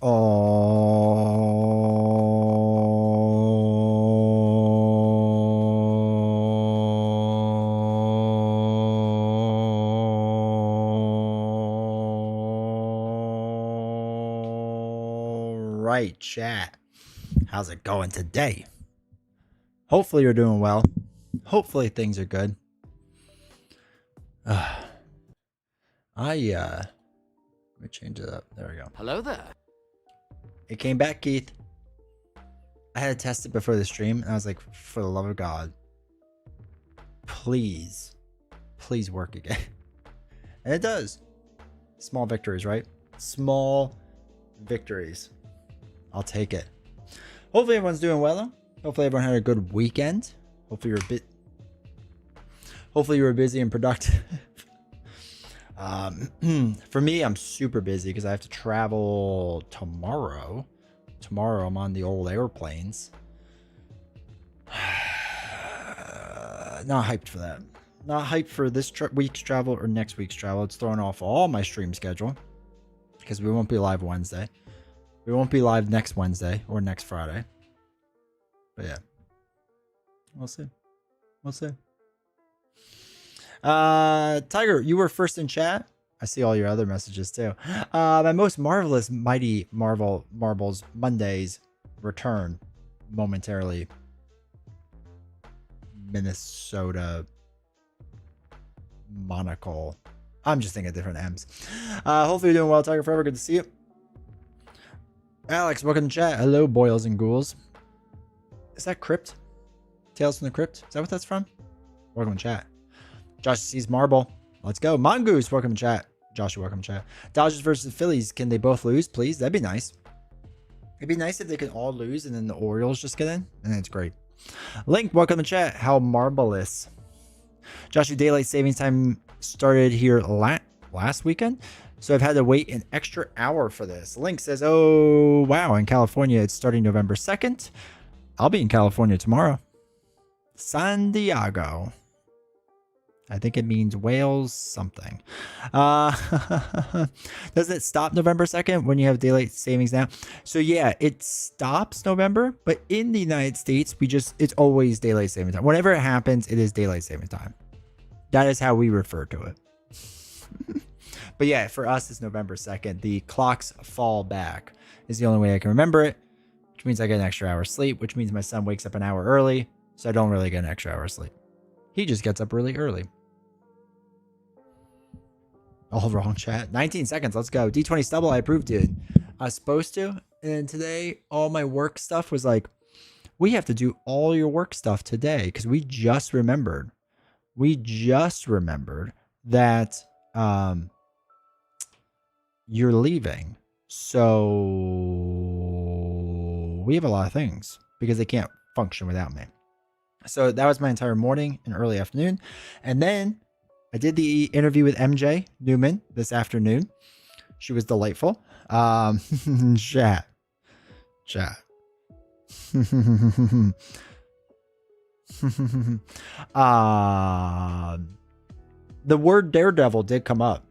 All right, chat. How's it going today? Hopefully you're doing well. Hopefully things are good. Let me change it up. There we go. Hello there. It came back, Keith. I had to test it before the stream, and I was like, for the love of God, please work again. And it does. Small victories, right? Small victories. I'll take it. Hopefully everyone's doing well though. Hopefully everyone had a good weekend. Hopefully you were busy and productive. For me, I'm super busy because I have to travel tomorrow. Tomorrow I'm on the old airplanes. Not hyped for that. Not hyped for this week's travel or next week's travel. It's throwing off all my stream schedule because we won't be live Wednesday. We won't be live next Wednesday or next Friday. But yeah, we'll see. We'll see. Tiger, you were first in chat. I see all your other messages too. My most marvelous Mighty Marbles Mondays return momentarily. Minnesota monocle. I'm just thinking different M's. Hopefully you're doing well, Tiger Forever. Good to see you. Alex, welcome to chat. Hello, boils and ghouls. Is that Crypt? Tales from the Crypt? Is that what that's from? Welcome to chat. Josh sees Marble. Let's go. Mongoose, welcome to chat. Joshua, welcome to chat. Dodgers versus the Phillies. Can they both lose, please? That'd be nice. It'd be nice if they could all lose and then the Orioles just get in. And it's great. Link, welcome to chat. How marvelous. Joshua, daylight savings time started here last weekend. So I've had to wait an extra hour for this. Link says, oh, wow. In California, it's starting November 2nd. I'll be in California tomorrow. San Diego. I think it means Wales something. Doesn't it stop November 2nd when you have daylight savings now? So yeah, it stops November, but in the United States, it's always daylight saving time. Whenever it happens, it is daylight saving time. That is how we refer to it. But yeah, for us, it's November 2nd. The clocks fall back is the only way I can remember it, which means I get an extra hour of sleep, which means my son wakes up an hour early, so I don't really get an extra hour of sleep. He just gets up really early. All wrong, chat. 19 seconds. Let's go. D20 stubble. I approved, dude. I was supposed to. And today, all my work stuff was like, we have to do all your work stuff today because we just remembered. We just remembered that you're leaving. So we have a lot of things because they can't function without me. So that was my entire morning and early afternoon. And then I did the interview with MJ Newman this afternoon. She was delightful. Chat. The word Daredevil did come up.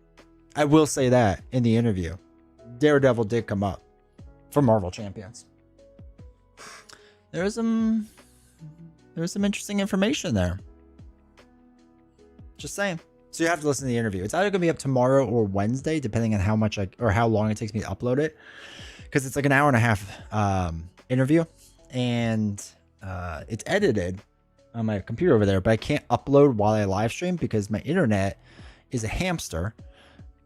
I will say that in the interview. Daredevil did come up for Marvel Champions. There was some interesting information there. Just saying. So you have to listen to the interview. It's either going to be up tomorrow or Wednesday, depending on how much or how long it takes me to upload it. Because it's like an hour and a half interview. And it's edited on my computer over there. But I can't upload while I live stream because my internet is a hamster.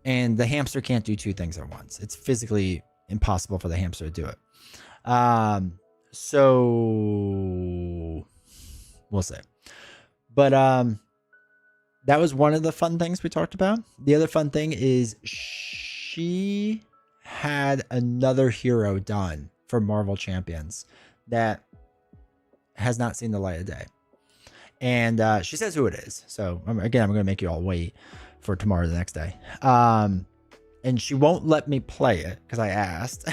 And the hamster can't do two things at once. It's physically impossible for the hamster to do it. So we'll see. But that was one of the fun things we talked about. The other fun thing is she had another hero done for Marvel Champions that has not seen the light of day. And she says who it is. So again, I'm going to make you all wait for tomorrow, the next day. And she won't let me play it because I asked.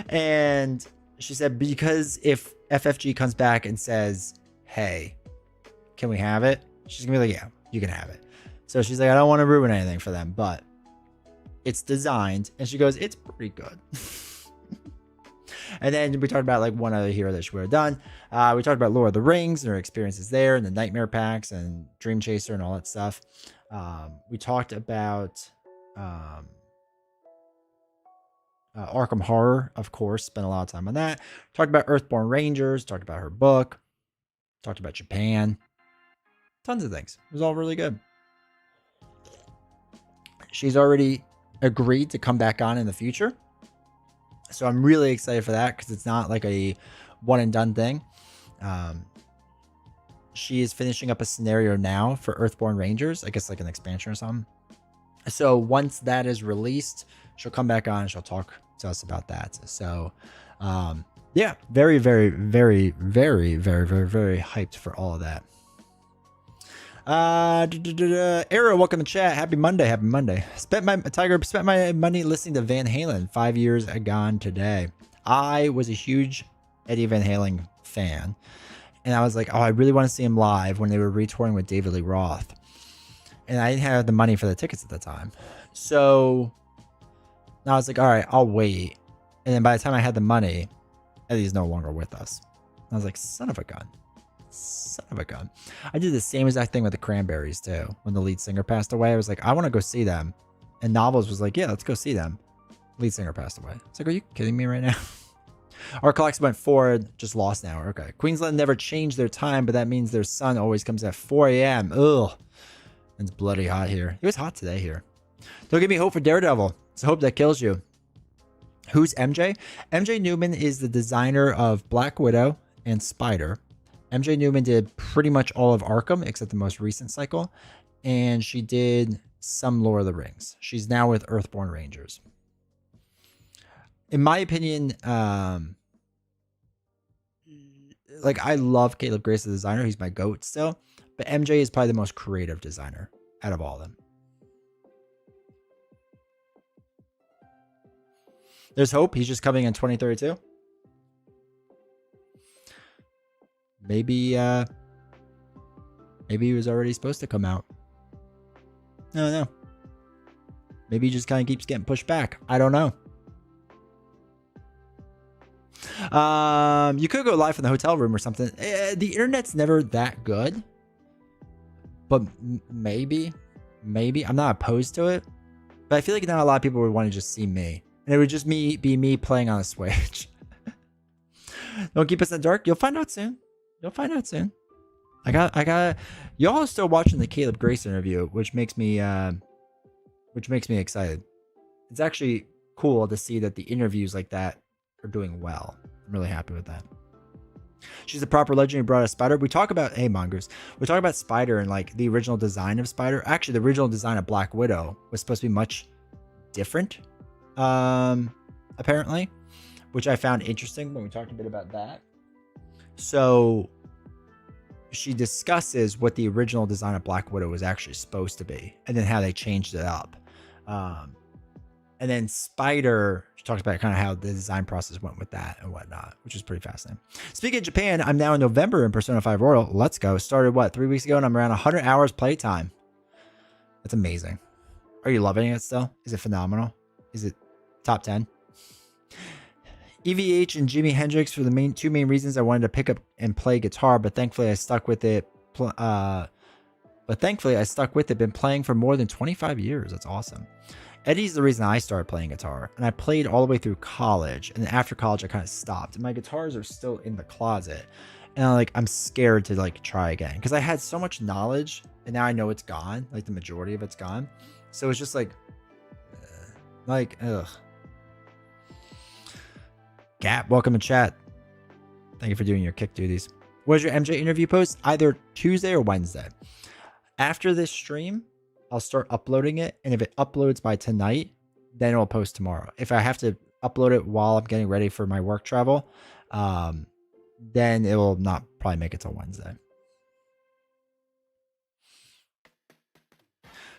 And she said, because if FFG comes back and says, hey, can we have it? She's gonna be like, yeah, you can have it. So she's like, I don't want to ruin anything for them, but it's designed. And she goes, it's pretty good. And then we talked about like one other hero that she would have done. We talked about Lord of the Rings and her experiences there and the Nightmare Packs and Dream Chaser and all that stuff. We talked about Arkham Horror, of course, spent a lot of time on that. Talked about Earthborn Rangers, talked about her book, talked about Japan. Tons of things. It was all really good. She's already agreed to come back on in the future. So I'm really excited for that because it's not like a one and done thing. She is finishing up a scenario now for Earthborn Rangers. I guess like an expansion or something. So once that is released, she'll come back on and she'll talk to us about that. So yeah, very, very, very, very, very, very, very hyped for all of that. Arrow, welcome to chat. Happy Monday. Happy Monday. Spent my money listening to Van Halen. 5 years gone today. I was a huge Eddie Van Halen fan. And I was like, oh, I really want to see him live when they were retouring with David Lee Roth. And I didn't have the money for the tickets at the time. So I was like, all right, I'll wait. And then by the time I had the money, Eddie's no longer with us. I was like, son of a gun. Son of a gun. I did the same exact thing with the Cranberries too. When the lead singer passed away, I was like, I want to go see them. And Novels was like, yeah, let's go see them. Lead singer passed away. It's like, are you kidding me right now? Our clocks went forward, just lost an hour. Okay. Queensland never changed their time, but that means their sun always comes at 4 a.m. Ugh. It's bloody hot here. It was hot today here. Don't give me hope for Daredevil. It's a hope that kills you. Who's MJ? MJ Newman is the designer of Black Widow and Spider. MJ Newman did pretty much all of Arkham except the most recent cycle, and she did some Lord of the Rings. She's now with Earthborn Rangers. In my opinion, like I love Caleb Grace, the designer. He's my GOAT still, but MJ is probably the most creative designer out of all of them. There's hope. He's just coming in 2032. Maybe he was already supposed to come out. I don't know. Maybe he just kind of keeps getting pushed back. I don't know. You could go live from the hotel room or something. The internet's never that good. But maybe. I'm not opposed to it. But I feel like not a lot of people would want to just see me. And it would just be me playing on a Switch. Don't keep us in the dark. You'll find out soon. I got y'all are still watching the Caleb Grace interview, which makes me excited. It's actually cool to see that the interviews like that are doing well. I'm really happy with that. She's a proper legend who brought us Spider. We talk about, hey Mongers, we talk about Spider and like the original design of Spider. Actually, the original design of Black Widow was supposed to be much different, apparently, which I found interesting when we talked a bit about that. So she discusses what the original design of Black Widow was actually supposed to be, and then how they changed it up. And then Spider, she talks about kind of how the design process went with that and whatnot, which is pretty fascinating. Speaking of Japan, I'm now in November in Persona 5 Royal. Let's go. Started 3 weeks ago, and I'm around 100 hours playtime. That's amazing. Are you loving it still? Is it phenomenal? Is it top 10? EVH and Jimi Hendrix were the two main reasons I wanted to pick up and play guitar, but thankfully I stuck with it. Been playing for more than 25 years. That's awesome. Eddie's the reason I started playing guitar, and I played all the way through college. And then after college, I kind of stopped. And my guitars are still in the closet, and I'm scared to try again because I had so much knowledge, and now I know it's gone. Like the majority of it's gone, so it's just ugh. Gap, welcome to chat. Thank you for doing your kick duties. What is your MJ interview post? Either Tuesday or Wednesday. After this stream, I'll start uploading it. And if it uploads by tonight, then it'll post tomorrow. If I have to upload it while I'm getting ready for my work travel, then it will not probably make it till Wednesday.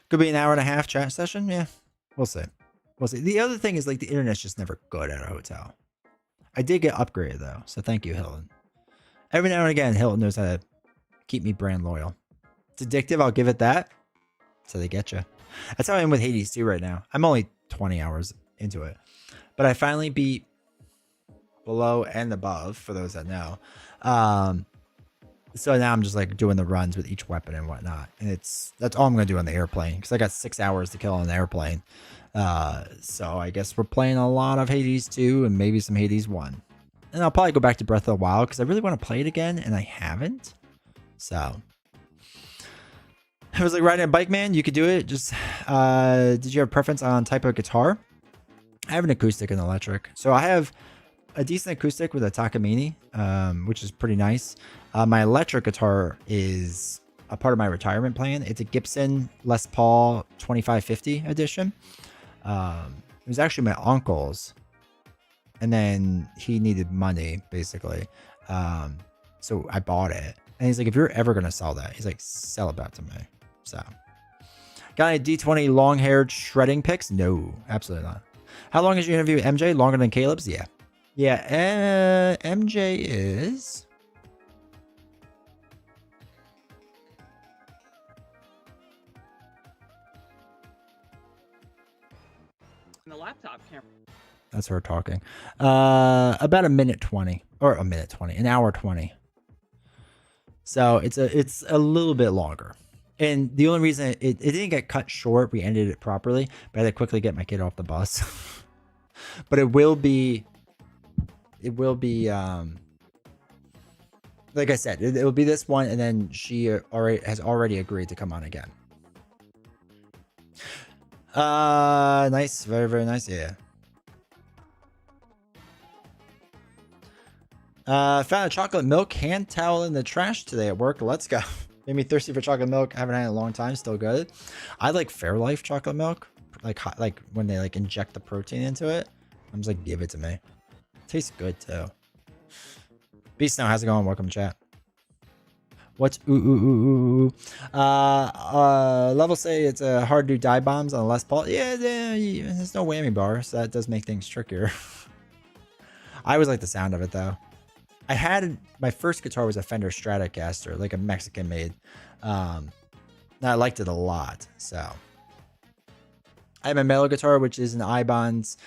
Could be an hour and a half chat session. Yeah, we'll see. The other thing is the internet's just never good at a hotel. I did get upgraded though, so thank you, Hilton. Every now and again, Hilton knows how to keep me brand loyal. It's addictive, I'll give it that. So they get you. That's how I am with Hades 2 right now. I'm only 20 hours into it. But I finally beat below and above, for those that know. So now I'm just like doing the runs with each weapon and whatnot. And that's all I'm going to do on the airplane, because I got 6 hours to kill on the airplane. So I guess we're playing a lot of Hades 2 and maybe some Hades 1. And I'll probably go back to Breath of the Wild because I really want to play it again and I haven't. So I was like, riding a bike, man, you could do it. Just did you have a preference on type of guitar? I have an acoustic and electric. So I have a decent acoustic with a Takamine, which is pretty nice. My electric guitar is a part of my retirement plan. It's a Gibson Les Paul 2550 edition. It was actually my uncle's, and then he needed money basically. So I bought it, and he's like, if you're ever gonna sell that, he's like, sell it back to me. So got any D20 long-haired shredding pics? No, absolutely not. How long is your interview with MJ? Longer than Caleb's? Yeah. Yeah, MJ is... The laptop camera. That's her talking. About a minute 20, or a minute 20, an hour 20. So it's a little bit longer. And the only reason it didn't get cut short, we ended it properly, but I had to quickly get my kid off the bus. But it will be like I said, it will be this one, and then she has already agreed to come on again. Nice, very, very nice. Yeah. Found a chocolate milk hand towel in the trash today at work. Let's go. Made me thirsty for chocolate milk. Haven't had it in a long time. Still good. I like Fairlife chocolate milk. Like when they like inject the protein into it. I'm just like, give it to me. Tastes good too. Beast Snow, how's it going? Welcome to chat. What's level say it's hard to do dive bombs on a Les Paul. Yeah, there's no whammy bar, so that does make things trickier. I always like the sound of it though. I had my first guitar was a Fender Stratocaster, like a Mexican made. And I liked it a lot. So I have my mellow guitar, which is an Ibanez,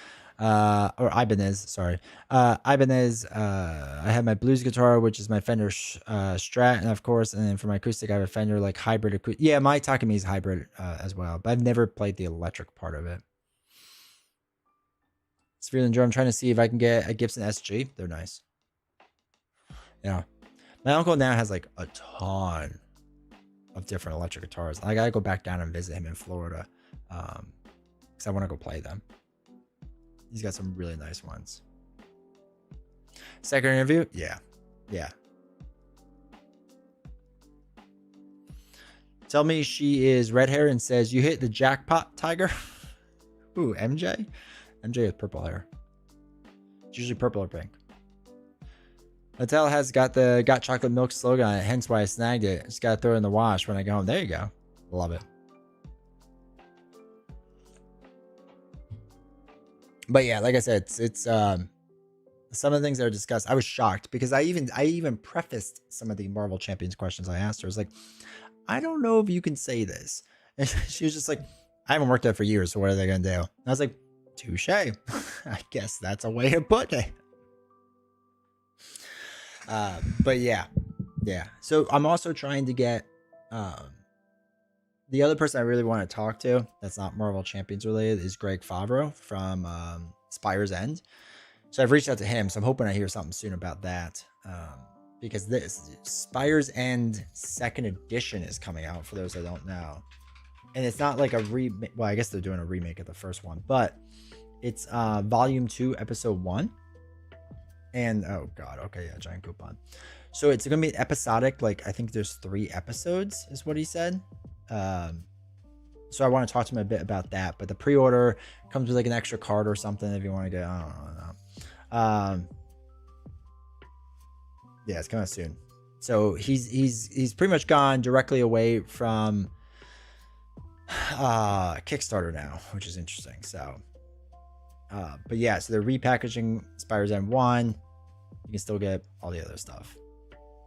sorry. Ibanez. I have my blues guitar, which is my Fender Strat, and of course, and then for my acoustic, I have a Fender like hybrid acoustic. Yeah, my Takumi is hybrid as well, but I've never played the electric part of it. Sphere and Drum, I'm trying to see if I can get a Gibson SG. They're nice. Yeah, my uncle now has like a ton of different electric guitars. I gotta go back down and visit him in Florida, because I want to go play them. He's got some really nice ones. Second interview? Yeah. Yeah. Tell me she is red hair and says, you hit the jackpot, Tiger. Ooh, MJ? MJ with purple hair. It's usually purple or pink. Mattel has got the Got Chocolate Milk slogan on it, hence why I snagged it. Just gotta throw it in the wash when I go home. There you go. Love it. But yeah, like I said, it's some of the things that are discussed. I was shocked because I even prefaced some of the Marvel Champions questions I asked her. I was like, I don't know if you can say this. And she was just like, I haven't worked there for years, so what are they gonna do? And I was like, touche. I guess that's a way to put it. But yeah. So I'm also trying to get the other person I really want to talk to that's not Marvel Champions related is Greg Favreau from Spire's End. So I've reached out to him, so I'm hoping I hear something soon about that. Because this Spire's End second edition is coming out, for those that don't know. And it's not like a remake. Well, I guess they're doing a remake of the first one, but it's volume 2, episode 1. And oh god, okay, yeah, giant coupon. So it's gonna be episodic, like I think there's 3 episodes is what he said. So I want to talk to him a bit about that, but the pre-order comes with like an extra card or something if you want to get, I don't know. Yeah, it's coming soon. So he's pretty much gone directly away from Kickstarter now, which is interesting. So but yeah, so they're repackaging Spire's End 1. You can still get all the other stuff,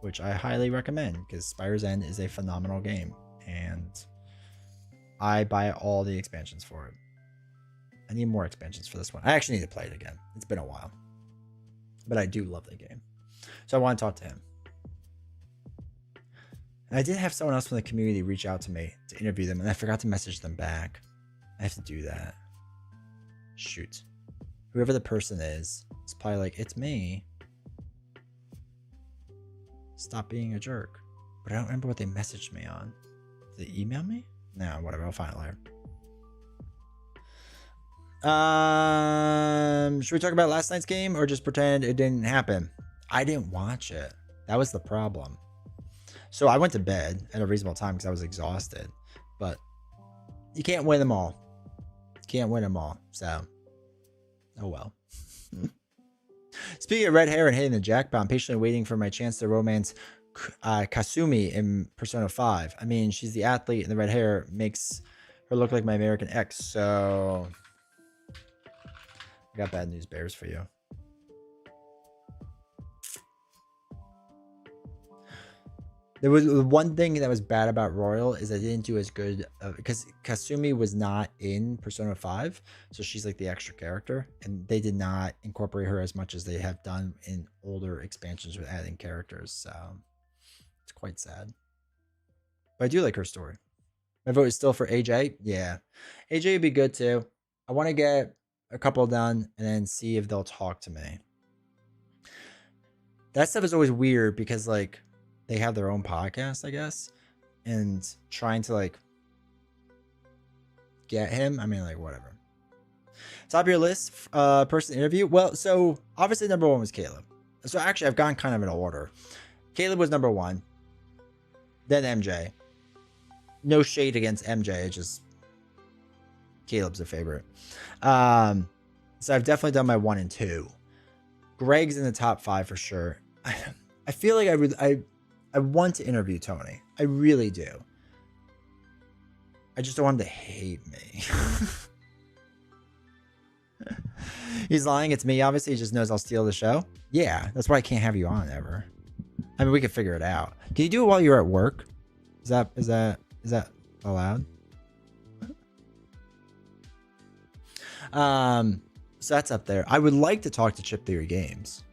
which I highly recommend because Spire's End is a phenomenal game and I buy all the expansions for it. I need more expansions for this one. I actually need to play it again. It's been a while. But I do love the game. So I want to talk to him. And I did have someone else from the community reach out to me to interview them, and I forgot to message them back. I have to do that. Shoot. Whoever the person is, it's probably like, it's me. Stop being a jerk. But I don't remember what they messaged me on. Did they email me? No, whatever. I'll find it later. Should we talk about last night's game or just pretend it didn't happen? I didn't watch it. That was the problem. So I went to bed at a reasonable time because I was exhausted. But you can't win them all. You can't win them all. So, oh well. Speaking of red hair and hitting the jackpot, I'm patiently waiting for my chance to romance Kasumi in Persona 5. I mean, she's the athlete and the red hair makes her look like my American ex. So I got bad news bears for you. There was one thing that was bad about Royal is I didn't do as good because Kasumi was not in Persona 5. So she's like the extra character and they did not incorporate her as much as they have done in older expansions with adding characters. So it's quite sad. But I do like her story. My vote is still for AJ. Yeah. AJ would be good too. I want to get a couple done and then see if they'll talk to me. That stuff is always weird because like they have their own podcast, I guess, and trying to like get him. I mean, like whatever. Top of your list, person interview. Well, so obviously number one was Caleb. So actually I've gone kind of in order. Caleb was number one, then MJ. No shade against MJ. It's just Caleb's a favorite. So I've definitely done my 1 and 2. Greg's in the top 5 for sure. I feel like I want to interview Tony. I really do. I just don't want him to hate me. He's lying. It's me. Obviously, he just knows I'll steal the show. Yeah, that's why I can't have you on ever. I mean, we could figure it out. Can you do it while you're at work? Is that allowed? So that's up there. I would like to talk to Chip Theory Games.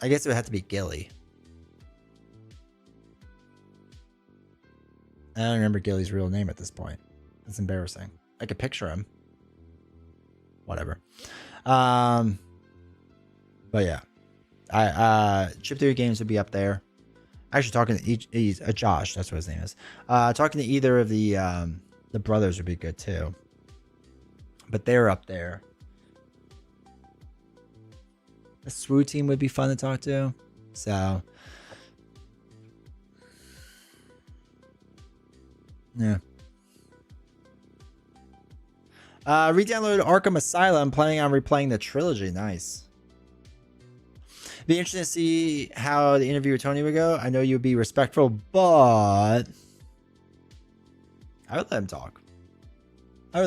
I guess it would have to be Gilly. I don't remember Gilly's real name at this point. It's embarrassing. I could picture him. Whatever. But yeah. Chip Theory Games would be up there. Actually, talking to Josh, that's what his name is. Talking to either of the brothers would be good too. But they're up there. The SWU team would be fun to talk to. So yeah. Re-download Arkham Asylum. Planning on replaying the trilogy. Nice. Be interesting to see how the interview with Tony would go. I know you'd be respectful, but I would let him talk. I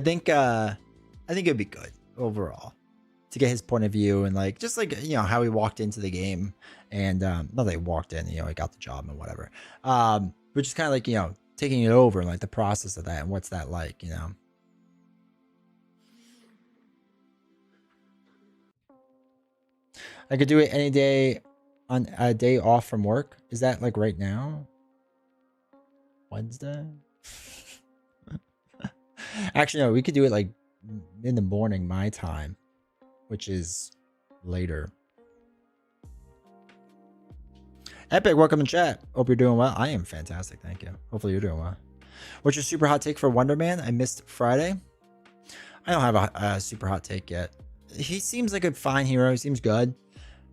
think it'd be good overall to get his point of view and like just like how he walked into the game and not that he walked in, he got the job and whatever. But just kind of like taking it over and like the process of that and what's that like, I could do it any day on a day off from work. Is that like right now? Wednesday? Actually, no, we could do it like in the morning, my time, which is later. Epic, welcome in chat. Hope you're doing well. I am fantastic, thank you. Hopefully you're doing well. What's your super hot take for Wonder Man? I missed Friday. I don't have a super hot take yet. He seems like a fine hero. He seems good.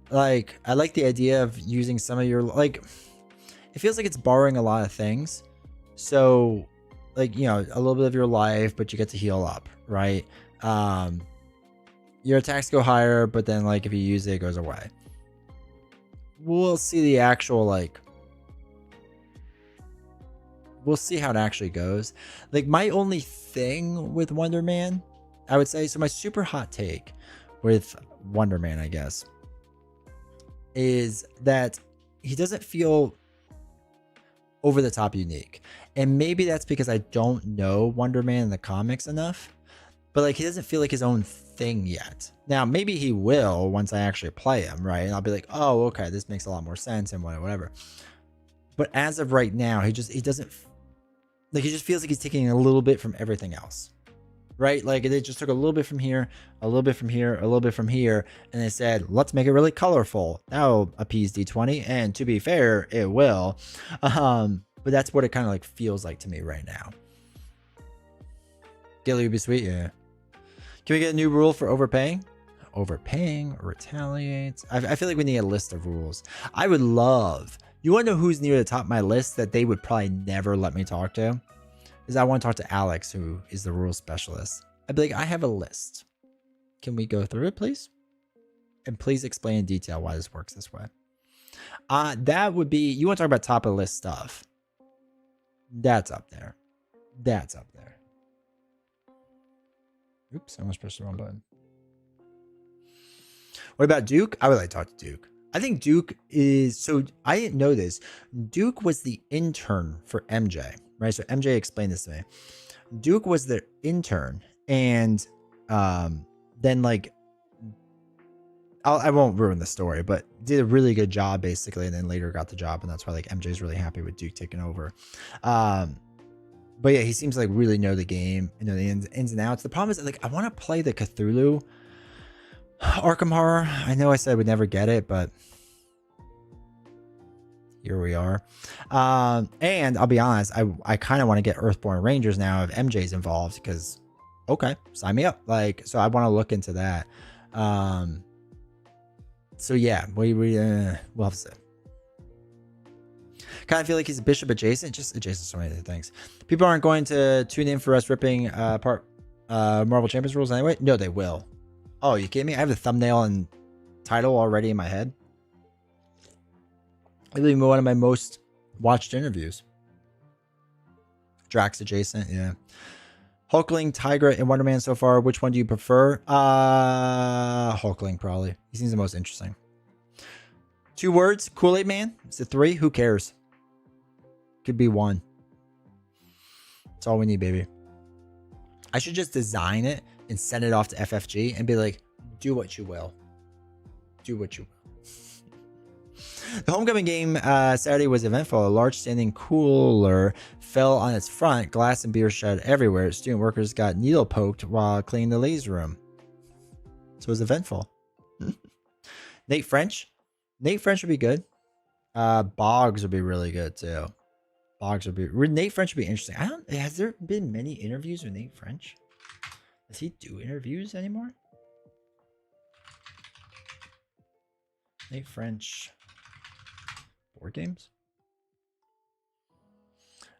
Like, I like the idea of using some of your, like, it feels like it's borrowing a lot of things. So, like, a little bit of your life, but you get to heal up, right? Your attacks go higher, but then, like, if you use it, it goes away. We'll see the actual, like, we'll see how it actually goes. Like, my only thing with Wonder Man, I would say, so my super hot take with Wonder Man, I guess, is that he doesn't feel over the top unique. And maybe that's because I don't know Wonder Man in the comics enough, but like he doesn't feel like his own thing yet. Now, maybe he will once I actually play him, right? And I'll be like, oh, okay, this makes a lot more sense and whatever. But as of right now, he doesn't, like, he just feels like he's taking a little bit from everything else, right? Like they just took a little bit from here, a little bit from here, a little bit from here, and they said, let's make it really colorful. That'll appease D20, and to be fair, it will. But that's what it kind of like feels like to me right now. Gilly would be sweet, yeah. Can we get a new rule for overpaying? Overpaying, retaliates. I feel like we need a list of rules. I would love. You want to know who's near the top of my list that they would probably never let me talk to? Is I want to talk to Alex, who is the rules specialist. I'd be like, I have a list. Can we go through it, please? And please explain in detail why this works this way. That would be, you want to talk about top of the list stuff. That's up there. That's up there. Oops, I almost pressed the wrong button. What about Duke? I would like to talk to Duke. I think Duke is, so I didn't know this. Duke was the intern for MJ, right? So MJ explained this to me. Duke was the intern, and then like, I won't ruin the story, but did a really good job basically, and then later got the job, and that's why like MJ's really happy with Duke taking over. But yeah, he seems to like really know the game, you know, the ins and outs. The problem is like I want to play the Cthulhu Arkham Horror. I know I said I would never get it, but here we are. And I'll be honest, I kind of want to get Earthborn Rangers now if MJ's involved, because okay, sign me up. Like, so I want to look into that. So yeah, we'll have to see. Kind of feel like he's bishop adjacent, just adjacent to so many other things. People aren't going to tune in for us ripping apart Marvel Champions rules anyway. No, they will. Oh, you kidding me? I have the thumbnail and title already in my head. It'll be one of my most watched interviews. Drax adjacent, yeah. Hulkling, Tigra, and Wonder Man so far. Which one do you prefer? Hulkling, probably. He seems the most interesting. 2 words. Kool-Aid Man. Is it 3? Who cares? Could be 1. That's all we need, baby. I should just design it and send it off to FFG and be like, do what you will. Do what you will. The homecoming game Saturday was eventful. A large standing cooler fell on its front. Glass and beer shed everywhere. Student workers got needle poked while cleaning the ladies' room. So it was eventful. Nate French. Nate French would be good. Boggs would be really good too. Boggs would be. Nate French would be interesting. Has there been many interviews with Nate French? Does he do interviews anymore? Nate French. Board games?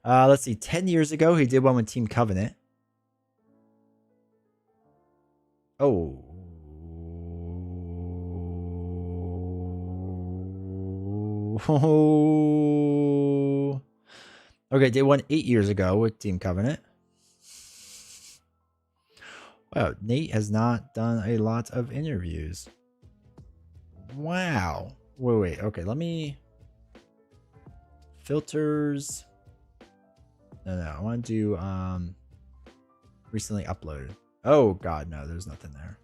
Let's see. 10 years ago, he did one with Team Covenant. Oh. Okay, did one 8 years ago with Team Covenant. Wow, Nate has not done a lot of interviews. Wow. Wait. Okay, let me... Filters. No, I want to do recently uploaded. Oh god, no, there's nothing there.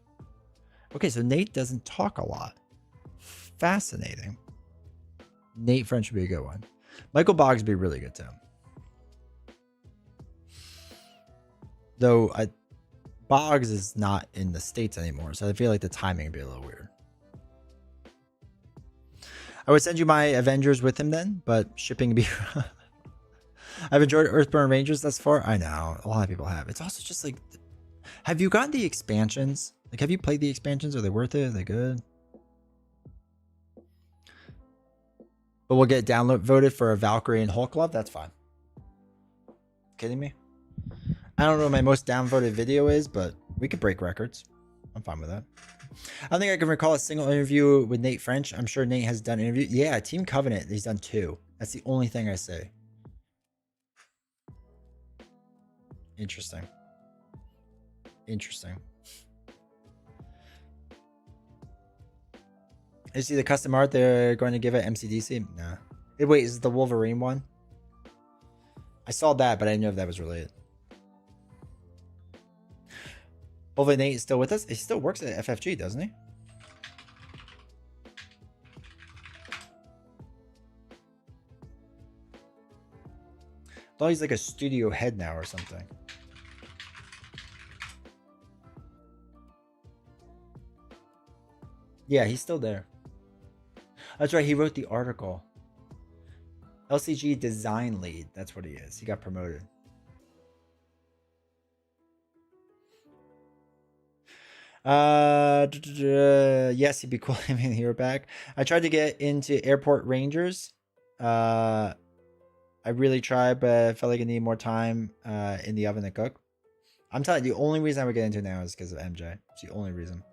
Okay, so Nate doesn't talk a lot. Fascinating. Nate French would be a good one. Michael Boggs would be really good too. Though Boggs is not in the States anymore, so I feel like the timing would be a little weird. I would send you my Avengers with him then, but shipping would be... I've enjoyed Earthborn Rangers thus far. I know, a lot of people have. It's also just like... Have you gotten the expansions? Like, have you played the expansions? Are they worth it? Are they good? But we'll get downvoted for a Valkyrie and Hulk Love? That's fine. Kidding me? I don't know what my most downvoted video is, but we could break records. I'm fine with that. I don't think I can recall a single interview with Nate French. I'm sure Nate has done interviews. Yeah, Team Covenant, he's done 2. That's the only thing I say. Interesting. Interesting. You see the custom art they're going to give at MCDC? Nah. Wait, is it the Wolverine one? I saw that, but I didn't know if that was related. Hopefully Nate is still with us. He still works at FFG, doesn't he? I thought he's like a studio head now or something. Yeah, he's still there. That's right, he wrote the article. LCG design lead. That's what he is. He got promoted. Yes, he'd be cool having the hero back. I tried to get into Airport Rangers. I really tried, but I felt like I need more time in the oven to cook. I'm telling you, the only reason I would get into it now is because of MJ. It's the only reason.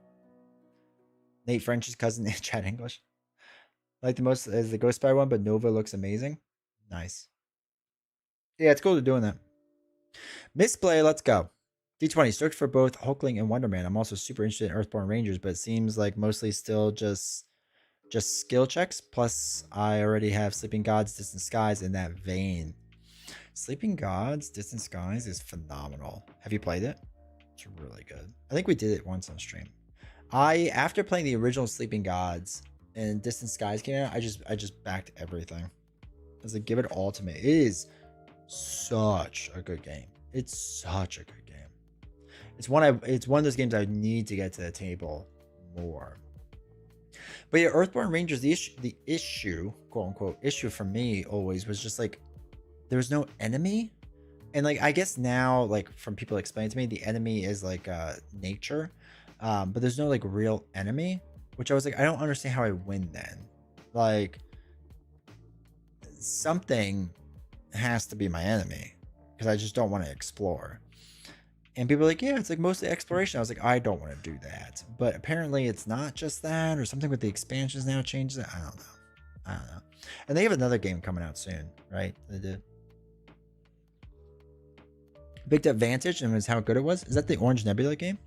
Nate French's cousin in chat English. I like the most is the Ghost Spy one, but Nova looks amazing. Nice. Yeah, it's cool to doing that. Misplay, let's go. D20, stoked for both Hulkling and Wonder Man. I'm also super interested in Earthborn Rangers, but it seems like mostly still just skill checks. Plus, I already have Sleeping Gods, Distant Skies in that vein. Sleeping Gods, Distant Skies is phenomenal. Have you played it? It's really good. I think we did it once on stream. After playing the original Sleeping Gods and Distant Skies came out, I just backed everything. I was like, give it all to me. It is such a good game. It's such a good game. It's one of those games I need to get to the table more. But yeah, Earthborn Rangers, the issue, quote unquote, issue for me always was just like there was no enemy. And like I guess now, like from people explaining to me, the enemy is like nature. But there's no like real enemy, which I was like, I don't understand how I win then. Like something has to be my enemy because I just don't want to explore. And people are like, yeah, it's like mostly exploration. I was like, I don't want to do that. But apparently it's not just that, or something with the expansions now changes it. I don't know. And they have another game coming out soon, right? They did. Picked up Vantage and was how good it was. Is that the Orange Nebula game?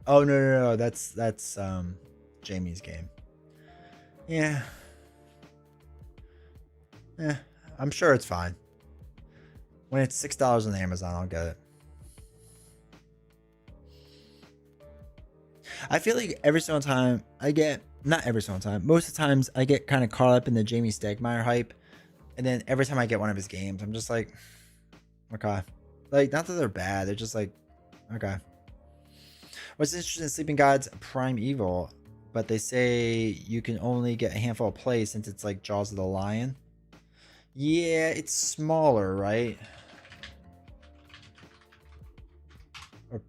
Oh no, that's Jamie's game. Yeah. I'm sure it's fine. When it's $6 on Amazon, I'll get it. I feel like every single time I get, not every single time, most of the times I get kind of caught up in the Jamie Stegmaier hype. And then every time I get one of his games, I'm just like, okay. Like, not that they're bad, they're just like, okay. What's interesting in Sleeping Gods Primeval, but they say you can only get a handful of plays since it's like Jaws of the Lion. Yeah, it's smaller, right? Or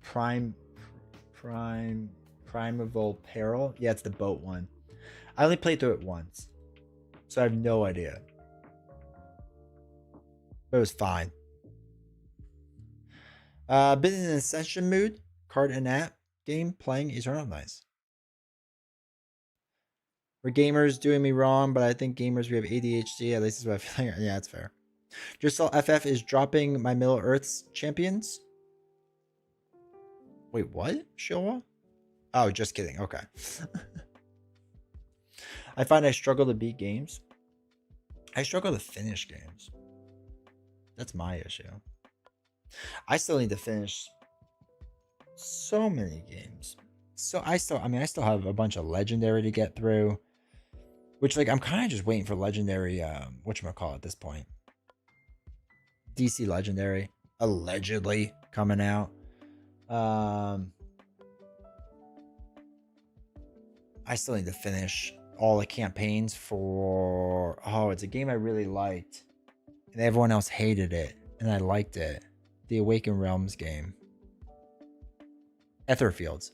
Primeval Peril. Yeah, it's the boat one. I only played through it once, so I have no idea. But it was fine. Business and Ascension mood, card and app game playing Eternal. Nice. We're gamers doing me wrong, but I think gamers, we have ADHD. At least is what I feel like. Yeah, that's fair. Just saw FF is dropping my Middle Earth's champions. Wait, what? Showa? Oh, just kidding. Okay. I find I struggle to beat games. I struggle to finish games. That's my issue. I still need to finish so many games. So I still have a bunch of legendary to get through. Which, like, I'm kind of just waiting for legendary, whatchamacallit at this point. DC Legendary. Allegedly coming out. I still need to finish all the campaigns for... Oh, it's a game I really liked. And everyone else hated it. And I liked it. The Awakened Realms game. Etherfields.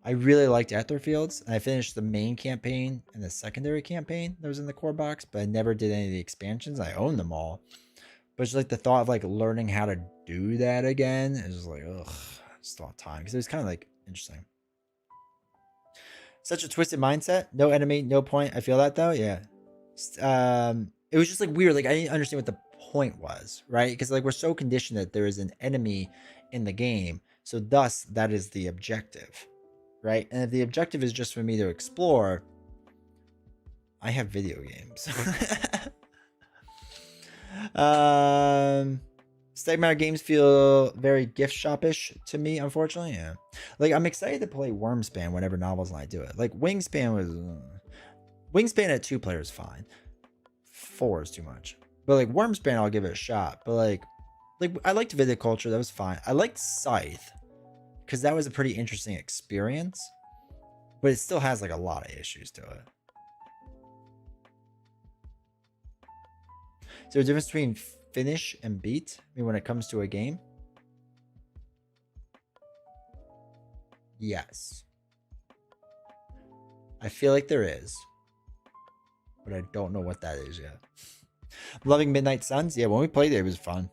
I really liked Etherfields. And I finished the main campaign and the secondary campaign that was in the core box. But I never did any of the expansions. I own them all. But it's like the thought of like learning how to do that again is just like, ugh. Just a lot of time. Because it was kind of like interesting. Such a twisted mindset. No enemy, no point. I feel that though. Yeah. It was just like weird. Like I didn't understand what the point was, right? Because like we're so conditioned that there is an enemy in the game. So thus that is the objective, right? And if the objective is just for me to explore, I have video games. Stegmaier games feel very gift shopish to me, unfortunately. Yeah. Like, I'm excited to play Wormspan whenever Novels and I do it. Like, Wingspan was... Wingspan at 2 players fine. 4 is too much. But, like, Wormspan, I'll give it a shot. But, like I liked Viticulture. That was fine. I liked Scythe. Because that was a pretty interesting experience. But it still has, like, a lot of issues to it. Is there a difference between finish and beat? I mean, when it comes to a game? Yes. I feel like there is. But I don't know what that is yet. Loving Midnight Suns? Yeah, when we played it, it was fun.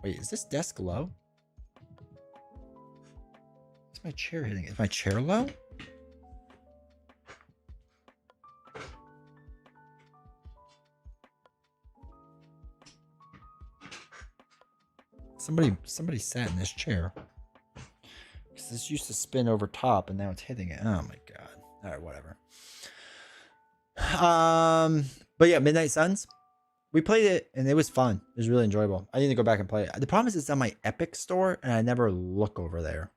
Wait, is this desk low? Is my chair hitting it? Is my chair low? Somebody sat in this chair. Because this used to spin over top and now it's hitting it. Oh my god. Alright, whatever. But yeah, Midnight Suns. We played it and it was fun. It was really enjoyable. I need to go back and play it. The problem is it's on my Epic store and I never look over there.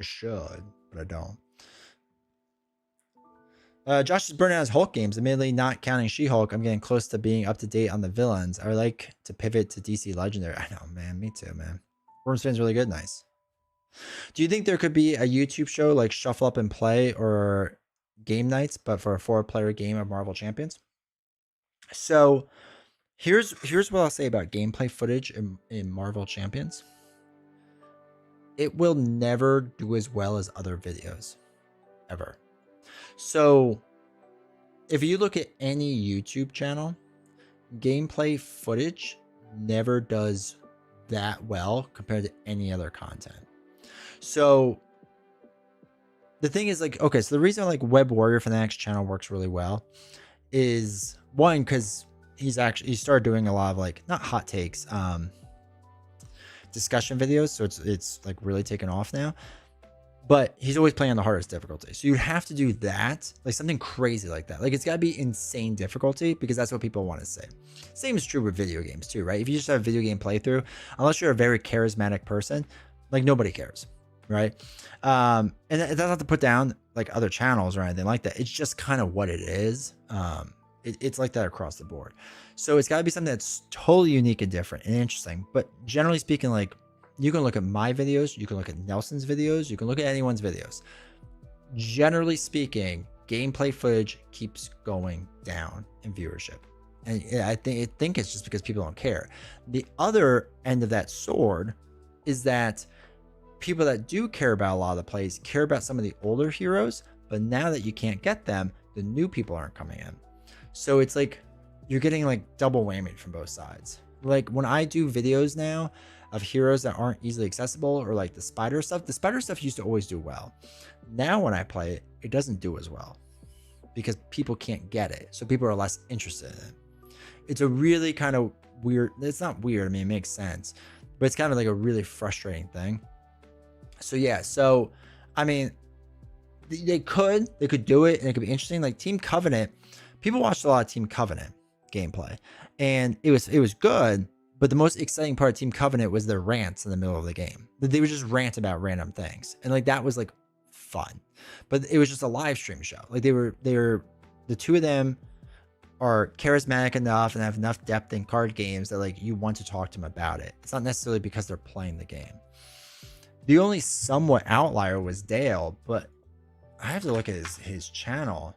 I should, but I don't. Josh is burning out his Hulk games, admittedly not counting She-Hulk. I'm getting close to being up to date on the villains. I would like to pivot to DC Legendary. I know, man. Me too, man. Wormspan's really good. Nice. Do you think there could be a YouTube show like Shuffle Up and Play or Game Nights, but for a 4-player game of Marvel Champions? So here's what I'll say about gameplay footage in Marvel Champions. It will never do as well as other videos. Ever. So if you look at any YouTube channel, gameplay footage never does that well compared to any other content. So the thing is, like, okay, so the reason like Web Warrior Fanatics channel works really well is one, because he started doing a lot of like, not hot takes, discussion videos, so it's like really taken off now. But he's always playing on the hardest difficulty. So you have to do that, like something crazy like that. Like it's got to be insane difficulty because that's what people want to see. Same is true with video games too, right? If you just have a video game playthrough, unless you're a very charismatic person, like nobody cares, right? And that's not to put down like other channels or anything like that. It's just kind of what it is. It's like that across the board. So it's got to be something that's totally unique and different and interesting. But generally speaking, like, you can look at my videos, you can look at Nelson's videos, you can look at anyone's videos. Generally speaking, gameplay footage keeps going down in viewership. And I think it's just because people don't care. The other end of that sword is that people that do care about a lot of the plays care about some of the older heroes, but now that you can't get them, the new people aren't coming in. So it's like you're getting like double whammy from both sides. Like when I do videos now of heroes that aren't easily accessible, or like the spider stuff used to always do well. Now when I play it, it doesn't do as well because people can't get it. So people are less interested in it. It's a really kind of weird, it's not weird, I mean, it makes sense, but it's kind of like a really frustrating thing. So yeah, so I mean, they could do it and it could be interesting. Like Team Covenant, people watched a lot of Team Covenant gameplay and it was good. But the most exciting part of Team Covenant was their rants in the middle of the game. They would just rant about random things. And like that was like fun. But it was just a live stream show. Like they were the two of them are charismatic enough and have enough depth in card games that like you want to talk to them about it. It's not necessarily because they're playing the game. The only somewhat outlier was Dale, but I have to look at his channel.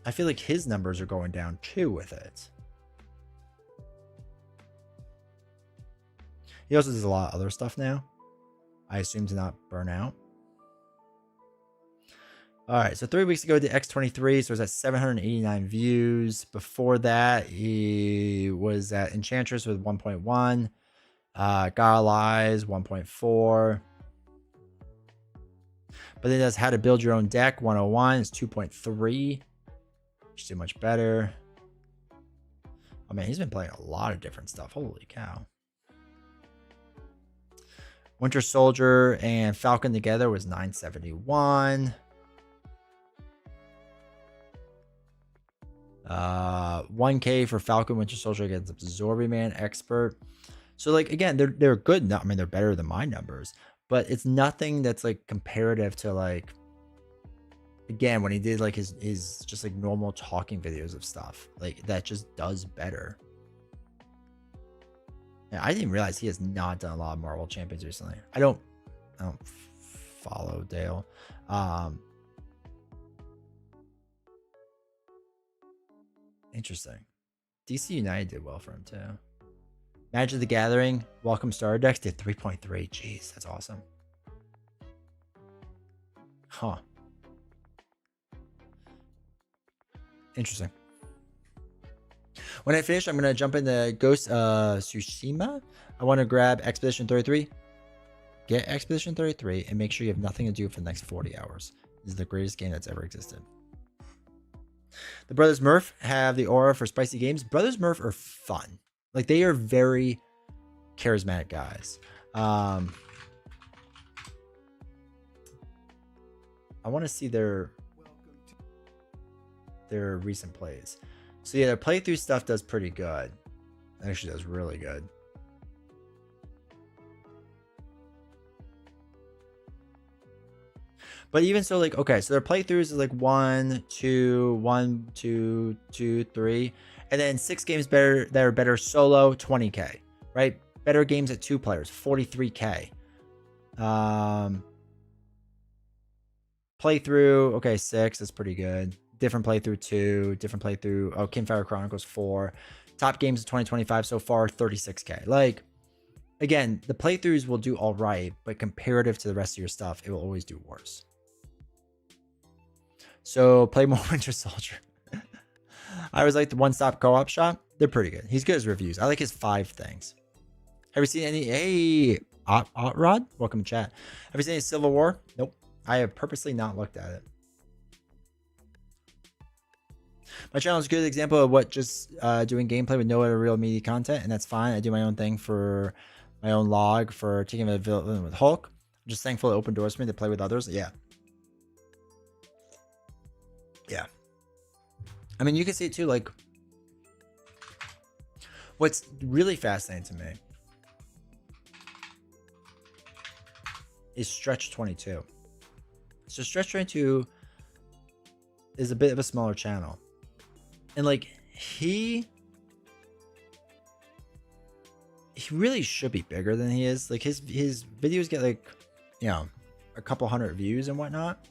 I feel like his numbers are going down too with it. He also does a lot of other stuff now. I assume to not burn out. All right, so 3 weeks ago, the X23, so it was at 789 views. Before that, he was at Enchantress with 1.1. God Lies, 1.4. But then it does How to Build Your Own Deck, 101. It's 2.3. Should do much better. Oh man, he's been playing a lot of different stuff. Holy cow. Winter Soldier and Falcon together was 971. 1K for Falcon, Winter Soldier against Absorbing Man, Expert. So like again, they're good. I mean, they're better than my numbers, but it's nothing that's like comparative to like, again, when he did like his just like normal talking videos of stuff, like that just does better. Yeah, I didn't realize he has not done a lot of Marvel Champions recently. I don't follow Dale. Interesting. DC United did well for him too. Magic the Gathering, Welcome Starter Decks did 3.3. Jeez, that's awesome. Huh. Interesting. When I finish, I'm going to jump into Ghost Tsushima. I want to grab Expedition 33. Get Expedition 33 and make sure you have nothing to do for the next 40 hours. This is the greatest game that's ever existed. The Brothers Murph have the aura for spicy games. Brothers Murph are fun. Like, they are very charismatic guys. I want to see their recent plays. So yeah, their playthrough stuff does pretty good. It actually does really good. But even so, like, okay, so their playthroughs is like 1, 2, 3, and then 6 games better that are better solo, 20k, right? Better games at 2 players, 43k. Playthrough, okay, 6 is pretty good. Different playthrough 2, different playthrough. Oh, Campfire Chronicles 4. Top games of 2025 so far, 36k. Like, again, the playthroughs will do all right, but comparative to the rest of your stuff, it will always do worse. So play more Winter Soldier. I always like the one-stop co-op shop. They're pretty good. He's good at reviews. I like his 5 things. Have you seen any? Hey, Rod, welcome to chat. Have you seen any Civil War? Nope. I have purposely not looked at it. My channel is a good example of what just doing gameplay with no other real media content, and that's fine. I do my own thing for my own log for taking a villain with Hulk. I'm just thankful it opened doors for me to play with others. Yeah. Yeah. I mean, you can see it too. Like, what's really fascinating to me is Stretch 22. So Stretch 22 is a bit of a smaller channel. And like, he really should be bigger than he is. Like, his videos get like, you know, a couple hundred views and whatnot.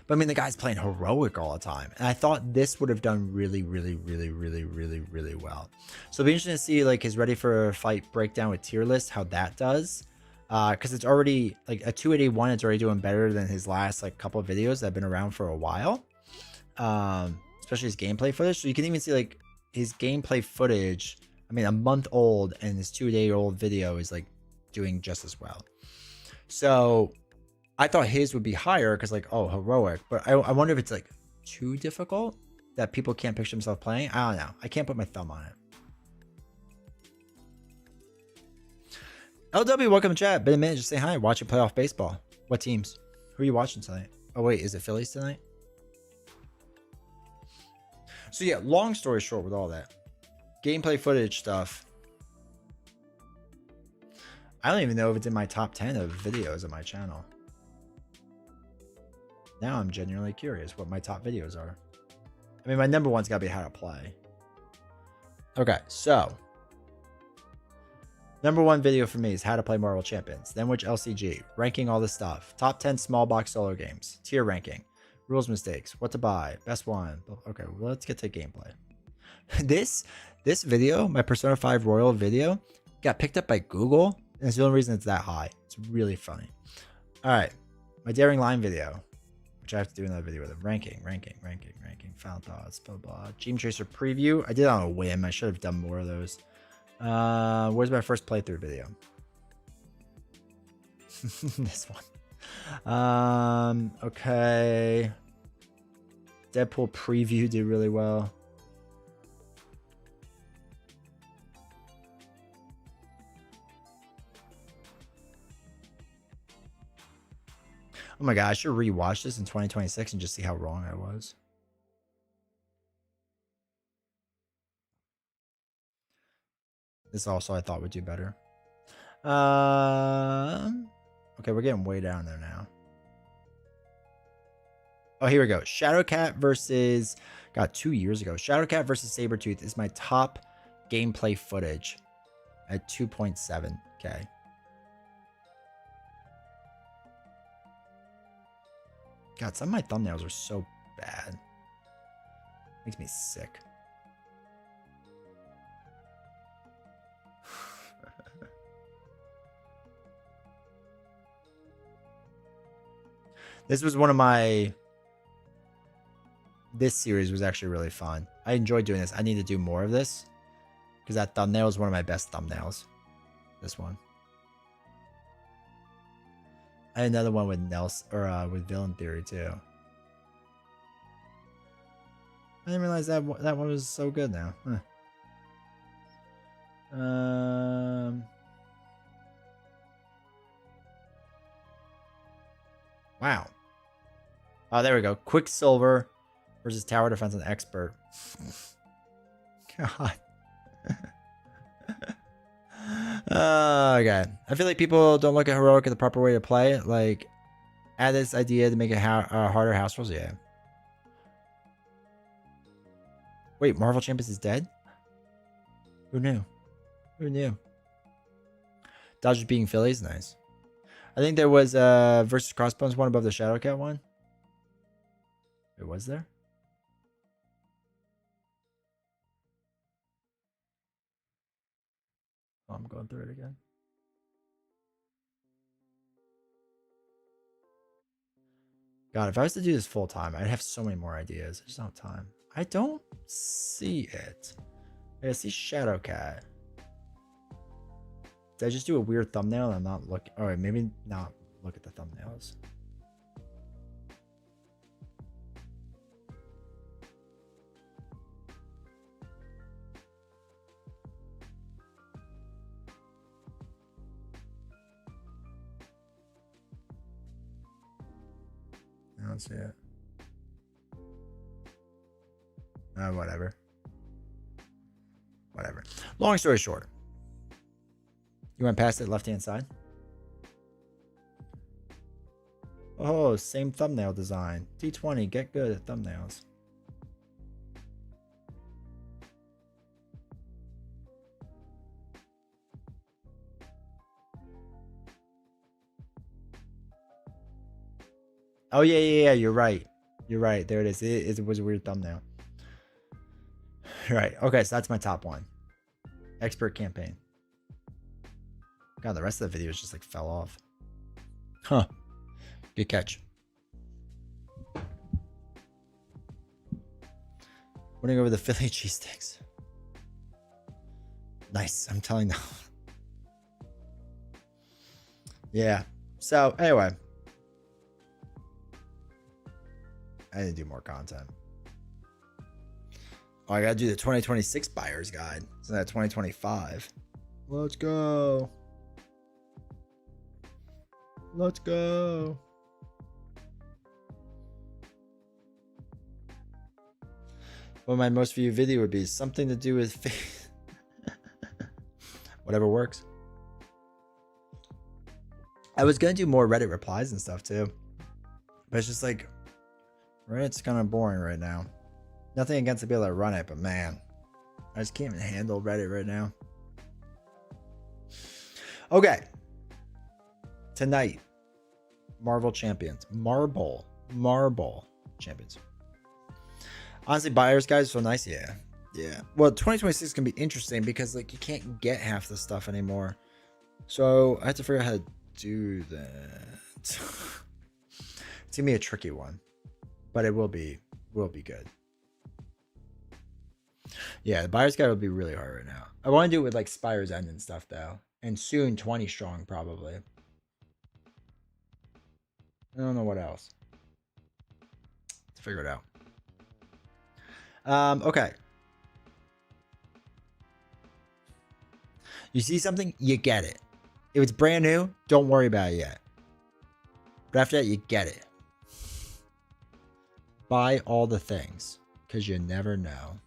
But I mean, the guy's playing heroic all the time. And I thought this would have done really, really, really, really, really, really well. So it'll be interesting to see like his Ready for a Fight breakdown with tier list, how that does. Because it's already like a 281, it's already doing better than his last like couple of videos that have been around for a while. Especially his gameplay footage. So you can even see like his gameplay footage, I mean, a month old, and his 2-day-old video is like doing just as well. So I thought his would be higher because like, oh, heroic. But I wonder if it's like too difficult that people can't picture themselves playing. I don't know. I can't put my thumb on it. LW, welcome to chat. Been a minute, just say hi. Watching playoff baseball. What teams? Who are you watching tonight? Oh wait, is it Phillies tonight? So yeah, long story short with all that gameplay footage stuff, I don't even know if it's in my top 10 of videos on my channel. Now I'm genuinely curious what my top videos are. I mean, my number one's got to be how to play. Okay, so number one video for me is how to play Marvel Champions, then which LCG, ranking all the stuff, top 10 small box solo games, tier ranking, rules mistakes, what to buy, best one. Okay, well, let's get to gameplay. This video, my Persona 5 Royal video, got picked up by Google, and it's the only reason it's that high. It's really funny. All right, my Daring Line video, which I have to do another video with it. Ranking, final thoughts, blah, blah. Gene Tracer preview. I did it on a whim. I should have done more of those. Where's my first playthrough video? This one. Okay. Deadpool preview did really well. Oh my god, I should rewatch this in 2026 and just see how wrong I was. This also I thought would do better. Okay, we're getting way down there now. Oh, here we go. Shadowcat versus... Got 2 years ago. Shadowcat versus Sabretooth is my top gameplay footage at 2.7K. God, some of my thumbnails are so bad. Makes me sick. This was one of my... This series was actually really fun. I enjoyed doing this. I need to do more of this. Because that thumbnail is one of my best thumbnails. This one. I had another one with Nelson, or with Villain Theory too. I didn't realize that that one was so good now. Huh. Wow. Oh, there we go. Quicksilver versus Tower Defense and Expert. God. Okay. I feel like people don't look at Heroic as the proper way to play it. Like, add this idea to make it harder house rules. Yeah. Wait, Marvel Champions is dead? Who knew? Who knew? Dodgers beating Phillies? Nice. I think there was versus Crossbones one above the Shadowcat one. Wait, was there? Oh, I'm going through it again. God, if I was to do this full time, I'd have so many more ideas. I just don't have time. I don't see it. I see Shadowcat. Did I just do a weird thumbnail and I'm not looking? All right, maybe not look at the thumbnails. I don't see it. Whatever. Whatever. Long story short. You went past it left-hand side? Oh, same thumbnail design. D20, get good at thumbnails. Oh, yeah. You're right. You're right. There it is. It was a weird thumbnail. Right. Okay, so that's my top one. Expert campaign. God, the rest of the videos just like fell off. Huh. Good catch. Winning over the Philly cheesesteaks. Nice. I'm telling them. Yeah. So anyway. I need to do more content. Oh, I gotta do the 2026 buyer's guide. So that 2025. Let's go. Let's go. Well, my most viewed video would be something to do with faith. Whatever works. I was gonna do more Reddit replies and stuff too. But it's just like Reddit's kind of boring right now. Nothing against the people that run it, but man, I just can't even handle Reddit right now. Okay. Tonight, Marvel Champions. Marble Champions. Honestly, buyers guys, so nice. Yeah. Well, 2026 can be interesting because like you can't get half the stuff anymore. So I have to figure out how to do that. It's gonna be a tricky one, but it will be good. Yeah, the buyer's guide will be really hard right now. I want to do it with like Spire's End and stuff though, and soon 20 strong probably. I don't know what else. Let's figure it out. Okay. You see something, you get it. If it's brand new, don't worry about it yet. But after that, you get it. Buy all the things, because you never know.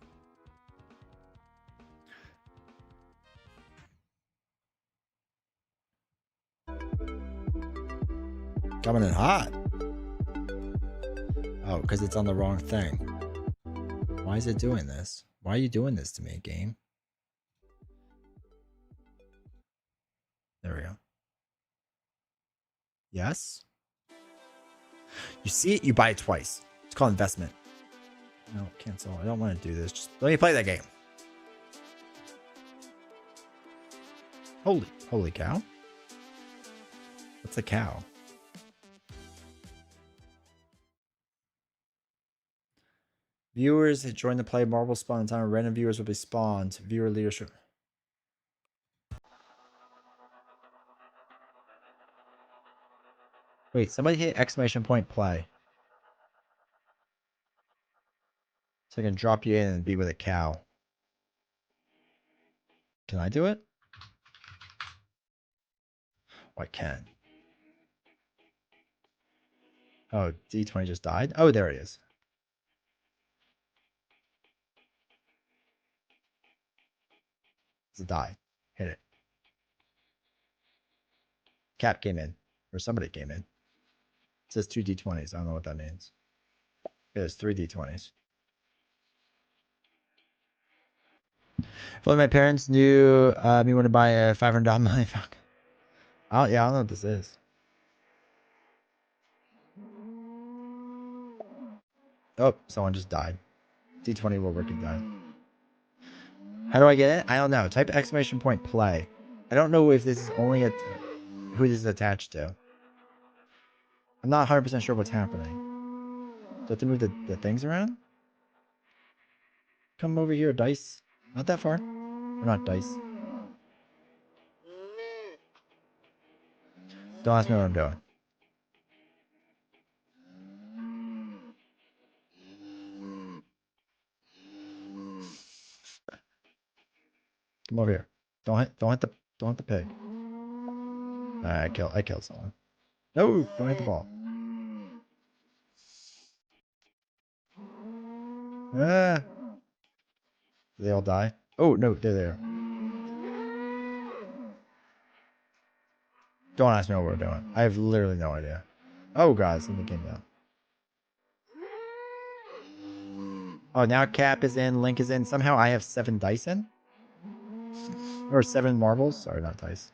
Coming in hot. Oh, because it's on the wrong thing. Why is it doing this? Why are you doing this to me, game? There we go. Yes? You see it, you buy it twice. It's called investment. No, cancel. I don't want to do this. Just let me play that game. Holy cow. What's a cow? Viewers that join the play marble spawn in time. Random viewers will be spawned. Viewer leadership. Wait, somebody hit exclamation point play. So I can drop you in and be with a cow. Can I do it? Oh, I can. Oh, D20 just died? Oh, there it is. It's a die. Hit it. Cap came in. Or somebody came in. It says 2 D20s. I don't know what that means. There's 3 D20s. If only my parents knew me want to buy a $500 million Falcon. Yeah, I don't know what this is. Oh, someone just died. D20 will work and died. How do I get it? I don't know. Type exclamation point play. I don't know if this is only who this is attached to. I'm not 100% sure what's happening. Do I have to move the things around? Come over here, dice. Not that far. Or not dice. Don't ask me what I'm doing. Come over here. Don't hit the pig. I killed someone. No, don't hit the ball. Ah. Did they all die? Oh no, they're there. Don't ask me what we're doing. I have literally no idea. Oh guys, something came down. Oh, now Cap is in, Link is in. Somehow I have 7 dice in. Or 7 marbles. Sorry, not dice.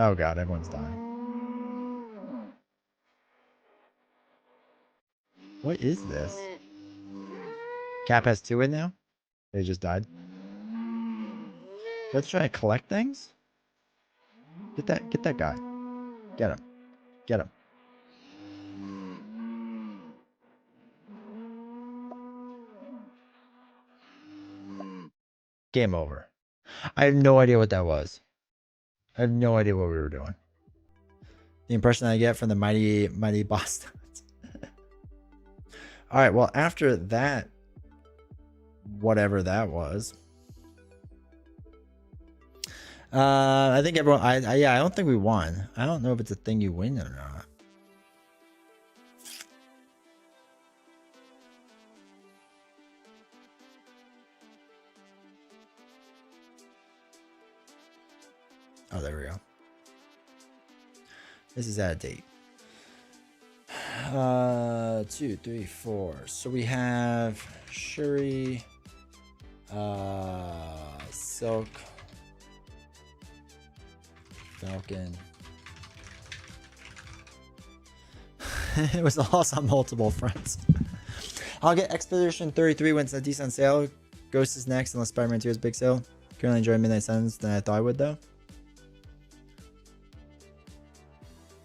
Oh god, everyone's dying. What is this? Cap has 2 in now? They just died. Let's try to collect things. Get that guy. Get him. Get him. Game over. I have no idea what that was. I have no idea what we were doing. The impression I get from the mighty Boston. All right, well, after that, whatever that was, I think everyone, yeah, I don't think we won. I don't know if it's a thing you win or not. Oh, there we go. This is out of date. 2, 3, 4. So we have Shuri, Silk, Falcon. It was a loss on multiple fronts. I'll get Expedition 33 when it's a decent sale. Ghost is next unless Spider-Man 2 is big sale. Currently enjoying Midnight Suns than I thought I would though.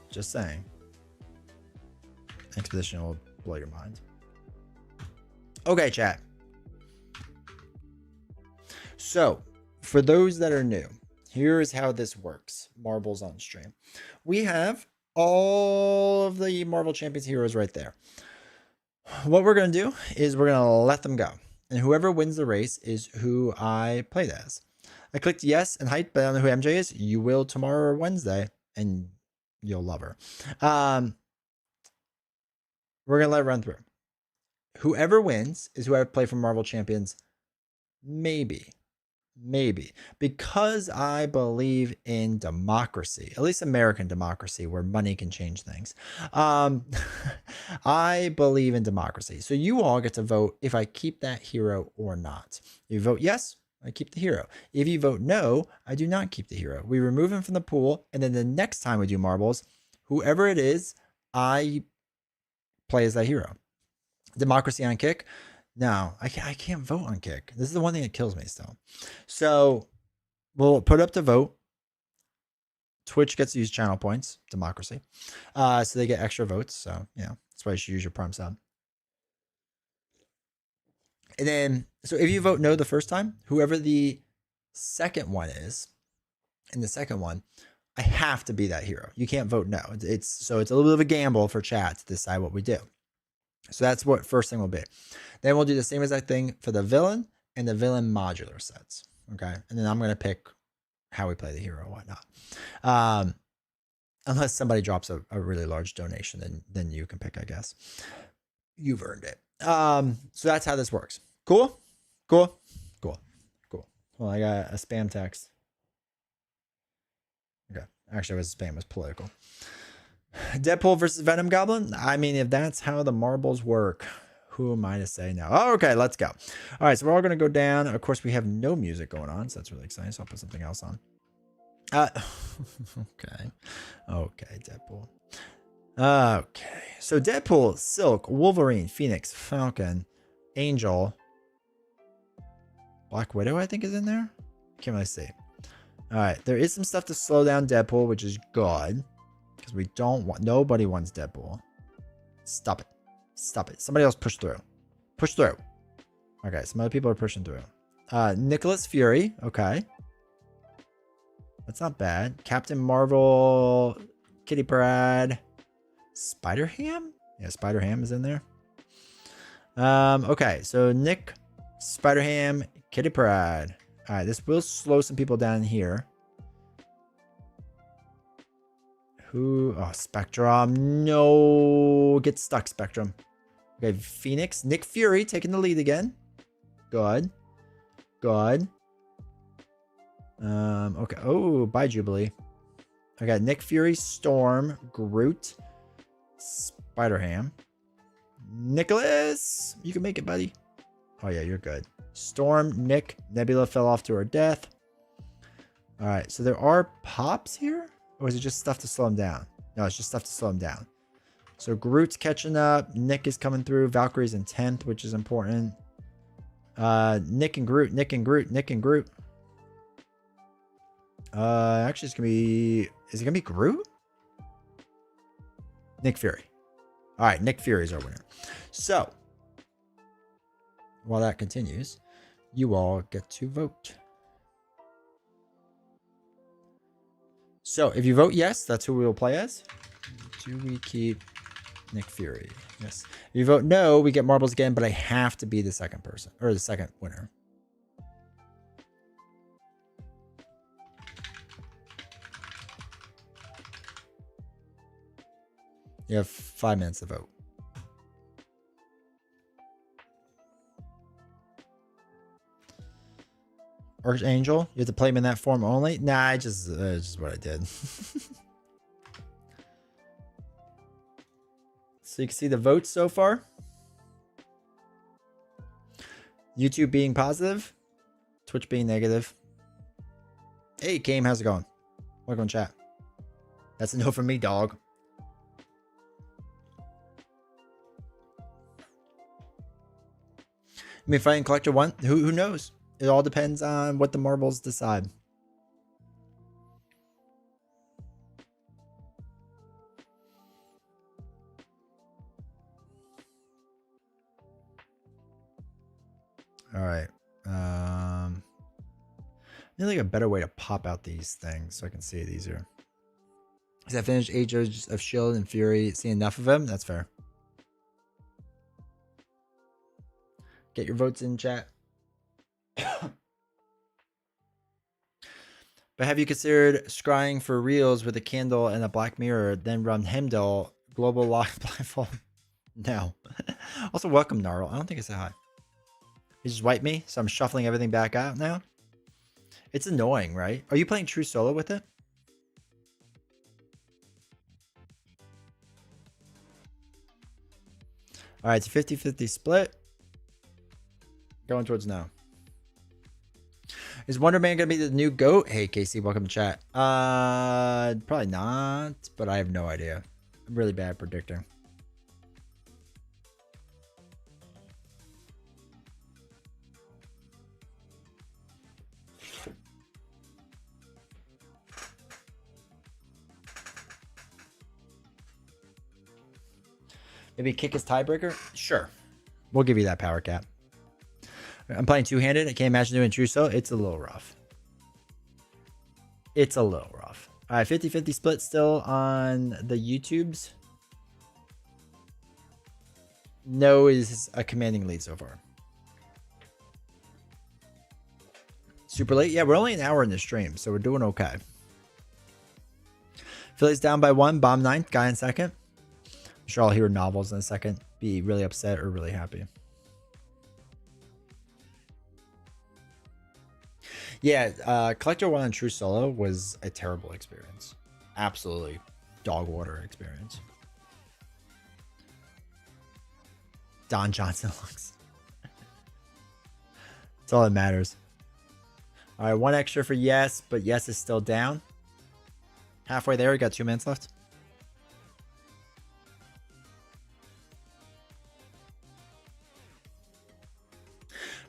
Just saying. Expedition will blow your mind. Okay, chat. So, for those that are new, here is how this works. Marbles on stream. We have all of the Marvel Champions heroes right there. What we're going to do is we're going to let them go. And whoever wins the race is who I played as. I clicked yes and hype, but I don't know who MJ is. You will tomorrow or Wednesday, and you'll love her. We're gonna let it run through. Whoever wins is whoever played for Marvel Champions. Maybe. Because I believe in democracy, at least American democracy, where money can change things. I believe in democracy. So you all get to vote if I keep that hero or not. You vote yes, I keep the hero. If you vote no, I do not keep the hero. We remove him from the pool, and then the next time we do marbles, whoever it is, I play as that hero. Democracy on Kick. No, I can't vote on Kick. This is the one thing that kills me still. So we'll put up to vote. Twitch gets to use channel points. Democracy. So they get extra votes. So yeah, that's why you should use your Prime sub. And then, so if you vote no the first time, whoever the second one is, in the second one, I have to be that hero. You can't vote no. It's a little bit of a gamble for chat to decide what we do. So that's what first thing will be. Then we'll do the same exact thing for the villain and the villain modular sets. Okay. And then I'm going to pick how we play the hero or whatnot. Unless somebody drops a really large donation, then you can pick, I guess. You've earned it. So that's how this works. Cool. Well, I got a spam text. Okay. Actually, it was spam. It was political. Deadpool versus Venom Goblin. I mean, if that's how the marbles work, who am I to say no? Oh, okay, let's go. All right, so we're all going to go down. Of course, we have no music going on, so that's really exciting. So I'll put something else on. Okay, Deadpool. Okay, so Deadpool, Silk, Wolverine, Phoenix, Falcon, Angel, Black Widow, I think is in there. Can't really see. All right, there is some stuff to slow down Deadpool, which is good. Because we don't want, nobody wants Deadpool. Stop it. Somebody else push through. Okay, some other people are pushing through. Nicholas Fury. Okay. That's not bad. Captain Marvel. Kitty Pryde. Spider-Ham? Yeah, Spider-Ham is in there. Okay, so Nick, Spider-Ham, Kitty Pryde. All right, this will slow some people down here. Who? Oh, Spectrum. No. Get stuck, Spectrum. Okay, Phoenix. Nick Fury taking the lead again. Good. Okay. Oh, bye, Jubilee. I got Nick Fury, Storm, Groot, Spider-Ham. Nicholas. You can make it, buddy. Oh, yeah, you're good. Storm, Nick, Nebula fell off to her death. All right, so there are pops here? Or is it just stuff to slow him down? No, it's just stuff to slow him down. So Groot's catching up. Nick is coming through. Valkyrie's in 10th, which is important. Nick and Groot. Actually, it's going to be... Is it going to be Groot? Nick Fury. All right, Nick Fury is our winner. So, while that continues, you all get to vote. So if you vote yes, that's who we will play as. Do we keep Nick Fury? Yes. If you vote no, we get marbles again, but I have to be the second person or the second winner. You have 5 minutes to vote. Archangel, you have to play him in that form only? Nah, it's just what I did. So you can see the votes so far. YouTube being positive. Twitch being negative. Hey, Game, how's it going? Welcome to chat. That's a no from me, dog. I mean, Fighting Collector 1, who knows? It all depends on what the marbles decide. All right. I need like a better way to pop out these things so I can see it easier. Because I finished Age of S.H.I.E.L.D. and Fury. See enough of them? That's fair. Get your votes in, chat. But have you considered scrying for reels with a candle and a black mirror, then run Heimdall global lock blindfold? No. Also, welcome, Gnarl. I don't think I said hi. He just wiped me, so I'm shuffling everything back out now. It's annoying, right? Are you playing true solo with it? All right, it's a 50-50 split. Going towards no. Is Wonder Man gonna be the new GOAT? Hey Casey, welcome to chat. Probably not, but I have no idea. I'm really bad at predicting. Maybe kick his tiebreaker? Sure. We'll give you that power cap. I'm playing two-handed. I can't imagine doing Truso. It's a little rough. It's a little rough. All right, 50-50 split still on the YouTubes. No is a commanding lead so far. Super late? Yeah, we're only an hour in the stream, so we're doing okay. Phillies down by 1. Bomb ninth. Guy in second. I'm sure I'll hear novels in a second. Be really upset or really happy. Yeah, Collector 1 on True Solo was a terrible experience. Absolutely dog water experience. Don Johnson looks. That's all that matters. All right, 1 extra for Yes, but Yes is still down. Halfway there, we got 2 minutes left.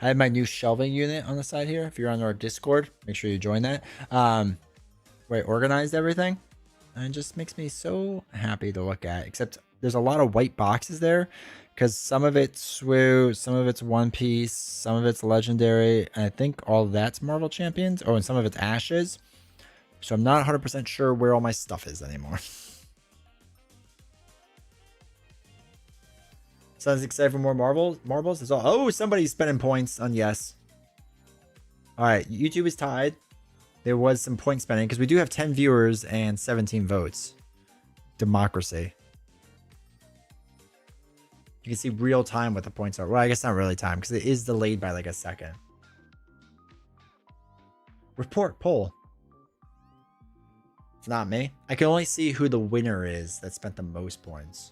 I have my new shelving unit on the side here. If you're on our Discord, make sure you join that. Where I organized everything. And it just makes me so happy to look at. Except there's a lot of white boxes there. Because some of it's SWU, some of it's One Piece, some of it's Legendary. And I think all that's Marvel Champions. Oh, and some of it's Ashes. So I'm not 100% sure where all my stuff is anymore. Sounds excited for more marbles. It's all. Oh, somebody's spending points on Yes. All right, YouTube is tied. There was some point spending because we do have 10 viewers and 17 votes. Democracy. You can see real time what the points are. Well, I guess not really time because it is delayed by like a second. Report poll. It's not me. I can only see who the winner is that spent the most points.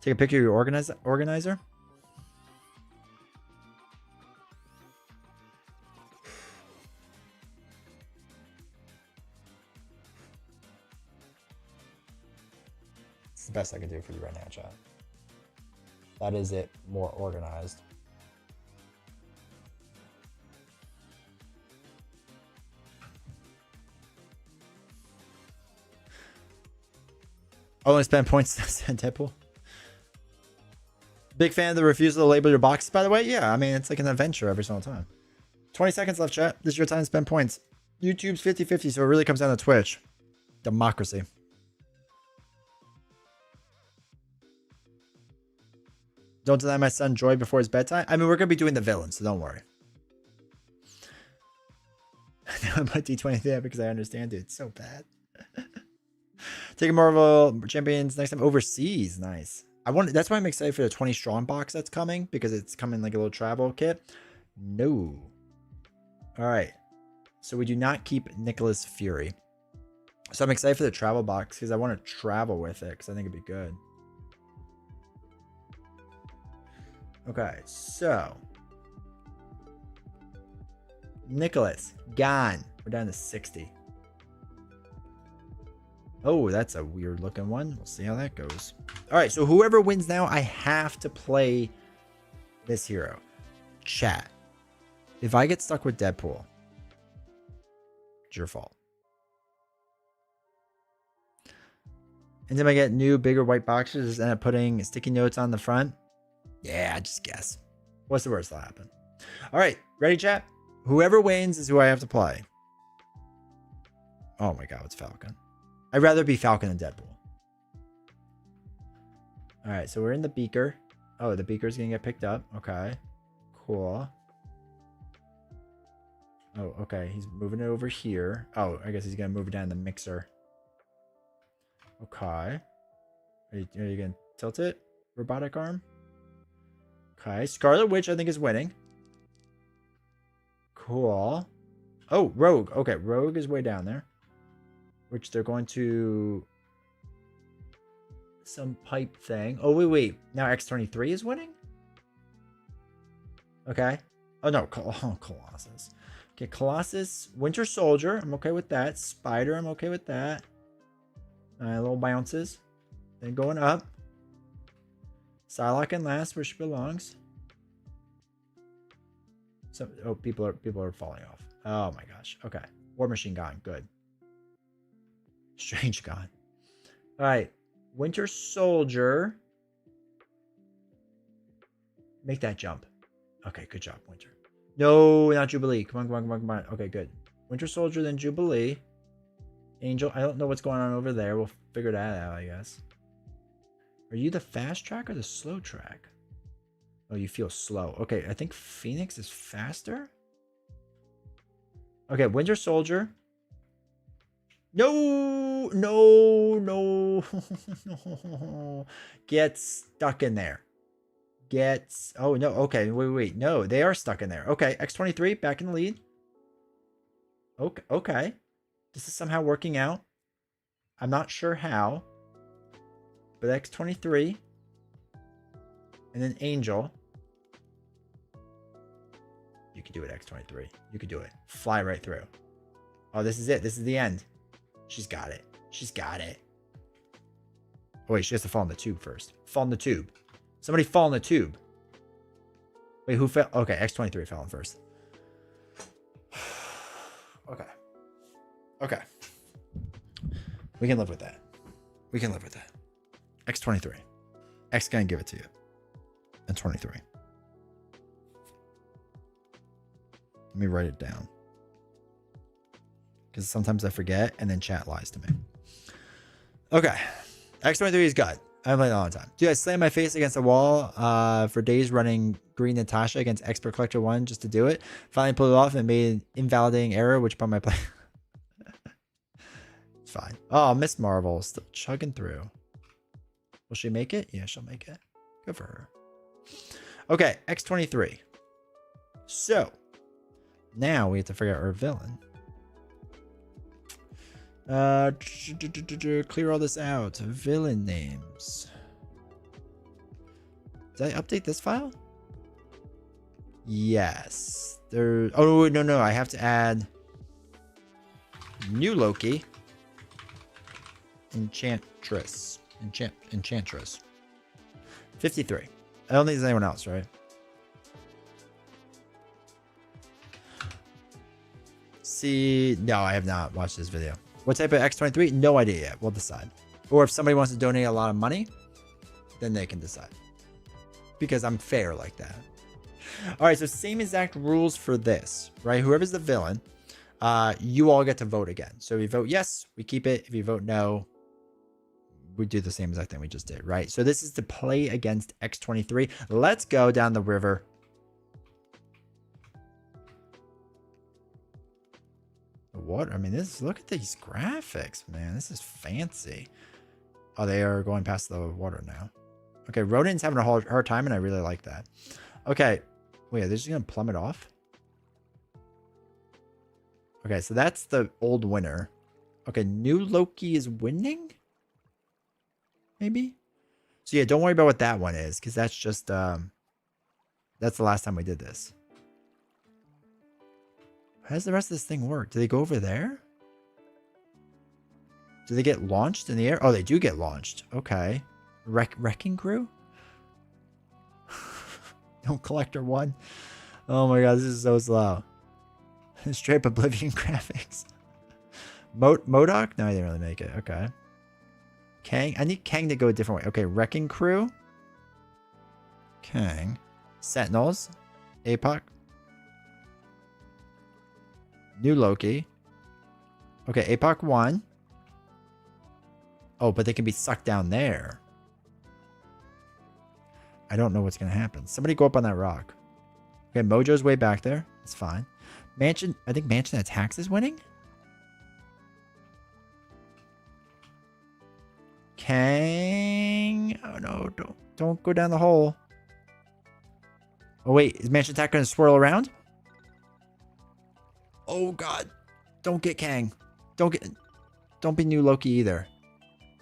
Take a picture of your organizer. It's the best I can do for you right now, chat. That is it, more organized. Only spend points on Deadpool. Big fan of the refusal to label your boxes, by the way. Yeah, I mean, it's like an adventure every single time. 20 seconds left, chat. This is your time to spend points. YouTube's 50-50, so it really comes down to Twitch. Democracy. Don't deny my son joy before his bedtime. I mean, we're going to be doing the villain, so don't worry. I put D20 there because I understand it. It's so bad. Taking Marvel Champions next time overseas. Nice. That's why I'm excited for the 20 strong box that's coming, because it's coming like a little travel kit. No. All right. So we do not keep Nicholas Fury. So I'm excited for the travel box because I want to travel with it because I think it'd be good. Okay, so Nicholas gone. We're down to 60. Oh, that's a weird looking one. We'll see how that goes. All right, so whoever wins now, I have to play this hero. Chat. If I get stuck with Deadpool, it's your fault. And then I get new, bigger white boxes and end up putting sticky notes on the front. Yeah, just guess. What's the worst that'll happen? All right, ready, chat? Whoever wins is who I have to play. Oh my god, it's Falcon. I'd rather be Falcon than Deadpool. All right, so we're in the beaker. Oh, the beaker's gonna get picked up. Okay, cool. Oh, okay. He's moving it over here. Oh, I guess he's gonna move it down the mixer. Okay. Are you gonna tilt it? Robotic arm. Okay. Scarlet Witch, I think, is winning. Cool. Oh, Rogue. Okay, Rogue is way down there. Which they're going to some pipe thing. Oh, wait. Now X-23 is winning? Okay. Oh, no. Colossus. Okay, Colossus. Winter Soldier. I'm okay with that. Spider. I'm okay with that. Little bounces. Then going up. Psylocke and last where she belongs. So, oh, people are falling off. Oh my gosh. Okay. War Machine gone. Good. Strange gone. All right. Winter Soldier. Make that jump. Okay, good job, Winter. No, not Jubilee. Come on. Okay, good. Winter Soldier, then Jubilee. Angel. I don't know what's going on over there. We'll figure that out, I guess. Are you the fast track or the slow track? Oh, you feel slow. Okay, I think Phoenix is faster. Okay, Winter Soldier. No. Get stuck in there. Oh, no. Okay, wait. No, they are stuck in there. Okay, X-23 back in the lead. Okay. This is somehow working out. I'm not sure how. But X-23. And then Angel. You can do it, X-23. You can do it. Fly right through. Oh, this is it. This is the end. She's got it. Oh, wait, she has to fall in the tube first. Fall in the tube. Somebody fall in the tube. Wait, who fell? Okay, X-23 fell in first. Okay. We can live with that. X-23. X gonna give it to you. And 23. Let me write it down. Because sometimes I forget and then chat lies to me. Okay. X-23 is good. I haven't played it in a long time. Dude, I slammed my face against the wall for days running Green Natasha against Expert Collector 1 just to do it. Finally pulled it off and made an invalidating error, which brought my play. It's fine. Oh, Miss Marvel still chugging through. Will she make it? Yeah, she'll make it. Good for her. Okay, X-23. So, now we have to figure out our villain. Clear all this out. Villain names. Did I update this file? Yes. There. Oh no! I have to add new Loki. Enchantress. 53. I don't think there's anyone else, right? See, no, I have not watched this video. What type of X-23? No idea yet. We'll decide. Or if somebody wants to donate a lot of money, then they can decide. Because I'm fair like that. All right, so same exact rules for this, right? Whoever's the villain, you all get to vote again. So if you vote yes, we keep it. If you vote no, we do the same exact thing we just did, right? So this is to play against X-23. Let's go down the river. What? I mean, look at these graphics, man. This is fancy. Oh, they are going past the water now. Okay, Rodin's having a hard time, and I really like that. Okay. Wait, they're just going to plummet off? Okay, so that's the old winner. Okay, new Loki is winning? Maybe? So yeah, don't worry about what that one is, because that's just, that's the last time we did this. How does the rest of this thing work? Do they go over there? Do they get launched in the air? Oh, they do get launched. Okay. Wrecking Crew? No Collector 1. Oh my god, this is so slow. Straight up Oblivion graphics. MODOK? No, I didn't really make it. Okay. Kang? I need Kang to go a different way. Okay, Wrecking Crew. Kang. Sentinels. APOC. New Loki. Okay, APOC 1. Oh, but they can be sucked down there. I don't know what's going to happen. Somebody go up on that rock. Okay, Mojo's way back there. It's fine. Mansion, I think Mansion Attacks is winning. Kang. Oh no, don't go down the hole. Oh wait, is Mansion Attack gonna swirl around? Oh god. Don't get Kang. Don't be new Loki either.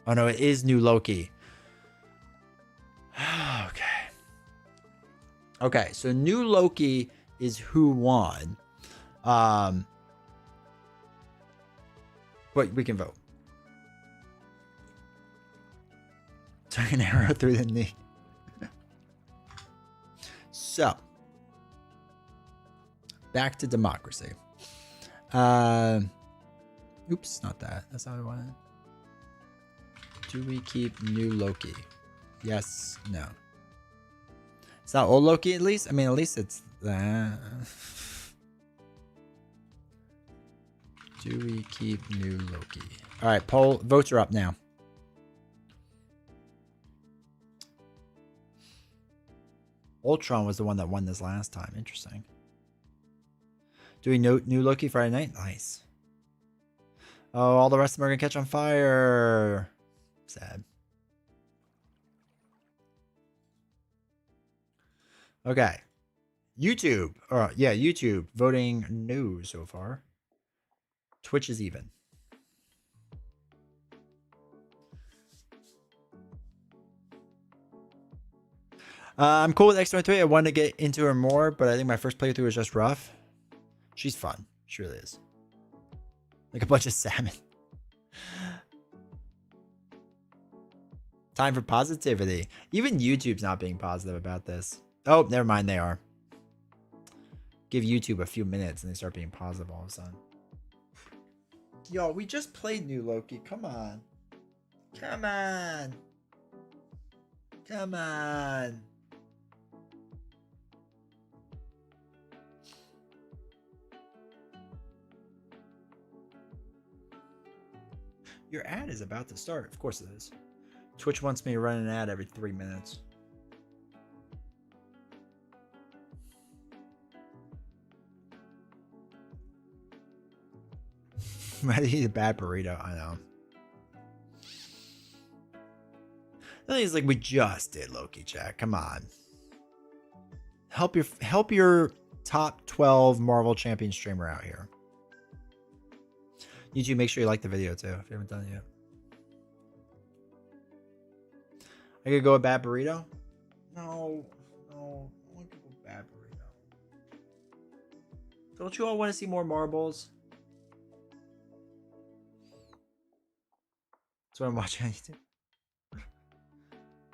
Oh no, it is new Loki. Okay. Okay, so new Loki is who won. But we can vote. Took an arrow through the knee. So, back to democracy. Oops, not that. That's not what I wanted. Do we keep new Loki? Yes, no. It's not old Loki at least? I mean, at least it's that. Do we keep new Loki? All right, poll votes are up now. Ultron was the one that won this last time. Interesting. Do we know new Loki Friday night? Nice. Oh, all the rest of them are gonna catch on fire. Sad. Okay. YouTube. Yeah, YouTube voting no so far. Twitch is even. I'm cool with X23. I wanted to get into her more, but I think my first playthrough was just rough. She's fun. She really is. Like a bunch of salmon. Time for positivity. Even YouTube's not being positive about this. Oh, never mind. They are. Give YouTube a few minutes and they start being positive all of a sudden. Yo, we just played new Loki. Come on. Come on. Come on. Your ad is about to start. Of course it is. Twitch wants me to run an ad every 3 minutes. Ready to eat a bad burrito. I know. The thing is, like, we just did Loki, chat. Come on. Help your top 12 Marvel Champion streamer out here. YouTube, make sure you like the video too if you haven't done it yet. I could go a bad burrito? No. I want to go bad burrito. Don't you all want to see more marbles? That's what I'm watching on YouTube.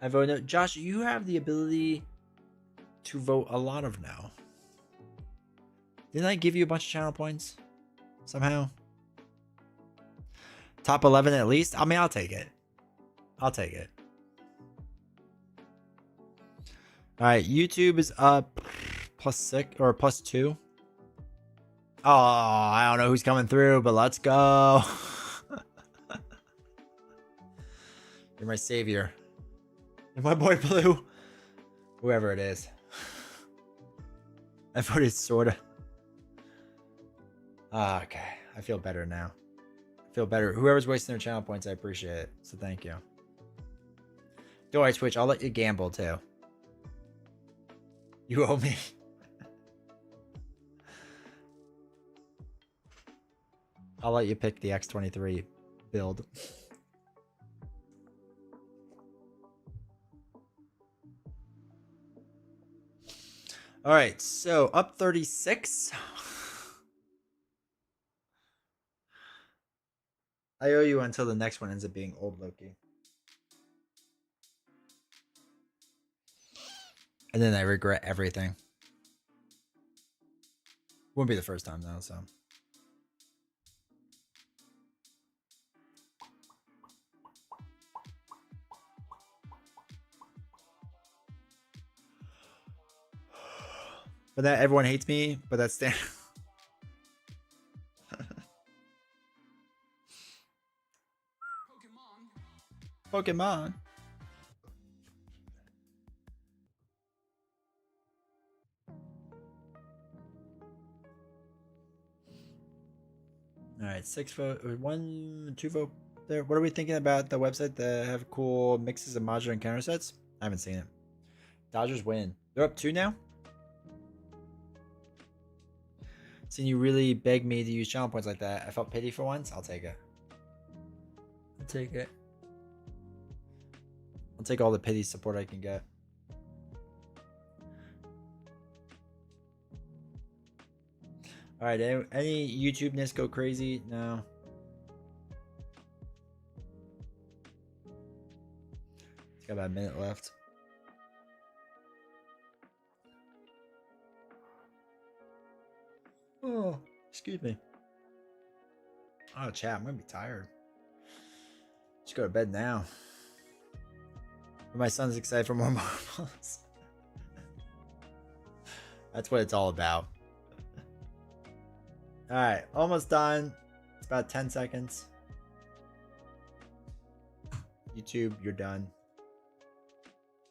I vote no. Josh, you have the ability to vote a lot of now. Didn't I give you a bunch of channel points? Somehow? Top 11 at least? I mean, I'll take it. I'll take it. Alright, YouTube is up +6 or +2. Oh, I don't know who's coming through, but let's go. You're my savior. You're my boy Blue. Whoever it is. I voted sorta. Okay. I feel better now. I feel better. Whoever's wasting their channel points, I appreciate it. So thank you. Don't worry, Twitch. I'll let you gamble too. You owe me. I'll let you pick the X23 build. All right, so up 36. I owe you until the next one ends up being old Loki. And then I regret everything. Won't be the first time though, so. But that everyone hates me, but that's standard. Pokemon. right, 6 vote, 1, 2 vote there. What are we thinking about the website that have cool mixes of modular and counter sets? I haven't seen it. Dodgers win. They're up 2 now. Seeing you really beg me to use channel points like that, I felt pity for once. I'll take it. I'll take it. I'll take all the pity support I can get. All right, any YouTube-ness go crazy? No. It's got about a minute left. Oh, excuse me. Oh, chat, I'm gonna be tired. Just go to bed now. But my son's excited for more marbles. That's what it's all about. All right, almost done. It's about 10 seconds. YouTube, you're done.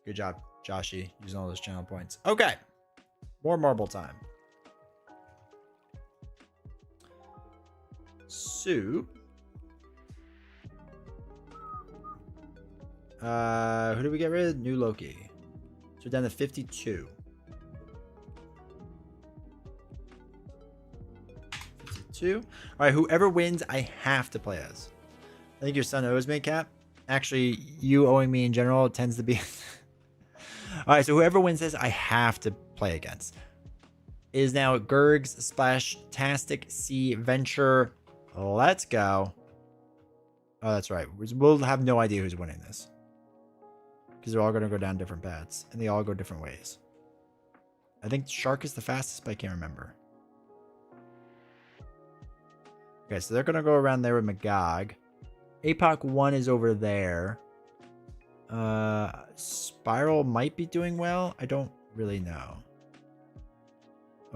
Good job, Joshy, using all those channel points. Okay, more marble time. So, who did we get rid of? New Loki. So we're down to 52. 52. All right, whoever wins, I have to play as. I think your son owes me, Cap. Actually, you owing me in general tends to be. All right, so whoever wins this, I have to play against. It is now Gurgs / Tastic Sea Venture. Let's go. Oh, that's right. We'll have no idea who's winning this. Because they're all going to go down different paths. And they all go different ways. I think Shark is the fastest, but I can't remember. Okay, so they're going to go around there with Magog. APOC 1 is over there. Spiral might be doing well. I don't really know.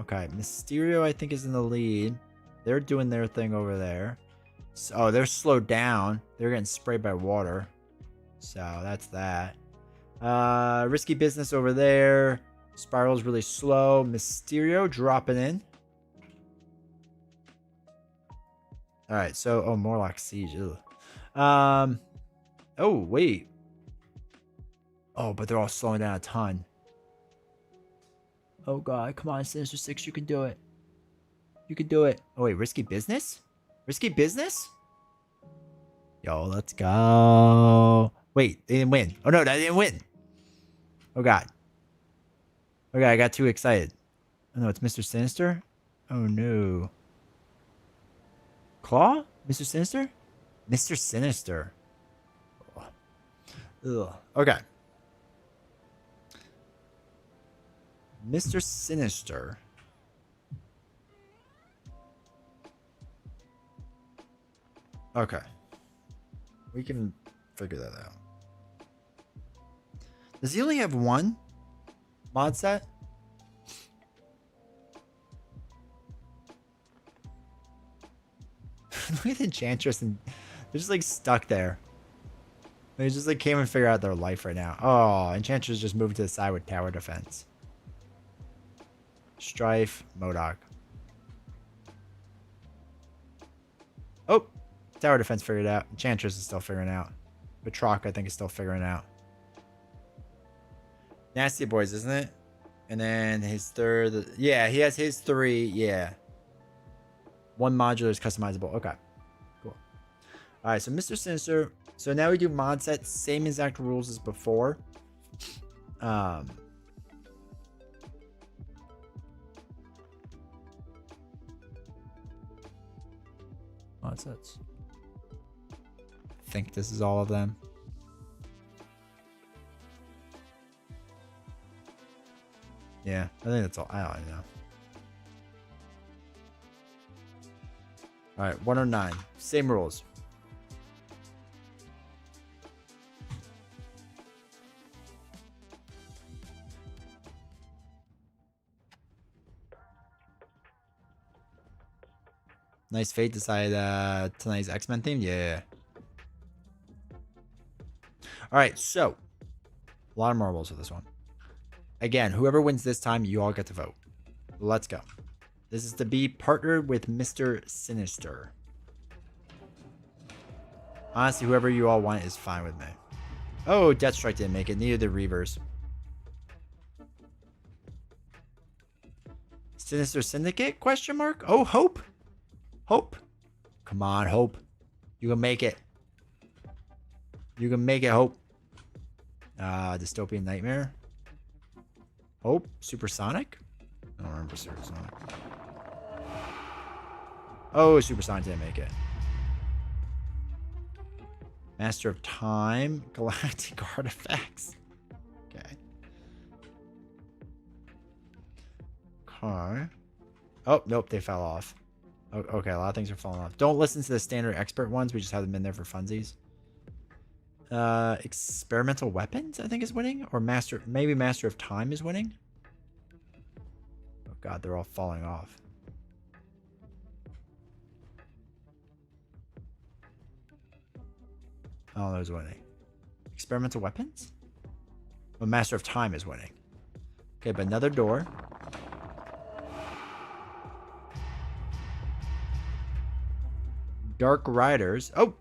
Okay, Mysterio I think is in the lead. They're doing their thing over there. So, oh, they're slowed down. They're getting sprayed by water. So that's that. Risky Business over there. Spiral's really slow. Mysterio dropping in. All right, so Morlock Siege. Ugh. Oh wait. Oh, but they're all slowing down a ton. Oh god, come on, Sinister Six, you can do it. You can do it. Oh wait, Risky Business? Risky Business? Yo, let's go. Wait, they didn't win. Oh no, they didn't win. Oh god. Okay, I got too excited. Oh no, it's Mr. Sinister? Oh no. Claw? Mr. Sinister? Mr. Sinister. Ugh. Okay. Mr. Sinister. Okay. We can figure that out. Does he only have one mod set? Look at Enchantress, and they're just like stuck there. They just like can't even figure out their life right now. Oh, Enchantress just moved to the side with tower defense. Strife, MODOK. Oh, tower defense figured out. Enchantress is still figuring out. Batroc, I think, is still figuring out. Nasty Boys, isn't it? And then his third. Yeah, he has his 3. Yeah. One modular is customizable. Okay. Cool. All right, so Mr. Sinister. So now we do mod set. Same exact rules as before. Mod sets. I think this is all of them. Yeah, I think that's all. I don't know. All right, 109. Same rules. Nice Fate decided tonight's X-Men theme. Yeah. All right, so a lot of marbles for this one. Again, whoever wins this time, you all get to vote. Let's go. This is to be partnered with Mr. Sinister. Honestly, whoever you all want is fine with me. Oh, Deathstrike didn't make it. Neither did Reavers. Sinister Syndicate? Question mark? Oh, Hope. Hope. Come on, Hope. You can make it. You can make it, Hope. Dystopian Nightmare. Hope. Supersonic? I don't remember Supersonic. Oh, Supersonic didn't make it. Master of Time. Galactic Artifacts. Okay. Car. Oh, nope, they fell off. Okay, a lot of things are falling off. Don't listen to the standard expert ones. We just have them in there for funsies. Experimental Weapons, I think, is winning. Or maybe Master of Time is winning. Oh god, they're all falling off. Oh, those winning. Experimental Weapons? Well, Master of Time is winning. Okay, but another door. Dark Riders. Oh!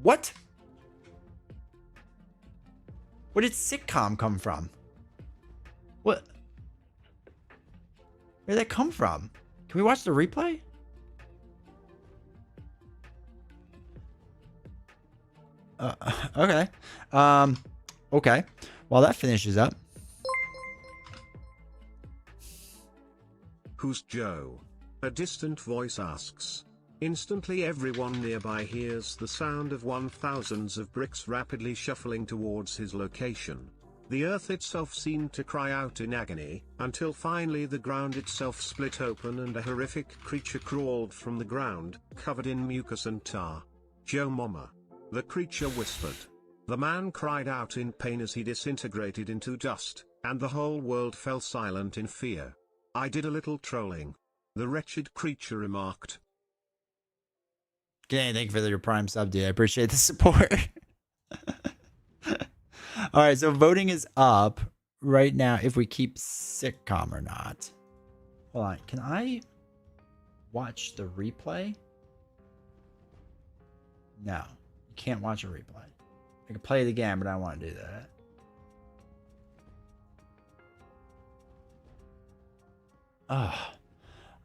What? Where did Sitcom come from? What? Where did that come from? Can we watch the replay? Okay. Okay. While that finishes up. Who's Joe? A distant voice asks. Instantly everyone nearby hears the sound of thousands of bricks rapidly shuffling towards his location. The earth itself seemed to cry out in agony, until finally the ground itself split open and a horrific creature crawled from the ground, covered in mucus and tar. Joe Mama. The creature whispered. The man cried out in pain as he disintegrated into dust, and the whole world fell silent in fear. I did a little trolling. The wretched creature remarked. Okay, thank you for your Prime sub, dude. I appreciate the support. All right, so voting is up right now if we keep Sitcom or not. Hold on. Can I watch the replay? No. You can't watch a replay. I can play it again, but I don't want to do that. Oh,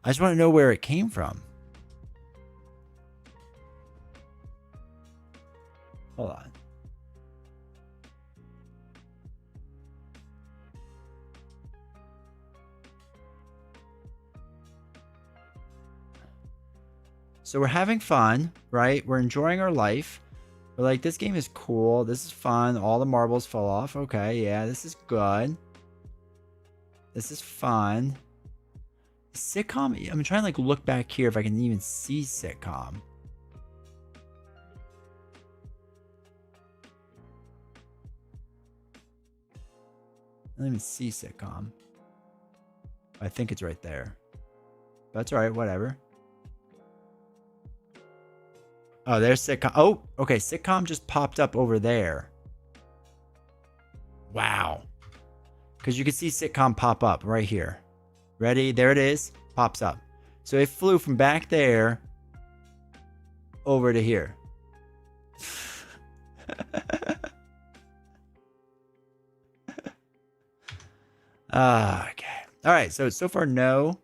I just want to know where it came from. Hold on. So we're having fun, right? We're enjoying our life. We're like, this game is cool. This is fun. All the marbles fell off. Okay, yeah, this is good. This is fun. Sitcom, I'm trying to like look back here if I can even see Sitcom. I don't even see Sitcom. I think it's right there. That's all right, whatever. Oh, there's Sitcom. Oh, okay, Sitcom just popped up over there. Wow. Because you can see Sitcom pop up right here. Ready? There it is. Pops up. So it flew from back there over to here. Okay. All right. So far, no.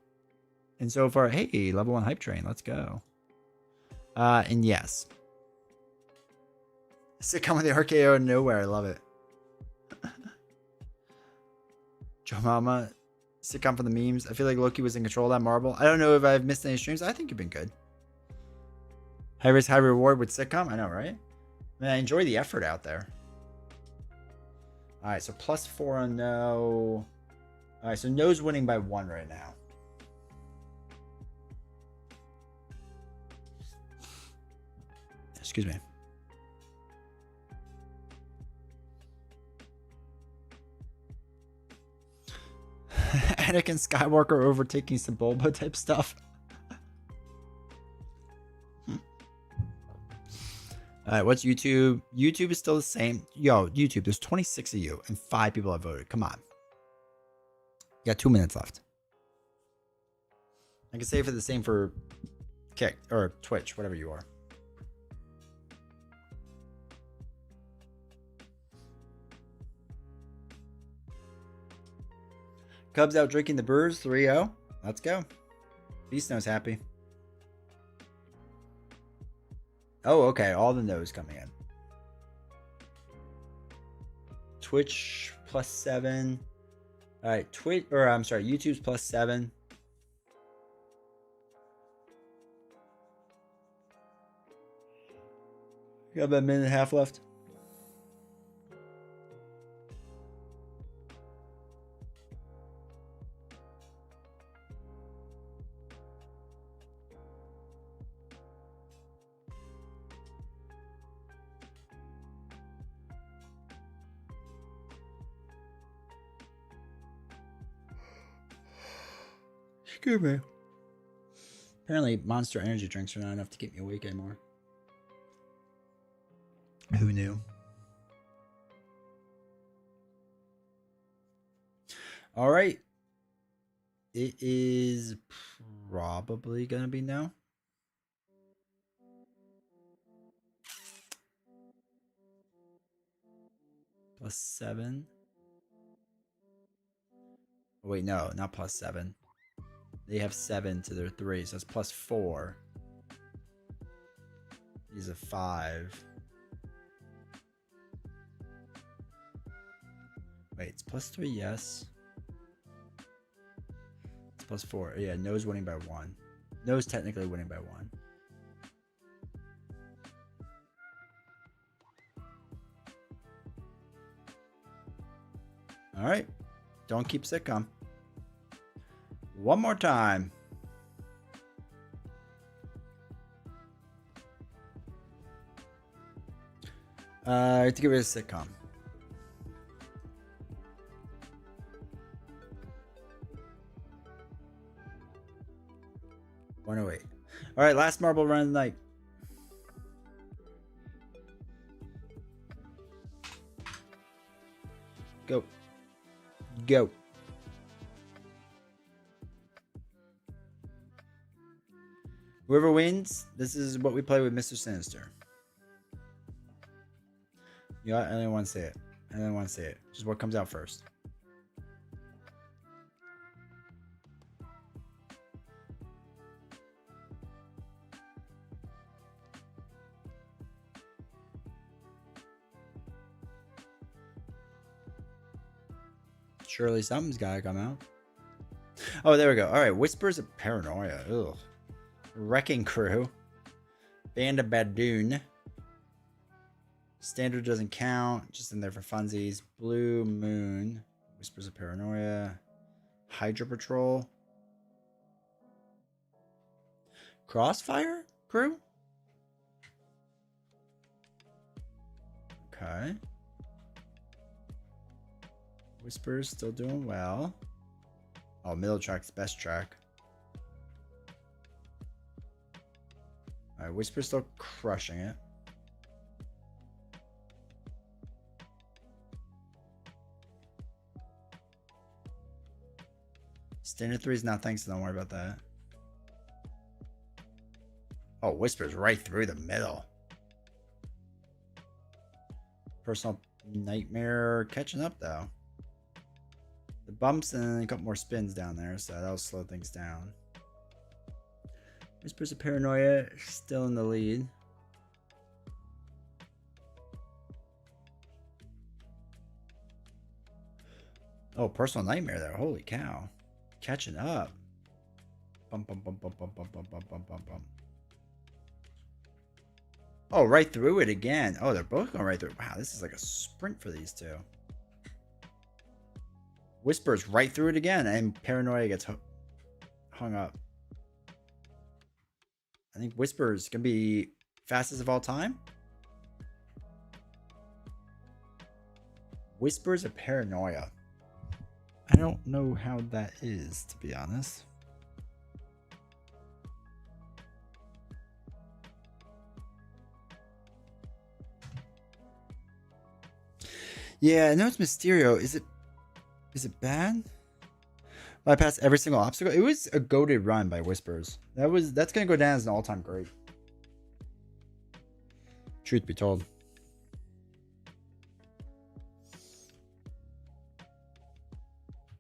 And so far, hey, level 1 hype train. Let's go. And yes. Sitcom with the RKO nowhere. I love it. Joe Mama. Sitcom for the memes. I feel like Loki was in control of that marble. I don't know if I've missed any streams. I think you've been good. High risk, high reward with Sitcom. I know, right? I mean, I enjoy the effort out there. All right, so +4 on no. All right, so no's winning by 1 right now. Excuse me. Anakin Skywalker overtaking Sebulba type stuff. Alright, what's YouTube? YouTube is still the same. Yo, YouTube, there's 26 of you and 5 people have voted. Come on. You got 2 minutes left. I can say for the same for Kick or Twitch, whatever you are. Cubs out drinking the Brewers 3-0. Let's go. Beast Snow's happy. Oh, okay. All the no's coming in. Twitch +7. All right, YouTube's +7. You got about a minute and a half left. Excuse me. Apparently, Monster energy drinks are not enough to keep me awake anymore. Who knew? All right. It is probably going to be no. +7. Oh, wait, no, not +7. They have 7 to their 3, so it's +4. These are 5. Wait, it's +3, yes. It's +4. Yeah, no's winning by 1. No's technically winning by 1. All right. Don't keep sitcom. One more time. To give it a sitcom. $108. All right, last marble run of the night. Go. Go. Whoever wins, this is what we play with Mr. Sinister. You know what? I didn't want to say it. I didn't want to say it. Just what comes out first. Surely something's gotta come out. Oh, there we go. All right, Whispers of Paranoia. Ugh. Wrecking Crew. Band of Badoon. Standard doesn't count. Just in there for funsies. Blue Moon. Whispers of Paranoia. Hydra Patrol. Crossfire Crew? Okay. Whispers still doing well. Oh, middle track's best track. Alright, Whisper's still crushing it. Standard 3 is nothing, so don't worry about that. Oh, Whisper's right through the middle. Personal Nightmare catching up, though. The bumps and a couple more spins down there, so that'll slow things down. Whispers of Paranoia still in the lead. Oh, Personal Nightmare there. Holy cow. Catching up. Bump, bump, bump, bump, bump, bump, bump, bump, bump, bump, bump. Oh, right through it again. Oh, they're both going right through it. Wow, this is like a sprint for these two. Whispers right through it again, and Paranoia gets hung up. I think Whispers can be fastest of all time. Whispers of Paranoia. I don't know how that is, to be honest. Yeah, I know it's Mysterio. Is it bad? Bypass every single obstacle. It was a goated run by Whispers. That's gonna go down as an all-time great. Truth be told.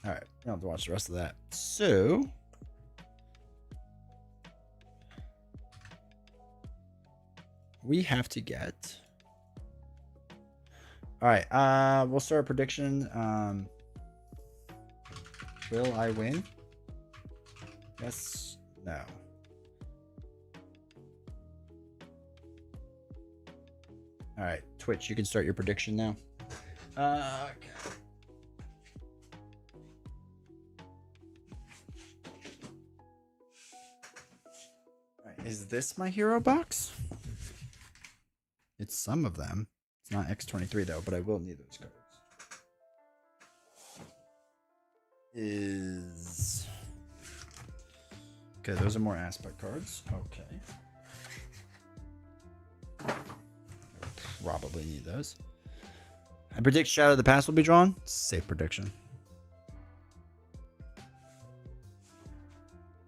All right, don't have to watch the rest of that. So we have to get. All right. We'll start a prediction. Will I win? Yes. No. All right, Twitch, you can start your prediction now. Okay. All right, is this my hero box? It's some of them. It's not X23 though, but I will need those cards. Okay, those are more aspect cards. Okay. Probably need those. I predict Shadow of the Past will be drawn. Safe prediction.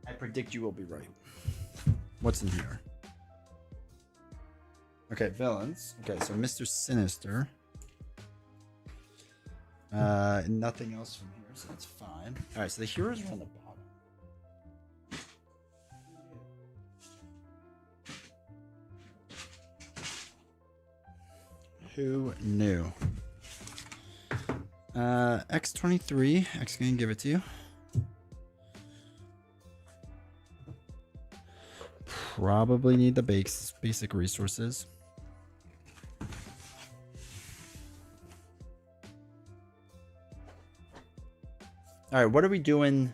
I predict you will be right. What's in here? Okay, villains. Okay, so Mr. Sinister. Nothing else from here, so that's fine. All right, so the heroes are on the bottom. Who knew? X23. X gonna give it to you. Probably need the basic resources. All right, what are we doing?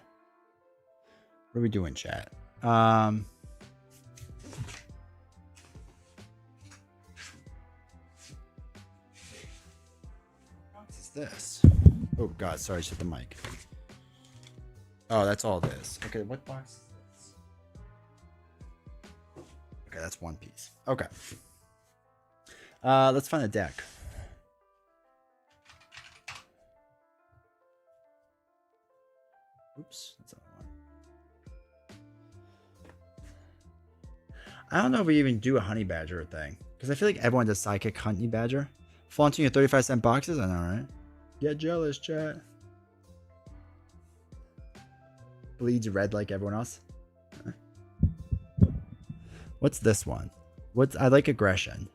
What are we doing, chat? What is this? Oh God, sorry, I shut the mic. Oh, that's all this. Okay, what box is this? Okay, that's one piece. Okay. Let's find a deck. Oops, that's not one. I don't know if we even do a honey badger thing, because I feel like everyone does psychic honey badger. Flaunting your 35-cent boxes, I know, right? Get jealous, chat. Bleeds red like everyone else. What's this one? I like aggression.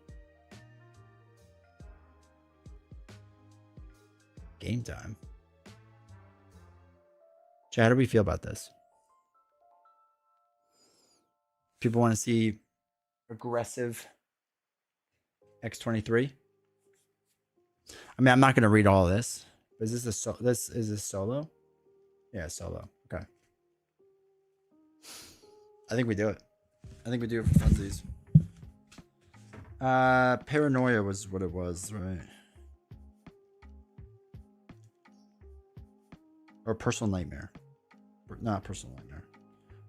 Game time. Chat, how do we feel about this? People want to see aggressive X23. I mean, I'm not going to read all of this. Is this is this solo? Yeah, solo. Okay. I think we do it. I think we do it for funsies. Paranoia was what it was, right? Or personal nightmare. Not personal nightmare.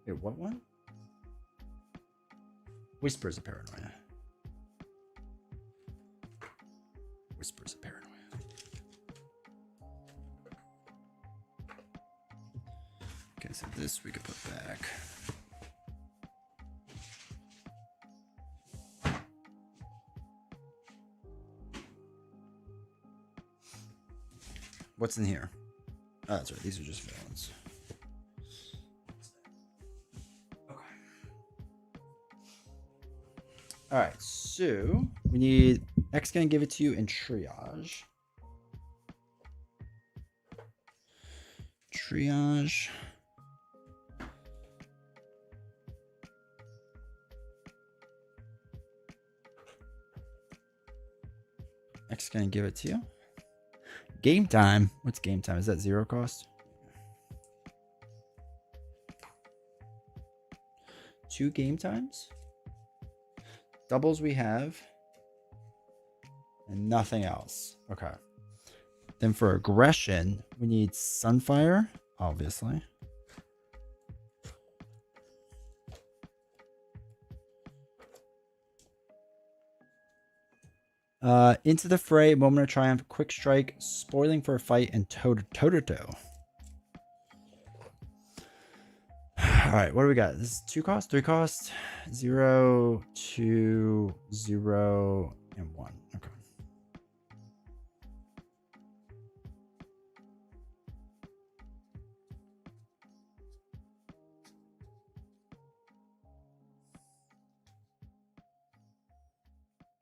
Wait, what one? Whispers of Paranoia. Whispers of Paranoia. Okay, so this we could put back. What's in here? Oh, that's right. These are just villains. Okay. All right. So we need X gonna give it to you in triage. Triage. X gonna give it to you. Game time. What's game time? Is that 0 cost? 2 game times. Doubles we have. And nothing else. Okay. Then for aggression, we need Sunfire, obviously. Into the fray, moment of triumph, quick strike, spoiling for a fight, and toe-to-toe. All right, what do we got? This is 2 cost, 3 cost, 0, 2, 0, and 1. Okay.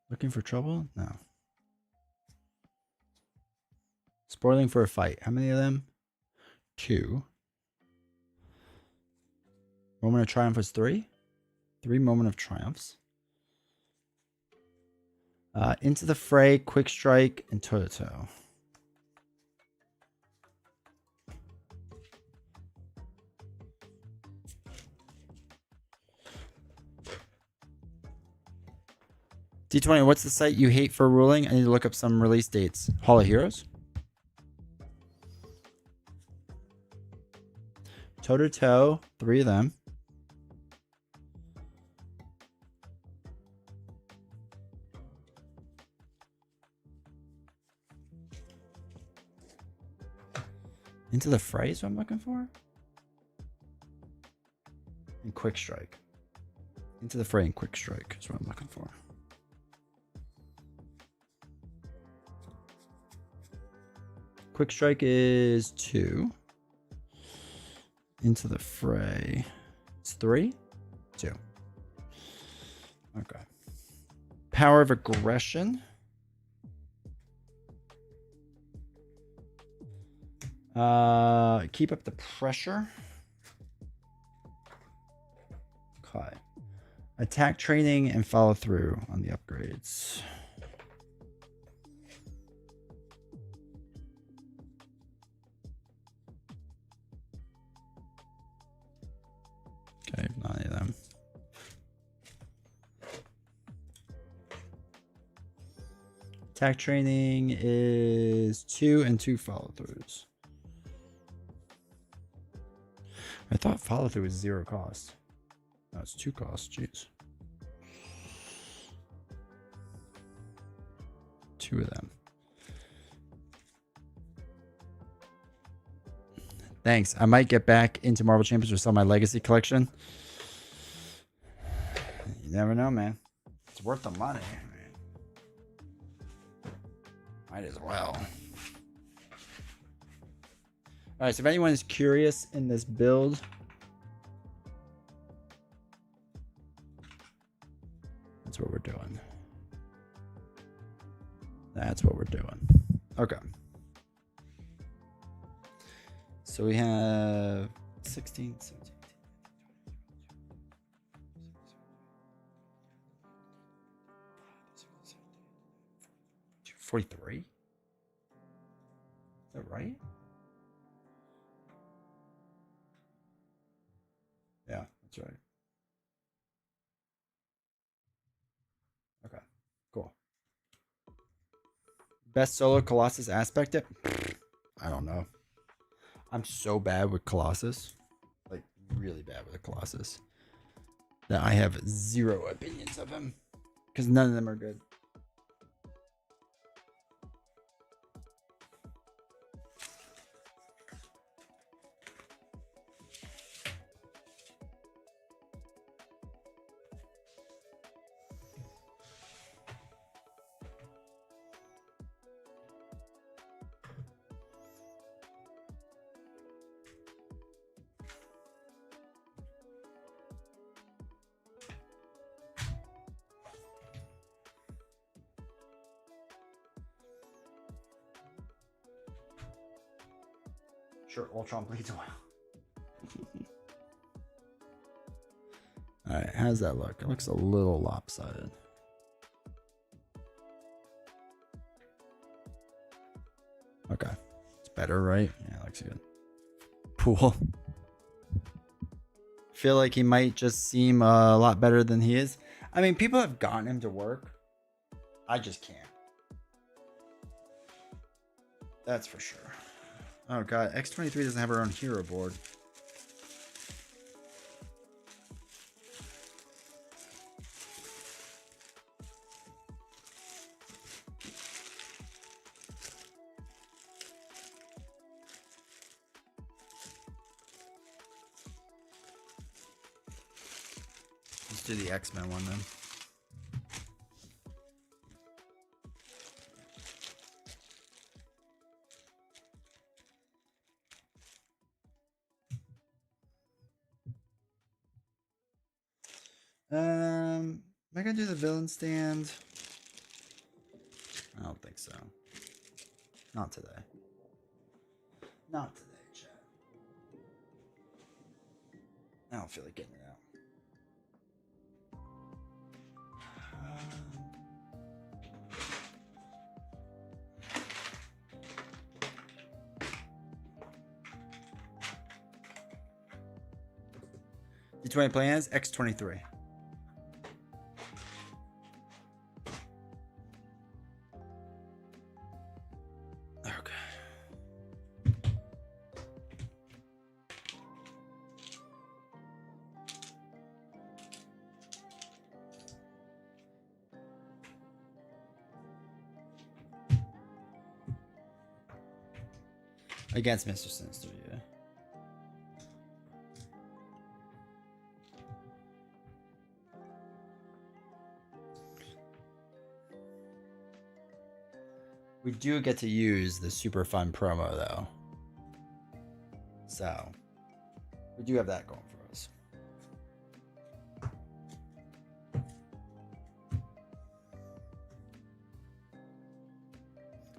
Looking for trouble? No. Spoiling for a fight. How many of them? 2. Moment of Triumph was 3? 3 Moment of Triumphs. Into the Fray, Quick Strike, and Toe-to-Toe. D20, what's the site you hate for ruling? I need to look up some release dates. Hall of Heroes? Toe-to-Toe, 3 of them. Into the Fray is what I'm looking for? And Quick Strike. Into the Fray and Quick Strike is what I'm looking for. Quick Strike is 2. Into the Fray. It's 3? 2. Okay. Power of Aggression. Keep up the pressure. Okay. Attack training and follow through on the upgrades. Okay, not any of them. Attack training is 2 and 2 follow throughs. I thought follow through was 0 cost. No, it's 2 costs. Jeez. 2 of them. Thanks. I might get back into Marvel Champions or sell my Legacy collection. You never know, man. It's worth the money. Might as well. Alright, so if anyone is curious in this build, that's what we're doing. That's what we're doing. Okay. So we have 16, 17, 43? Is that right? Yeah, that's right. Okay, cool. Best solo Colossus aspect? I don't know. I'm so bad with Colossus. Like, really bad with the Colossus. That I have 0 opinions of him. Because none of them are good. Sure, Ultron bleeds oil. Alright, how's that look? It looks a little lopsided. Okay. It's better, right? Yeah, it looks good. Pool. Feel like he might just seem a lot better than he is. I mean, people have gotten him to work. I just can't. That's for sure. Oh god, X-23 doesn't have her own hero board. Let's do the X-Men one then. Am I gonna do the villain stand? don't think so. Not today. Not today, chat. I don't feel like getting it out. D20 plans X23. Okay. Against Mr. Sinister, yeah. We do get to use the super fun promo though. So we do have that going for us.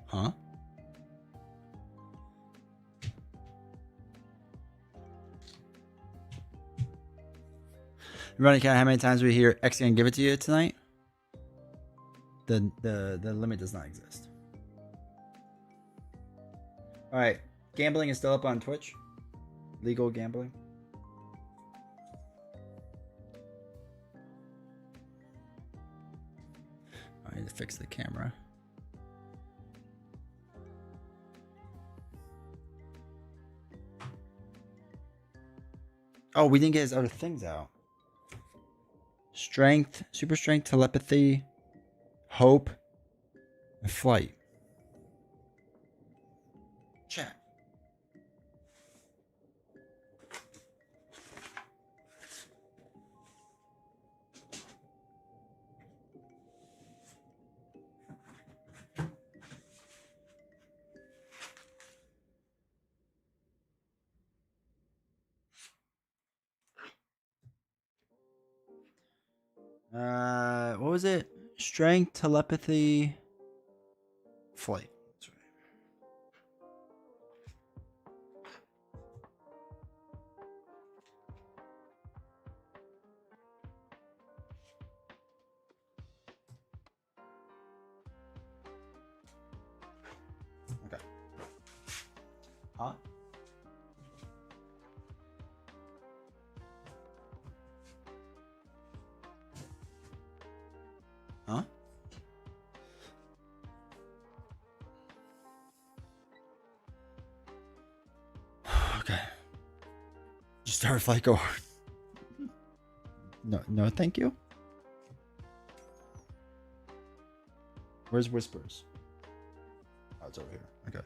Huh? Running count how many times we hear X gonna give it to you tonight? The limit does not exist. All right, gambling is still up on Twitch. Legal gambling. I need to fix the camera. Oh, we didn't get his other things out. Strength, super strength, telepathy, hope, and flight. Chat. What was it? Strength, telepathy, flight. That's right. Okay. Huh? Huh? Okay. Just start flight go hard. No, thank you. Where's Whispers? Oh, it's over here. Okay.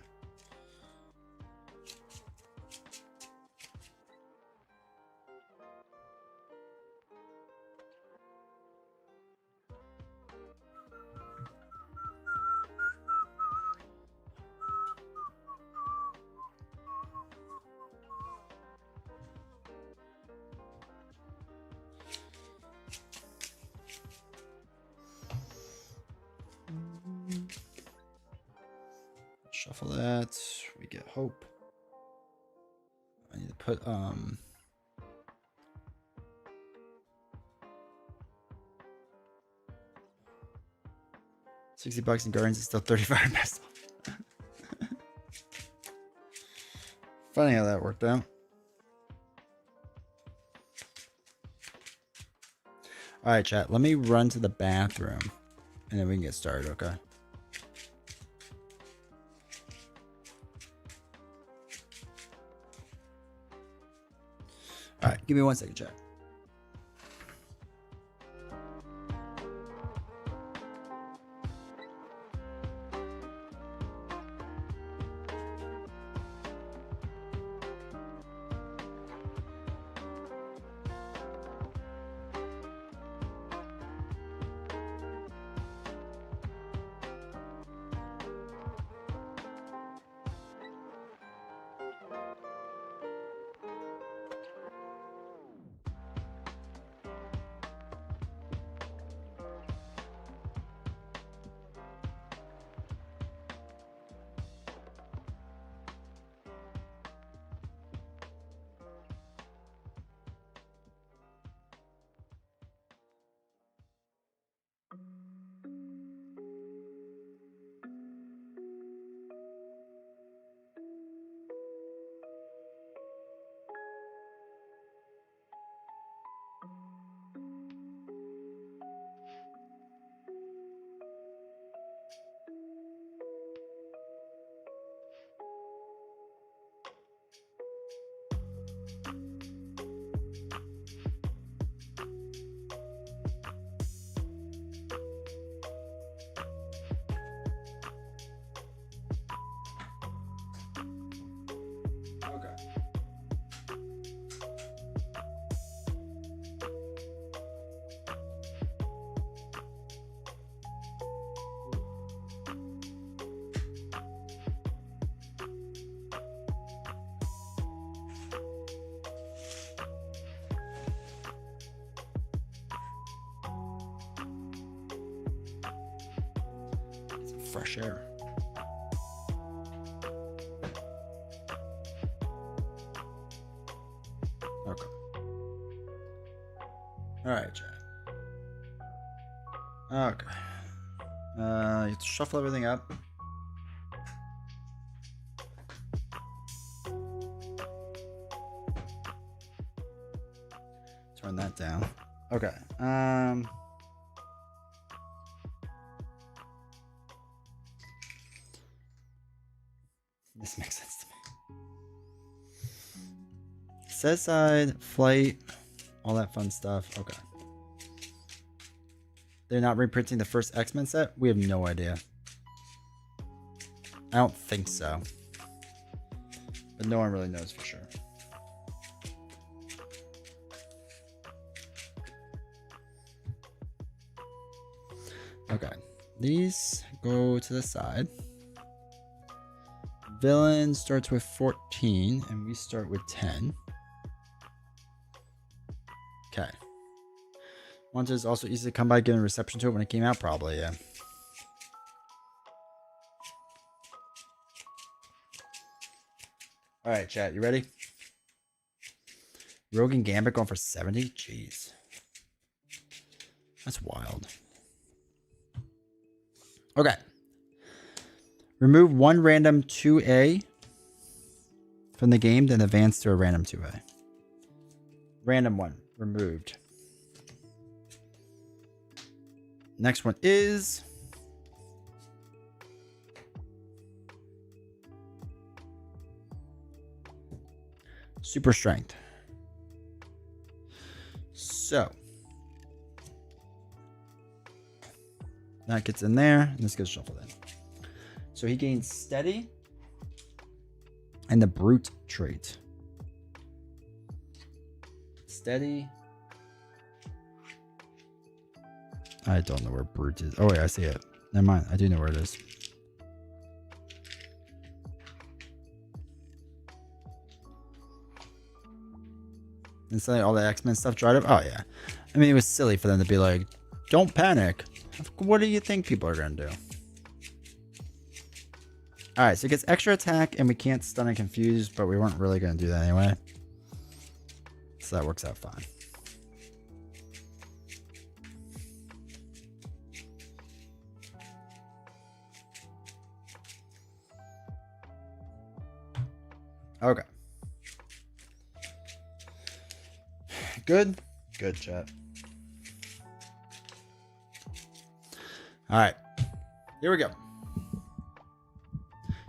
Shuffle that. We get hope. I need to put 60 bucks in Guardians is still 35 best. Funny how that worked out. All right, chat. Let me run to the bathroom and then we can get started, okay? All right, give me 1 second, chat. fresh air. Okay. All right, Chad. Okay. You have to shuffle everything up. Turn that down. Okay. This makes sense to me. Set aside, flight, all that fun stuff. Okay. They're not reprinting the first X-Men set? We have no idea. I don't think so. But no one really knows for sure. Okay. These go to the side. Villain starts with 14, and we start with 10. Okay. Wanted is also easy to come by given reception to it when it came out, probably, yeah. Alright, chat, you ready? Rogue and Gambit going for 70? Jeez. That's wild. Okay. Remove one random 2A from the game, then advance to a random 2A. Random one removed. Next one is Super Strength. So that gets in there, and this gets shuffled in. So he gains Steady and the Brute trait. Steady. I don't know where Brute is. Oh, wait, I see it. Never mind. I do know where it is. And suddenly all the X-Men stuff dried up. Oh, yeah. I mean, it was silly for them to be like, don't panic. What do you think people are going to do? Alright, so it gets extra attack, and we can't stun and confuse, but we weren't really going to do that anyway. So that works out fine. Okay. Good? Good, chat. Alright. Here we go.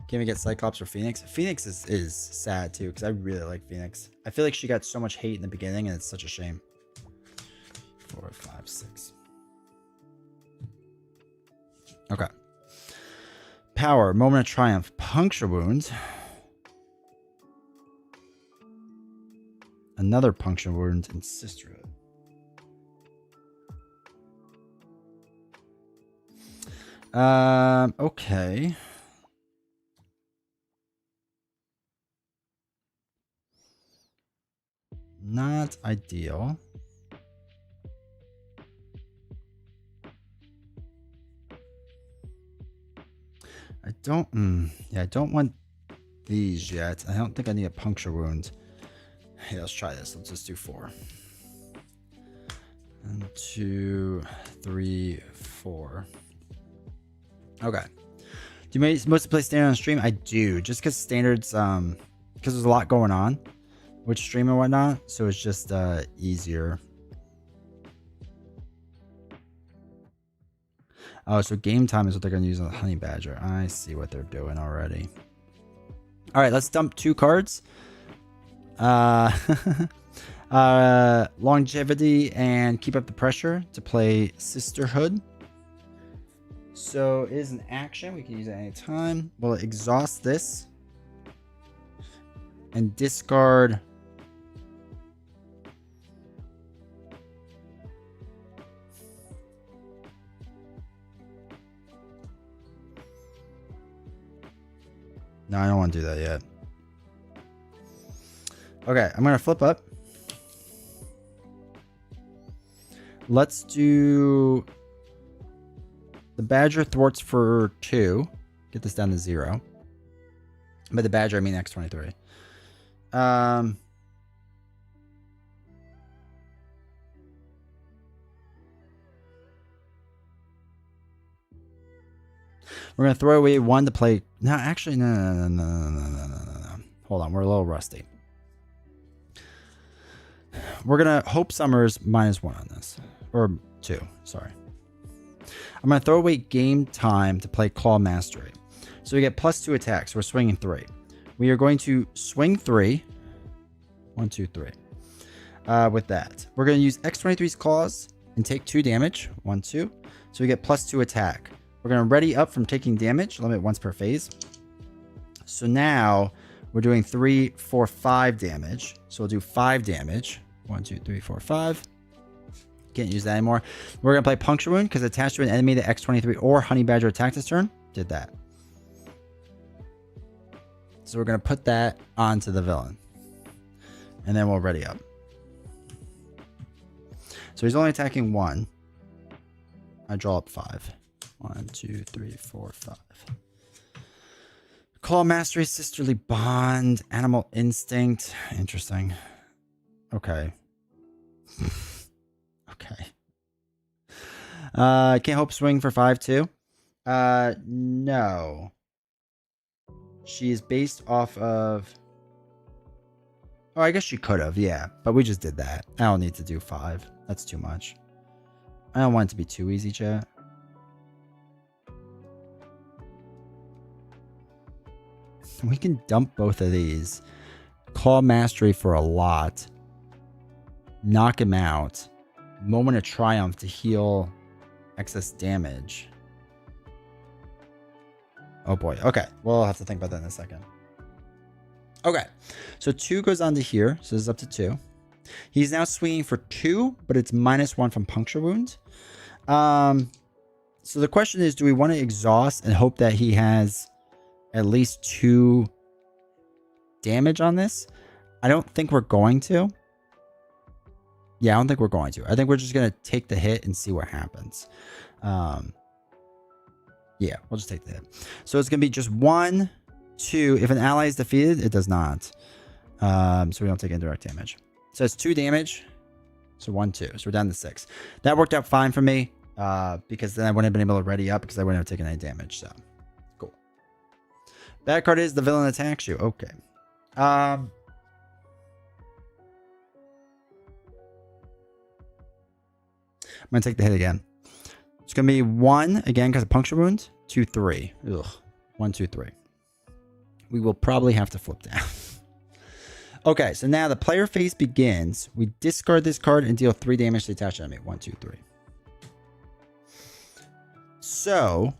Can we get Cyclops or Phoenix? Phoenix is sad too, because I really like Phoenix. I feel like she got so much hate in the beginning, and it's such a shame. 4, 5, 6. Okay. Power, Moment of Triumph, Puncture Wound. Another Puncture Wound in Sisterhood. Okay. Not ideal. I don't want these yet. I don't think I need a Puncture Wound. Hey, let's try this. Let's just do 4. 1, 2, 3, 4. Okay. Do you mostly play standard on stream? I do, just because standards, because there's a lot going on with stream and whatnot, so it's just easier. Oh, so game time is what they're going to use on the Honey Badger. I see what they're doing already. All right, let's dump 2 cards. Longevity and Keep Up the Pressure to play Sisterhood. So it is an action. We can use it any time. We'll exhaust this and discard No, I don't want to do that yet. Okay, I'm going to flip up. Let's do The Badger thwarts for 2. Get this down to 0. By the Badger, I mean X23. We're going to throw away 1 to play. No, actually, no. Hold on. We're a little rusty. We're going to Hope Summers -1 on this. Or 2. Sorry. I'm going to throw away game time to play Claw Mastery. So we get +2 attacks. We're swinging 3. We are going to swing 3. 1, 2, 3. With that. We're going to use X23's Claws and take 2 damage. 1, 2. So we get +2 attack. We're going to ready up from taking damage. Limit once per phase. So now we're doing 3, 4, 5 damage. So we'll do 5 damage. 1, 2, 3, 4, 5. Can't use that anymore. We're going to play Puncture Wound because attached to an enemy that X23 or Honey Badger attacked this turn. Did that. So we're going to put that onto the villain. And then we'll ready up. So he's only attacking 1. I draw up 5. 1, 2, 3, 4, 5. Claw Mastery, Sisterly Bond, Animal Instinct. Interesting. Okay. Okay. Can't Hope swing for 5 too? No. She is based off of... Oh, I guess she could have, yeah. But we just did that. I don't need to do 5. That's too much. I don't want it to be too easy, chat. We can dump both of these. Claw Mastery for a lot. Knock him out. Moment of Triumph to heal excess damage. Oh boy. Okay. We'll have to think about that in a second. Okay. So 2 goes on to here. So this is up to 2. He's now swinging for 2, but it's -1 from Puncture Wound. So the question is, do we want to exhaust and hope that he has at least 2 damage on this? I don't think we're going to. Yeah, I don't think we're going to. I think we're just going to take the hit and see what happens. Yeah, we'll just take the hit. So it's going to be just 1, 2. If an ally is defeated, it does not. So we don't take indirect damage. So it's 2 damage. So 1, 2. So we're down to 6. That worked out fine for me. Because then I wouldn't have been able to ready up because I wouldn't have taken any damage. So cool. Bad card is the villain attacks you. Okay. I'm gonna take the hit again. It's gonna be 1 again because of Puncture Wound. 2, 3. Ugh. 1, 2, 3. We will probably have to flip down. Okay, so now the player phase begins. We discard this card and deal 3 damage to the attached enemy. 1, 2, 3. So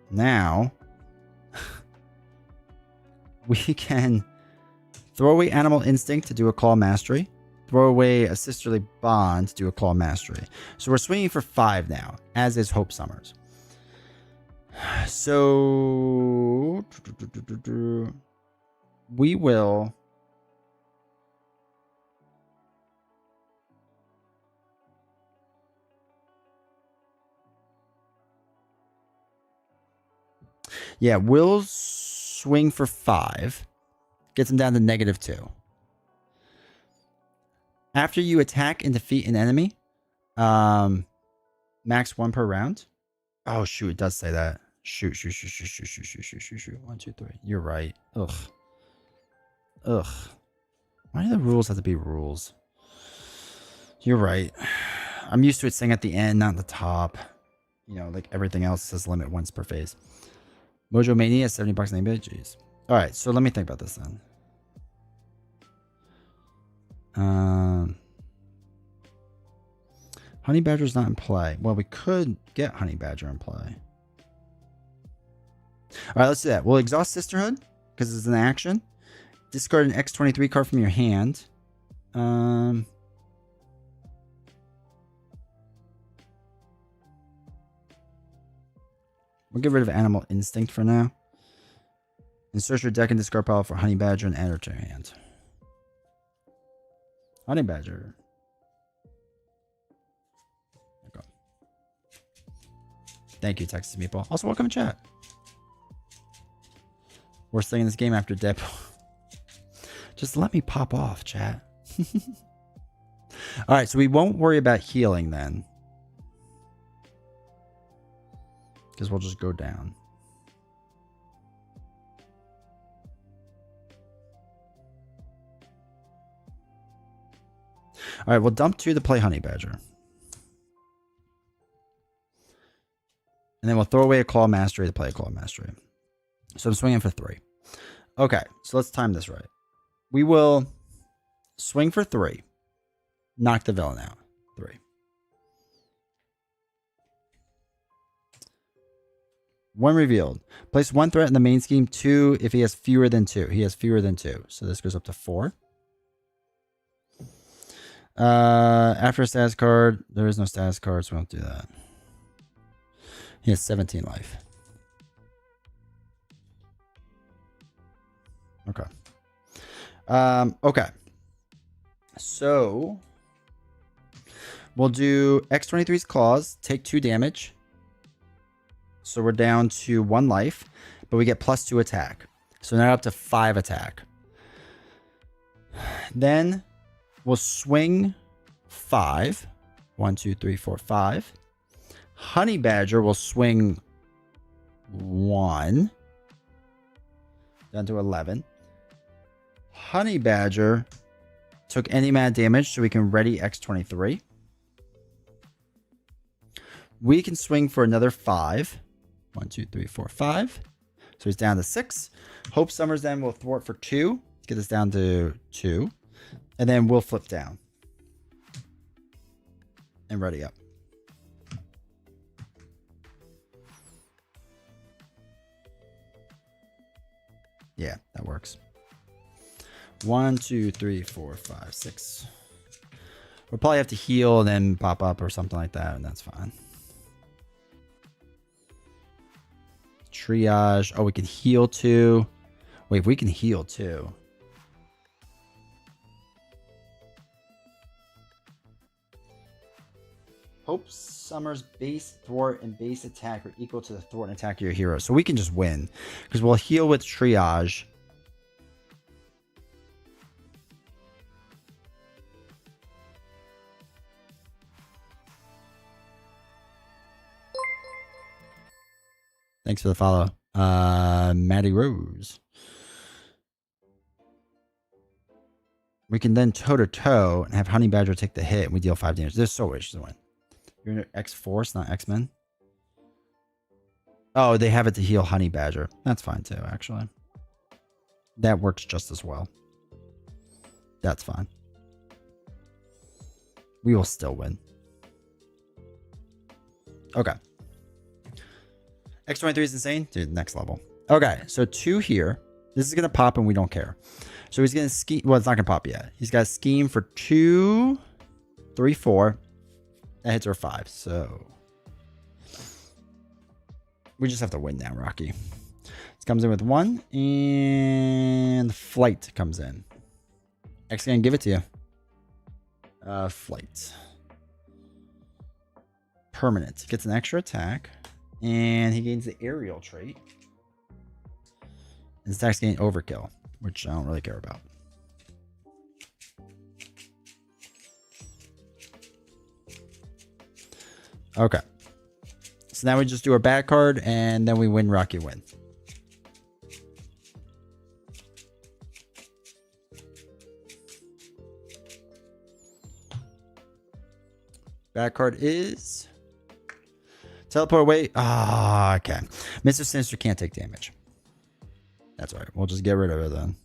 now we can throw away Animal Instinct to do a Claw Mastery. Throw away a Sisterly Bond to do a Claw Mastery. So we're swinging for 5 now, as is Hope Summers. So we will... Yeah, we'll swing for 5. Gets him down to -2. After you attack and defeat an enemy, max 1 per round. Oh, shoot, it does say that. Shoot. 1, 2, 3. You're right. Ugh. Why do the rules have to be rules? You're right. I'm used to it saying at the end, not at the top. You know, like everything else says limit once per phase. Mojo Mania, $70 name bid. Jeez. All right, so let me think about this then. Honey Badger's not in play. Well, we could get Honey Badger in play. All right, let's do that. We'll exhaust Sisterhood because it's an action. Discard an X23 card from your hand. We'll get rid of Animal Instinct for now. Insert your deck and discard pile for Honey Badger and add her to your hand. Honey Badger. Thank you, Texas Meatball. Also, welcome to chat. Worst thing in this game after Deadpool. Just let me pop off, chat. All right, so we won't worry about healing then. Because we'll just go down. All right, we'll dump 2 to play Honey Badger. And then we'll throw away a Claw Mastery to play a Claw Mastery. So I'm swinging for 3. Okay, so let's time this right. We will swing for 3. Knock the villain out. 3. One revealed. Place 1 threat in the main scheme. 2 if he has fewer than 2. He has fewer than 2. So this goes up to 4. After a status card, there is no status card, so we won't do that. He has 17 life. Okay. Okay. So we'll do X23's claws, take 2 damage. So we're down to 1 life, but we get +2 attack. So now up to 5 attack. Then we'll swing 5. 1, 2, 3, 4, 5. Honey Badger will swing 1. Down to 11. Honey Badger took any mad damage, so we can ready X23. We can swing for another 5. 1, 2, 3, 4, 5. So he's down to 6. Hope Summers then will thwart for 2. Get us down to 2. And then we'll flip down. And ready up. Yeah, that works. 1, 2, 3, 4, 5, 6. We'll probably have to heal and then pop up or something like that, and that's fine. Triage. Oh, we can heal 2. Wait, if we can heal 2. Hope Summer's base thwart and base attack are equal to the thwart and attack of your hero. So we can just win. Because we'll heal with Triage. Thanks for the follow. Maddie Rose. We can then toe-to-toe and have Honey Badger take the hit and we deal 5 damage. There's so much to win. You're in X-Force, not X-Men. Oh, they have it to heal Honey Badger. That's fine too, actually. That works just as well. That's fine. We will still win. Okay. X23 is insane. Dude, next level. Okay, so 2 here. This is going to pop and we don't care. So he's going to scheme. Well, it's not going to pop yet. He's got a scheme for 2, 3, 4. That hits our 5. So we just have to win now, Rocky. This comes in with 1. And Flight comes in. X going to give it to you. Flight. Permanent. Gets an extra attack. And he gains the aerial trait. His attacks gain overkill, which I don't really care about. Okay. So now we just do our bad card and then we win Rocky win. Bad card is teleport away. Ah, okay. Mr. Sinister can't take damage. That's all right. We'll just get rid of it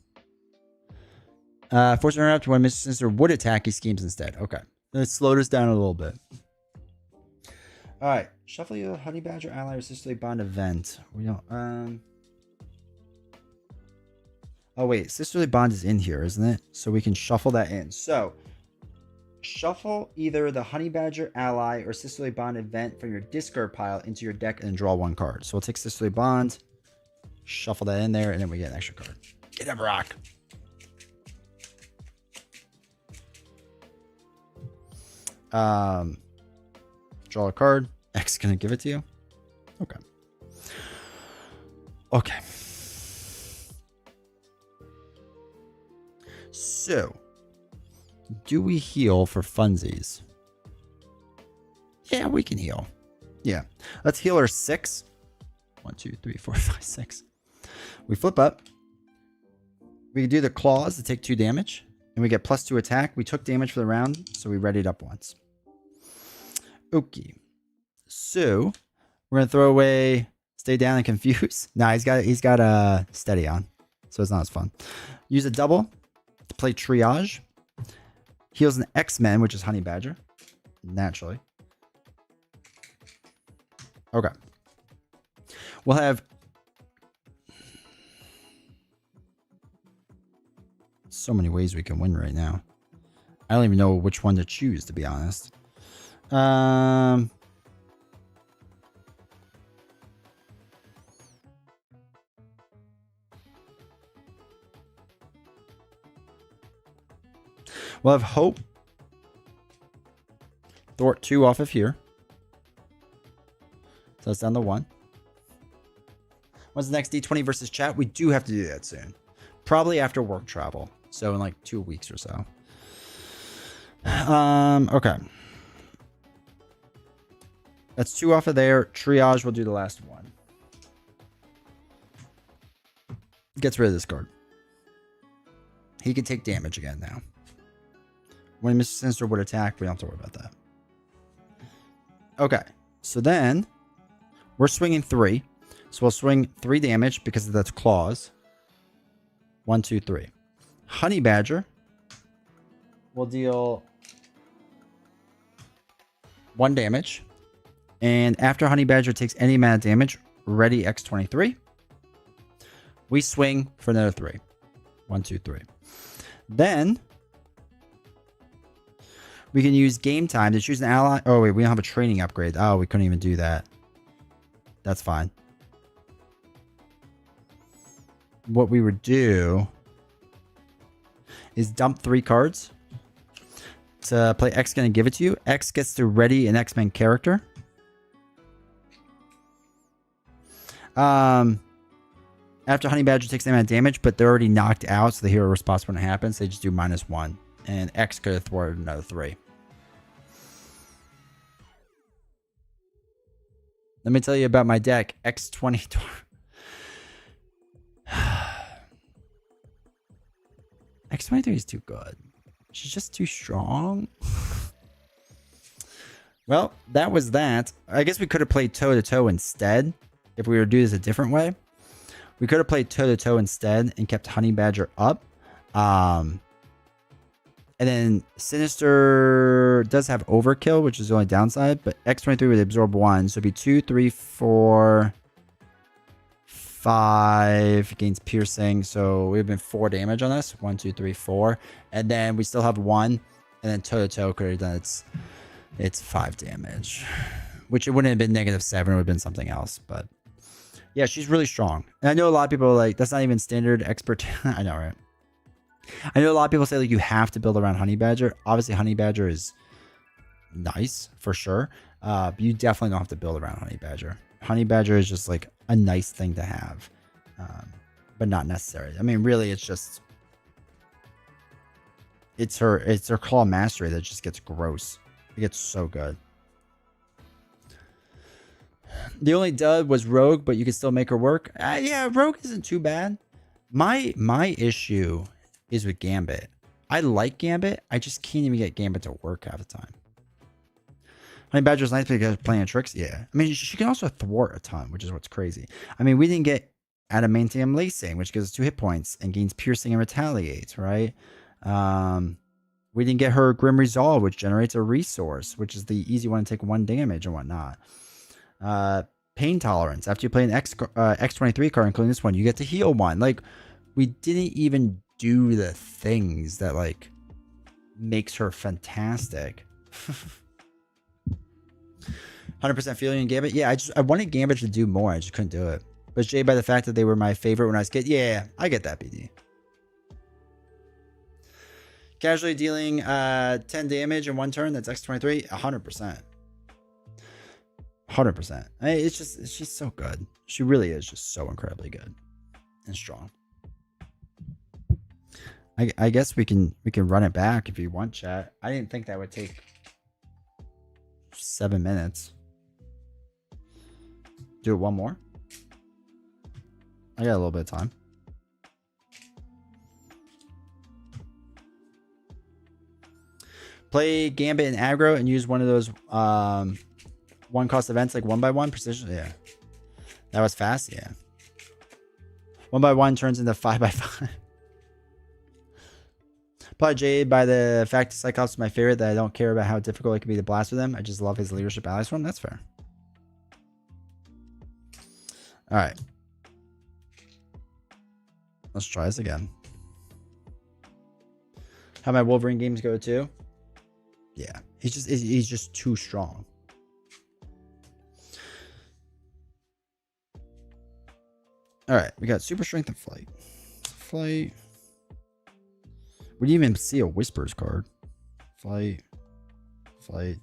then. Force interrupt when Mr. Sinister would attack, he schemes instead. Okay. Let's slow this down a little bit. All right. Shuffle your Honey Badger ally or Sisterly Bond event. We don't. Oh wait, Sisterly Bond is in here, isn't it? So we can shuffle that in. So shuffle either the Honey Badger ally or Sisterly Bond event from your discard pile into your deck and draw 1 card. So we'll take Sisterly Bond, shuffle that in there, and then we get an extra card. Get him, Rock. Draw a card. X is gonna give it to you. Okay. So, do we heal for funsies? Yeah, we can heal. Yeah. Let's heal her 6. 1, 2, 3, 4, 5, 6. We flip up. We can do the claws to take 2 damage. And we get +2 attack. We took damage for the round, so we readied up once. Okay. So, we're going to throw away Stay Down and Confuse. Nah, he's got a Steady on. So it's not as fun. Use a double to play Triage. Heals an X-Men, which is Honey Badger. Naturally. Okay. We'll have so many ways we can win right now. I don't even know which one to choose, to be honest. We'll have Hope. Thwart 2 off of here. So that's down to 1. When's the next D20 versus chat? We do have to do that soon. Probably after work travel. So in like 2 weeks or so. Okay. That's 2 off of there. Triage will do the last one. Gets rid of this card. He can take damage again now. When Mr. Sinister would attack, we don't have to worry about that. Okay. So then we're swinging 3. So we'll swing 3 damage because that's claws. 1, 2, 3. Honey Badger will deal 1 damage. And after Honey Badger takes any amount of damage, ready X23. We swing for another 3. 1, 2, 3. Then we can use game time to choose an ally. Oh, wait, we don't have a training upgrade. Oh, we couldn't even do that. That's fine. What we would do is dump 3 cards to play X gonna give it to you. X gets to ready an X-Men character. After Honey Badger takes the amount of damage, but they're already knocked out, so the hero response wouldn't happen, so they just do -1. And X could have thwarted another 3. Let me tell you about my deck. X20. X23 is too good. She's just too strong. Well, that was that. I guess we could have played toe-to-toe instead. If we were to do this a different way. We could have played toe-to-toe instead and kept Honey Badger up. And then Sinister does have overkill, which is the only downside. But X23 would absorb 1. So it'd be 2, 3, 4, 5 against piercing. So we've been 4 damage on this. 1, 2, 3, 4. And then we still have 1. And then toe-to-toe could have done it's 5 damage. Which it wouldn't have been -7. It would have been something else. But yeah, she's really strong. And I know a lot of people are like, that's not even standard expert. I know, right? I know a lot of people say like you have to build around Honey Badger. Obviously, Honey Badger is nice for sure. But you definitely don't have to build around Honey Badger. Honey Badger is just like a nice thing to have. But not necessary. I mean, really, it's just it's her claw mastery that just gets gross. It gets so good. The only dud was Rogue, but you can still make her work. Yeah, Rogue isn't too bad. My issue is with Gambit. I like Gambit. I just can't even get Gambit to work half the time. Honey Badger's nice because playing tricks. Yeah. I mean, she can also thwart a ton, which is what's crazy. I mean, we didn't get Adamantium Lacing, which gives us 2 hit points and gains piercing and retaliates, right? We didn't get her Grim Resolve, which generates a resource, which is the easy one to take 1 damage and whatnot. Pain tolerance. After you play an X23 card, including this one, you get to heal 1. Like, we didn't even do the things that like makes her fantastic. 100% feeling in Gambit. Yeah, I wanted Gambit to do more. I just couldn't do it. But jaded by the fact that they were my favorite when I was a kid. Yeah, I get that, BD. Casually dealing 10 damage in 1 turn. That's X23. 100%. 100%. I mean, it's just, she's so good. She really is just so incredibly good and strong. I guess we can run it back if you want, chat. I didn't think that would take 7 minutes. Do it one more. I got a little bit of time. Play Gambit and aggro and use one of those one cost events like 1x1 precision. Yeah, that was fast. Yeah, 1x1 turns into 5x5. Probably jaded by the fact Cyclops is my favorite, that I don't care about how difficult it can be to blast with him. I just love his leadership allies for him. That's fair. All right. Let's try this again. How my Wolverine games go too? Yeah, he's just too strong. All right, we got super strength and flight. Flight. We didn't even see a Whispers card. Flight,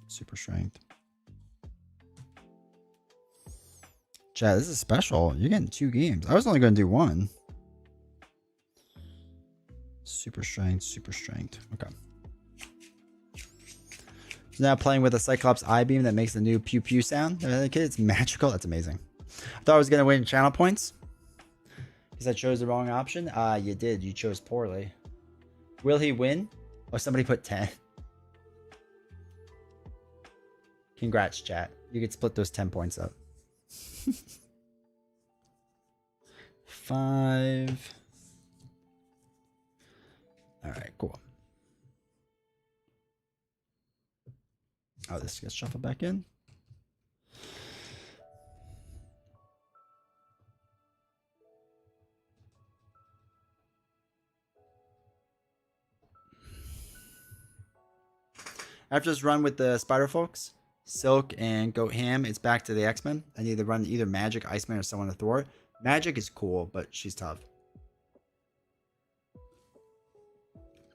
super strength. Chat, this is special. You're getting 2 games. I was only going to do 1. Super strength. Okay. So now playing with a Cyclops eye beam that makes the new pew pew sound. It's magical. That's amazing. I thought I was going to win channel points because I chose the wrong option. You did. You chose poorly. Will he win? Oh, somebody put 10. Congrats, chat. You could split those 10 points up. 5. All right, cool. Oh, this gets shuffled back in. After this run with the Spider folks, Silk and Goat Ham, it's back to the X-Men. I need to run either Magic, Iceman, or someone to thwart. Magic is cool, but she's tough.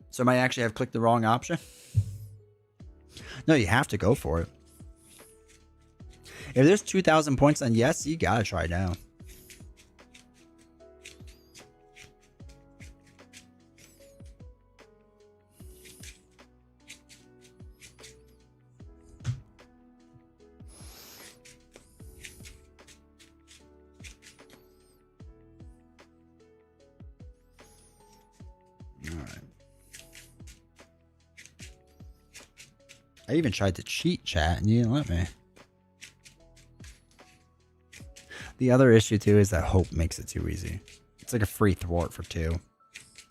So I might actually have clicked the wrong option. No, you have to go for it. If there's 2,000 points on yes, you gotta try now. I even tried to cheat, chat, and you didn't let me. The other issue, too, is that Hope makes it too easy. It's like a free thwart for 2.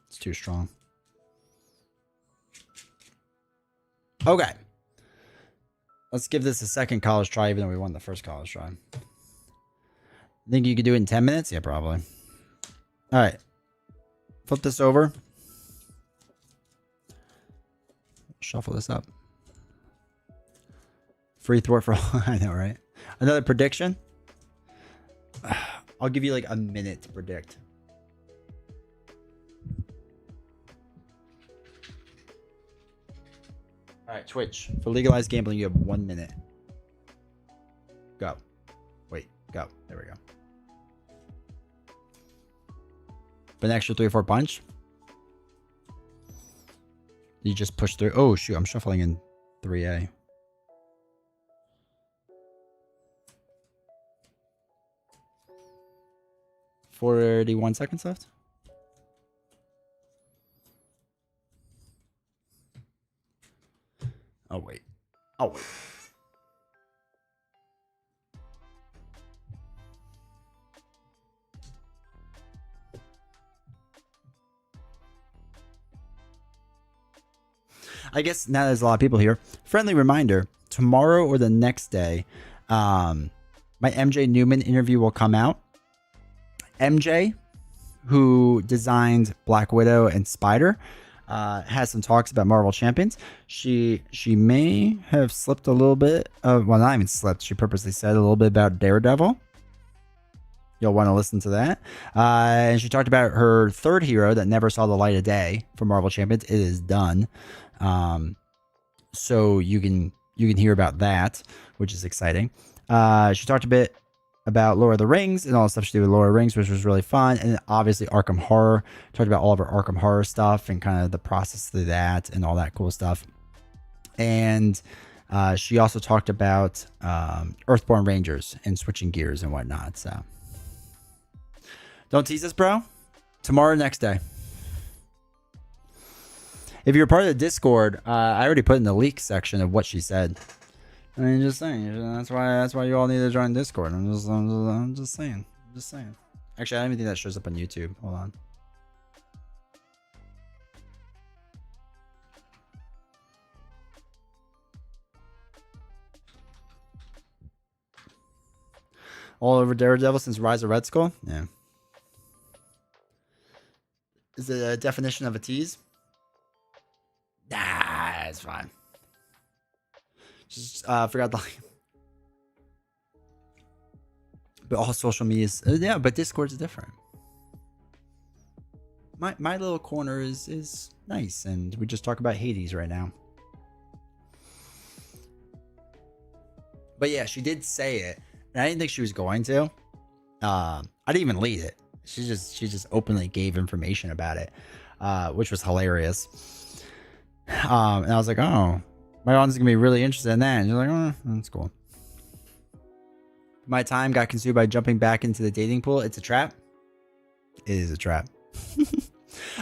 It's too strong. Okay. Let's give this a second college try, even though we won the first college try. Think you could do it in 10 minutes? Yeah, probably. All right. Flip this over. Shuffle this up. Free thwart for all. I know, right? Another prediction. I'll give you like a minute to predict. All right, Twitch. For legalized gambling, you have 1 minute. Go. Wait, go. There we go. But an extra 3 or 4 punch. You just push through. Oh, shoot. I'm shuffling in 3A. $41 seconds left. Oh, wait. Oh, wait. I guess now there's a lot of people here. Friendly reminder, tomorrow or the next day, my MJ Newman interview will come out. MJ, who designed Black Widow and Spider, has some talks about Marvel Champions. She may have slipped a little bit. Well, not even slipped. She purposely said a little bit about Daredevil. You'll want to listen to that. And she talked about her third hero that never saw the light of day for Marvel Champions. It is done. So you can hear about that, which is exciting. She talked a bit about Lord of the Rings and all the stuff she did with Lord of the Rings, which was really fun. And obviously Arkham Horror. Talked about all of her Arkham Horror stuff and kind of the process through that and all that cool stuff. And she also talked about Earthborn Rangers and switching gears and whatnot. So don't tease us, bro. Tomorrow, next day. If you're part of the Discord, I already put in the leak section of what she said. I mean, just saying. That's why you all need to join Discord. I'm just saying. Actually, I don't even think that shows up on YouTube. Hold on. All over Daredevil since Rise of Red Skull? Yeah. Is it a definition of a tease? Nah, it's fine. Just forgot the... But all social medias... yeah, but Discord's different. My little corner is nice, and we just talk about Hades right now. But yeah, she did say it, and I didn't think she was going to. I didn't even lead it. She just openly gave information about it, which was hilarious. And I was like, oh, my audience is gonna be really interested in that. And you're like, oh, that's cool. My time got consumed by jumping back into the dating pool. It's a trap. It is a trap.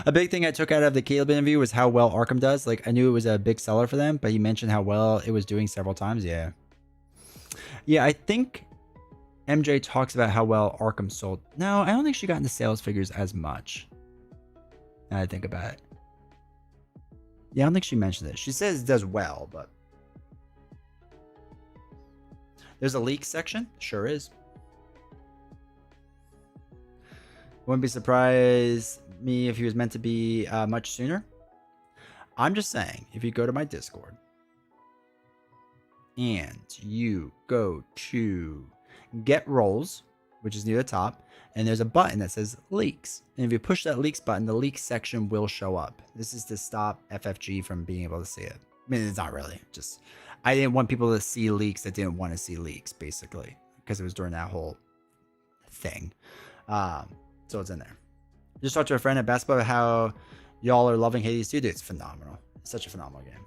A big thing I took out of the Caleb interview was how well Arkham does. Like, I knew it was a big seller for them, but he mentioned how well it was doing several times. Yeah. Yeah, I think MJ talks about how well Arkham sold. No, I don't think she got into sales figures as much. Now I think about it. Yeah, I don't think she mentioned it. She says it does well, but... There's a leak section? Sure is. Wouldn't be surprised me if he was meant to be much sooner. I'm just saying, if you go to my Discord and you go to get roles, which is near the top, and there's a button that says leaks. And if you push that leaks button, the leaks section will show up. This is to stop FFG from being able to see it. I mean, it's not really. Just, I didn't want people to see leaks that didn't want to see leaks, basically, because it was during that whole thing. So it's in there. Just talked to a friend at basketball about how y'all are loving Hades too. Dude, it's phenomenal. It's such a phenomenal game.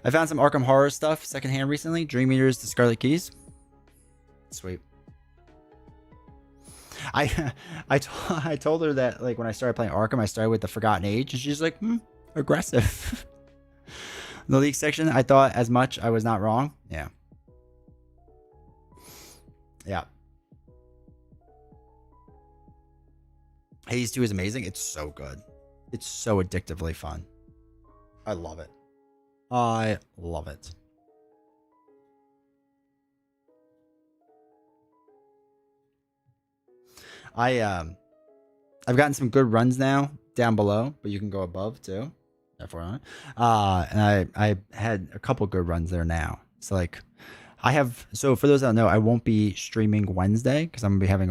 I found some Arkham Horror stuff secondhand recently. Dream Eaters to Scarlet Keys. Sweet. I told her that, like, when I started playing Arkham, I started with the Forgotten Age, and she's like, aggressive. The leak section, I thought as much. I was not wrong. Yeah. Yeah. Hades 2 is amazing. It's so good. It's so addictively fun. I love it. I love it. I've gotten some good runs now down below, but you can go above too. And I had a couple good runs there now. So like so for those that don't know, I won't be streaming Wednesday because I'm gonna be having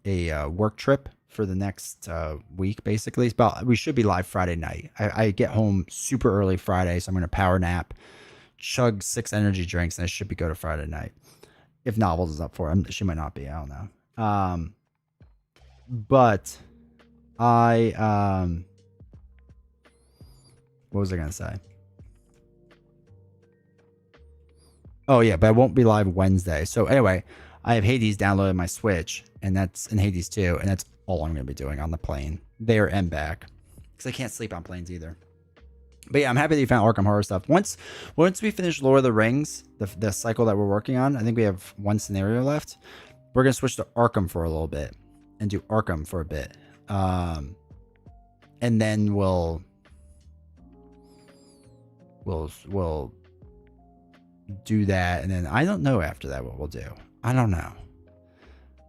a work trip for the next week, basically. But we should be live Friday night. I get home super early Friday, so I'm gonna power nap, chug 6 energy drinks, and I should be go to Friday night. If Novels is up for it, she might not be. I don't know. But what was I gonna say? Oh yeah, but I won't be live Wednesday. So anyway, I have Hades downloaded on my Switch, and that's in Hades 2, and that's all I'm gonna be doing on the plane there and back, because I can't sleep on planes either. But yeah, I'm happy that you found Arkham Horror stuff. Once we finish Lord of the Rings, the cycle that we're working on, I think we have one scenario left. We're gonna switch to Arkham for a little bit and do Arkham for a bit, and then we'll do that, and then I don't know after that what we'll do. I don't know.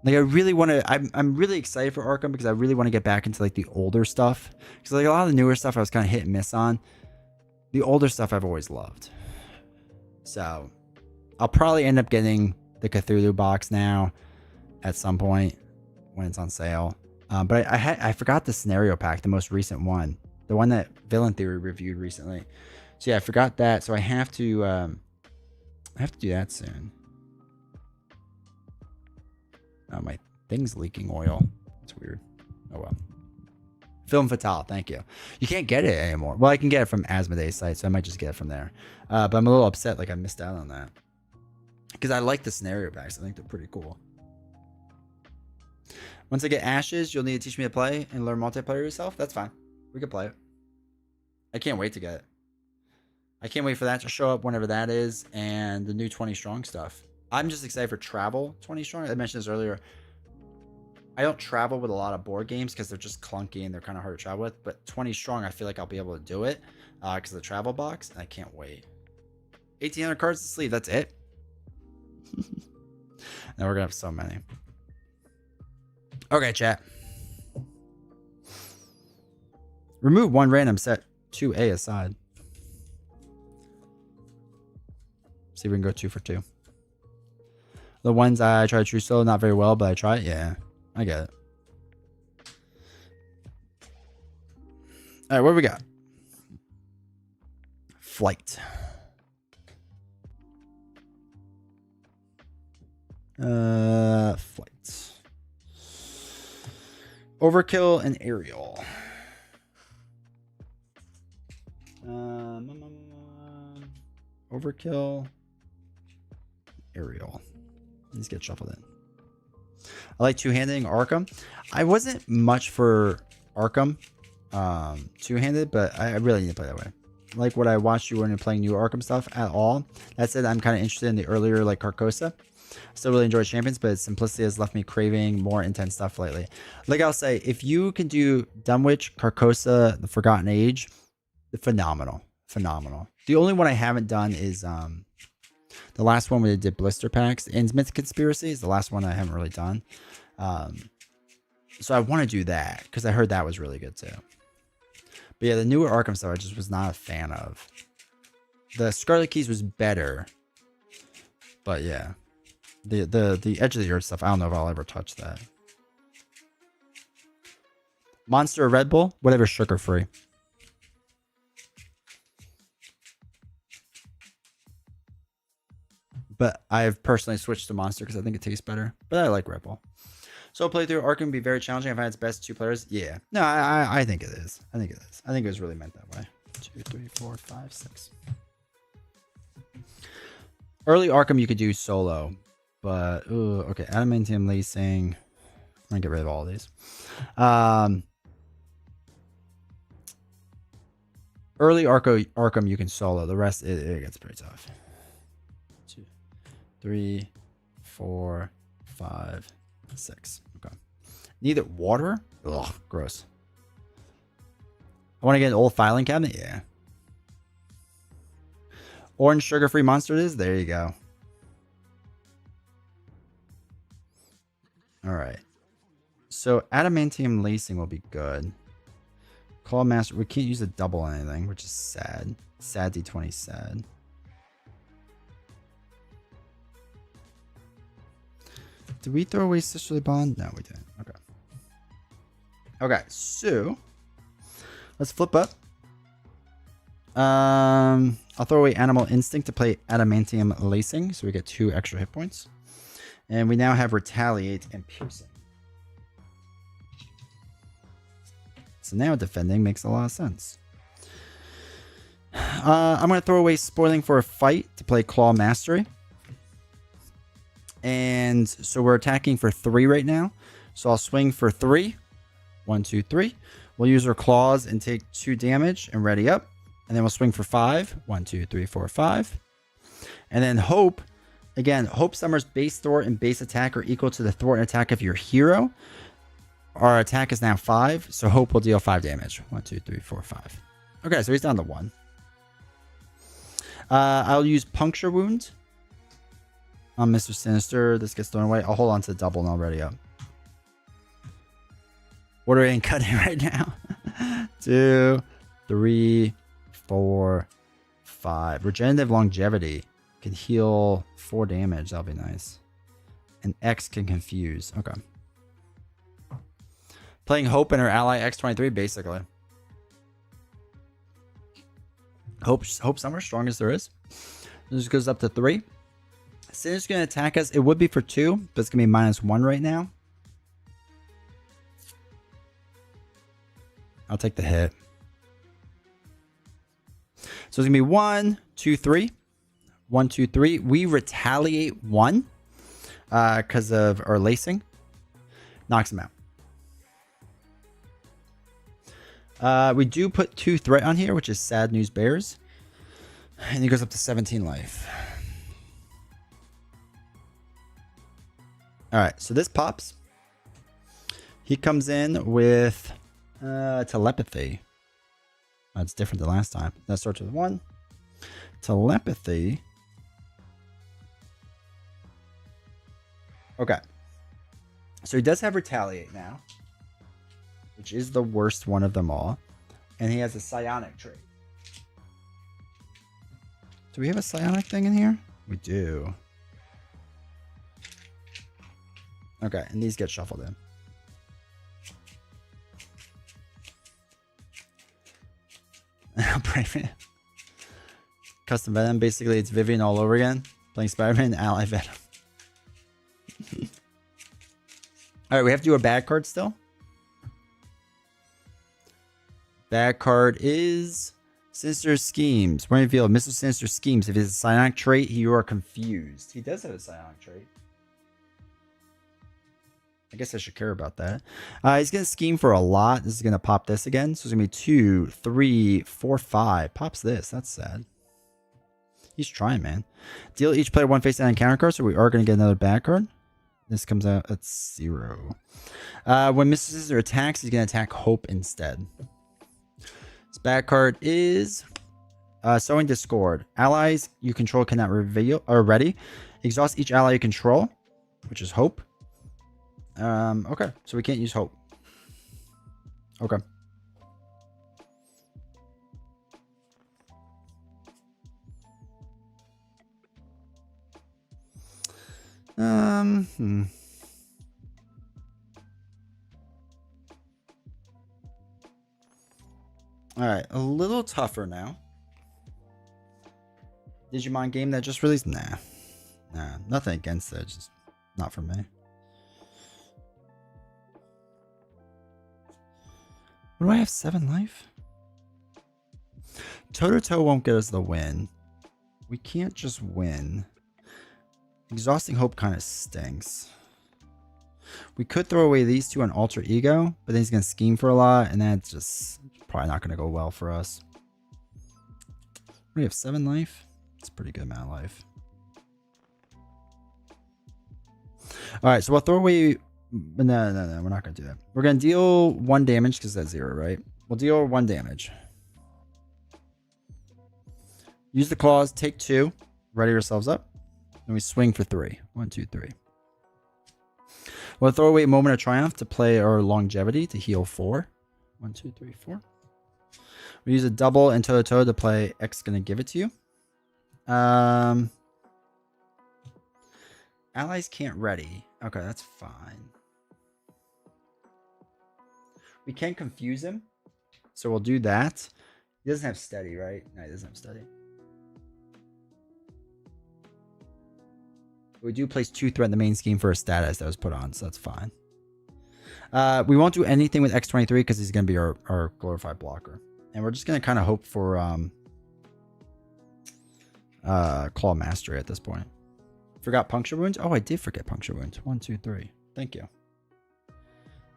Like, I really want to. I'm really excited for Arkham because I really want to get back into like the older stuff, because like a lot of the newer stuff I was kind of hit and miss on. The older stuff I've always loved. So I'll probably end up getting the Cthulhu box now at some point when it's on sale. But I forgot the scenario pack, the most recent one, the one that Villain Theory reviewed recently. So yeah, I forgot that. So I have to do that soon. Oh, my thing's leaking oil. That's weird. Oh well. Film Fatale, thank you. You can't get it anymore. Well, I can get it from Asmodee's site, so I might just get it from there. But I'm a little upset, like I missed out on that. Because I like the scenario packs. I think they're pretty cool. Once I get Ashes, you'll need to teach me to play and learn multiplayer yourself. That's fine. We can play it. I can't wait to get it. I can't wait for that to show up whenever that is, and the new 20 Strong stuff. I'm just excited for Travel 20 Strong. I mentioned this earlier. I don't travel with a lot of board games because they're just clunky and they're kind of hard to travel with. But 20 Strong, I feel like I'll be able to do it because of the travel box, and I can't wait. 1,800 cards to sleeve. That's it. Now we're gonna have so many. Okay, chat. Remove one random, set 2A aside. See if we can go 2 for 2. The ones I try to choose solo, not very well, but I try it. Yeah, I get it. All right, what do we got? Flight. Flight. Overkill and Aerial. Overkill. Aerial. These get shuffled in. I like two-handing Arkham. I wasn't much for Arkham two-handed, but I really need to play that way. Like what I watched you when you're playing new Arkham stuff at all. That said, I'm kind of interested in the earlier like Carcosa. Still really enjoy Champions, but its simplicity has left me craving more intense stuff lately. Like I'll say, if you can do Dunwich, Carcosa, The Forgotten Age, phenomenal. Phenomenal. The only one I haven't done is the last one where they did blister packs. Innsmouth Conspiracy is the last one I haven't really done. So I want to do that because I heard that was really good too. But yeah, the newer Arkham stuff I just was not a fan of. The Scarlet Keys was better. But yeah. The Edge of the Earth stuff, I don't know if I'll ever touch that. Monster or Red Bull? Whatever, sugar free. But I've personally switched to Monster because I think it tastes better. But I like Red Bull. So playthrough Arkham would be very challenging. I find its best 2 players. Yeah. No, I think it is. I think it is. I think it was really meant that way. 2, 3, 4, 5, 6. Early Arkham you could do solo. But, ooh, okay. Adamantium Lacing. I'm going to get rid of all of these. Early Arkham you can solo. The rest, it gets pretty tough. 2, 3, 4, 5, 6. Okay. Need it water? Ugh, gross. I want to get an old filing cabinet? Yeah. Orange sugar-free monster it is? There you go. Alright. So, Adamantium Lacing will be good. Claw Master. We can't use a double on anything, which is sad. Sad D20 sad. Did we throw away Sisterly Bond? No, we didn't. Okay. Okay, so let's flip up. I'll throw away Animal Instinct to play Adamantium Lacing, so we get 2 extra hit points. And we now have Retaliate and Piercing. So now defending makes a lot of sense. I'm going to throw away Spoiling for a Fight to play Claw Mastery. And so we're attacking for 3 right now. So I'll swing for 3. 1, 2, 3. We'll use our claws and take 2 damage and ready up. And then we'll swing for 5. 1, 2, 3, 4, 5. And then Hope. Again, Hope Summer's base thwart and base attack are equal to the thwart and attack of your hero. Our attack is now 5. So Hope will deal 5 damage. 1, 2, 3, 4, 5. Okay, so he's down to 1. I'll use Puncture Wound on Mr. Sinister. This gets thrown away. I'll hold on to the double and I'll ready up. What are we in cutting right now? 2, 3, 4, 5. Regenerative Longevity can heal 4 damage. That'll be nice. And X can confuse. Okay. Playing Hope and her ally X23, basically. Hope Summer, strongest there is. This goes up to 3. Sinner's going to attack us. It would be for 2, but it's going to be -1 right now. I'll take the hit. So it's going to be 1, 2, 3. 1, 2, 3. We retaliate 1 because of our lacing. Knocks him out. We do put 2 threat on here, which is Sad News Bears. And he goes up to 17 life. Alright, so this pops. He comes in with telepathy. That's different than last time. That starts with 1. Telepathy. Okay. So he does have retaliate now, which is the worst one of them all. And he has a psionic trait. Do we have a psionic thing in here? We do. Okay, and these get shuffled in. Custom Venom, basically it's Vivian all over again. Playing Spider-Man, Ally Venom. Alright, we have to do a bad card still. Bad card is Sinister Schemes. When revealed, Mr. Sinister Schemes. If it's a psionic trait, you are confused. He does have a psionic trait. I guess I should care about that. He's going to scheme for a lot. This is going to pop this again. So it's going to be 2, 3, 4, 5. Pops this. That's sad. He's trying, man. Deal each player 1 face-down encounter card, so we are going to get another bad card. This comes out at 0. When Mr. Sinister attacks, he's going to attack Hope instead. His bad card is Sowing Discord. Allies you control cannot reveal or ready. Exhaust each ally you control, which is Hope. Okay, so we can't use Hope. Okay. Alright, a little tougher now. Digimon game that just released? Nah. Nah, nothing against it, just not for me. What do I have? 7 life? Toe-to-toe won't get us the win. We can't just win. Exhausting Hope kind of stinks. We could throw away these 2 on Alter Ego, but then he's going to scheme for a lot, and that's just probably not going to go well for us. We have 7 life? It's a pretty good amount of life. Alright, so we'll throw away... No, we're not going to do that. We're going to deal 1 damage because that's 0, right? We'll deal 1 damage. Use the claws, take 2, ready yourselves up, and we swing for 3. 1, 2, 3. We'll throw away Moment of Triumph to play our longevity to heal 4. 1, 2, 3, 4. We use a double and toe-to-toe to play X gonna give it to you. Allies can't ready. Okay, that's fine. We can't confuse him, so we'll do that. He doesn't have steady, right? No, he doesn't have steady. We do place 2 threat in the main scheme for a status that was put on, so that's fine. We won't do anything with X23 because he's going to be our glorified blocker. And we're just going to kind of hope for Claw Mastery at this point. Forgot Puncture Wounds? Oh, I did forget Puncture Wounds. 1, 2, 3. Thank you.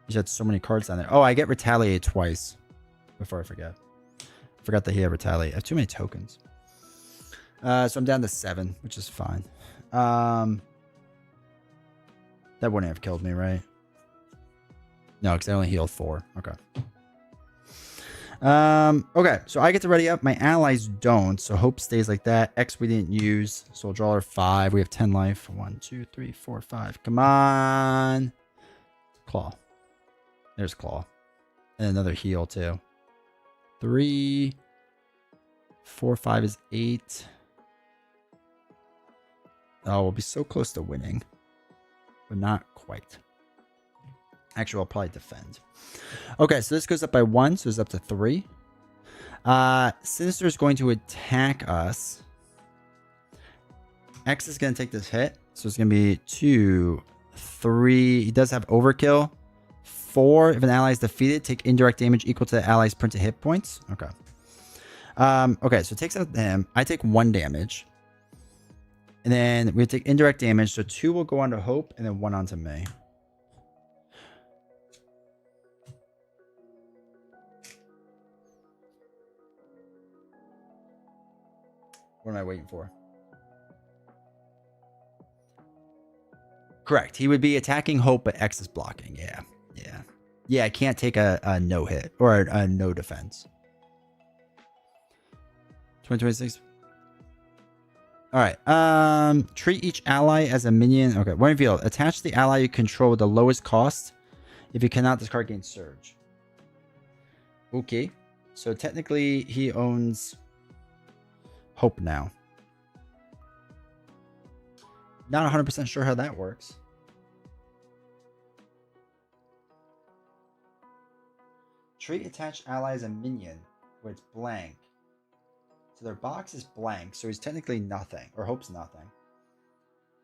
You had so many cards down there. Oh, I get Retaliate twice before I forget. I forgot that he had Retaliate. I have too many tokens. So I'm down to 7, which is fine. That wouldn't have killed me, right? No, because I only healed 4. Okay. Okay, so I get to ready up. My allies don't, so Hope stays like that. X we didn't use, so we'll draw our 5. We have 10 life. 1, 2, 3, 4, 5. Come on. Claw. There's Claw. And another heal, too. 3, 4, 5 is 8. Oh, we'll be so close to winning. But not quite. Actually, I'll probably defend. Okay, so this goes up by 1, so it's up to 3. Sinister is going to attack us. X is going to take this hit. So it's going to be 2, 3. He does have overkill. 4. If an ally is defeated, take indirect damage equal to the ally's printed hit points. Okay. Okay, so it takes out him. I take 1 damage. And then we take indirect damage. So 2 will go on to Hope and then 1 onto me. What am I waiting for? Correct. He would be attacking Hope, but X is blocking. Yeah. Yeah. Yeah, I can't take a no hit or a no defense. 2026. All right. Treat each ally as a minion. Okay. One reveal. Attach the ally you control with the lowest cost. If you cannot, this card gains Surge. Okay. So technically, he owns Hope now. Not 100% sure how that works. Treat attached ally as a minion where it's blank. So their box is blank, so he's technically nothing, or Hope's nothing.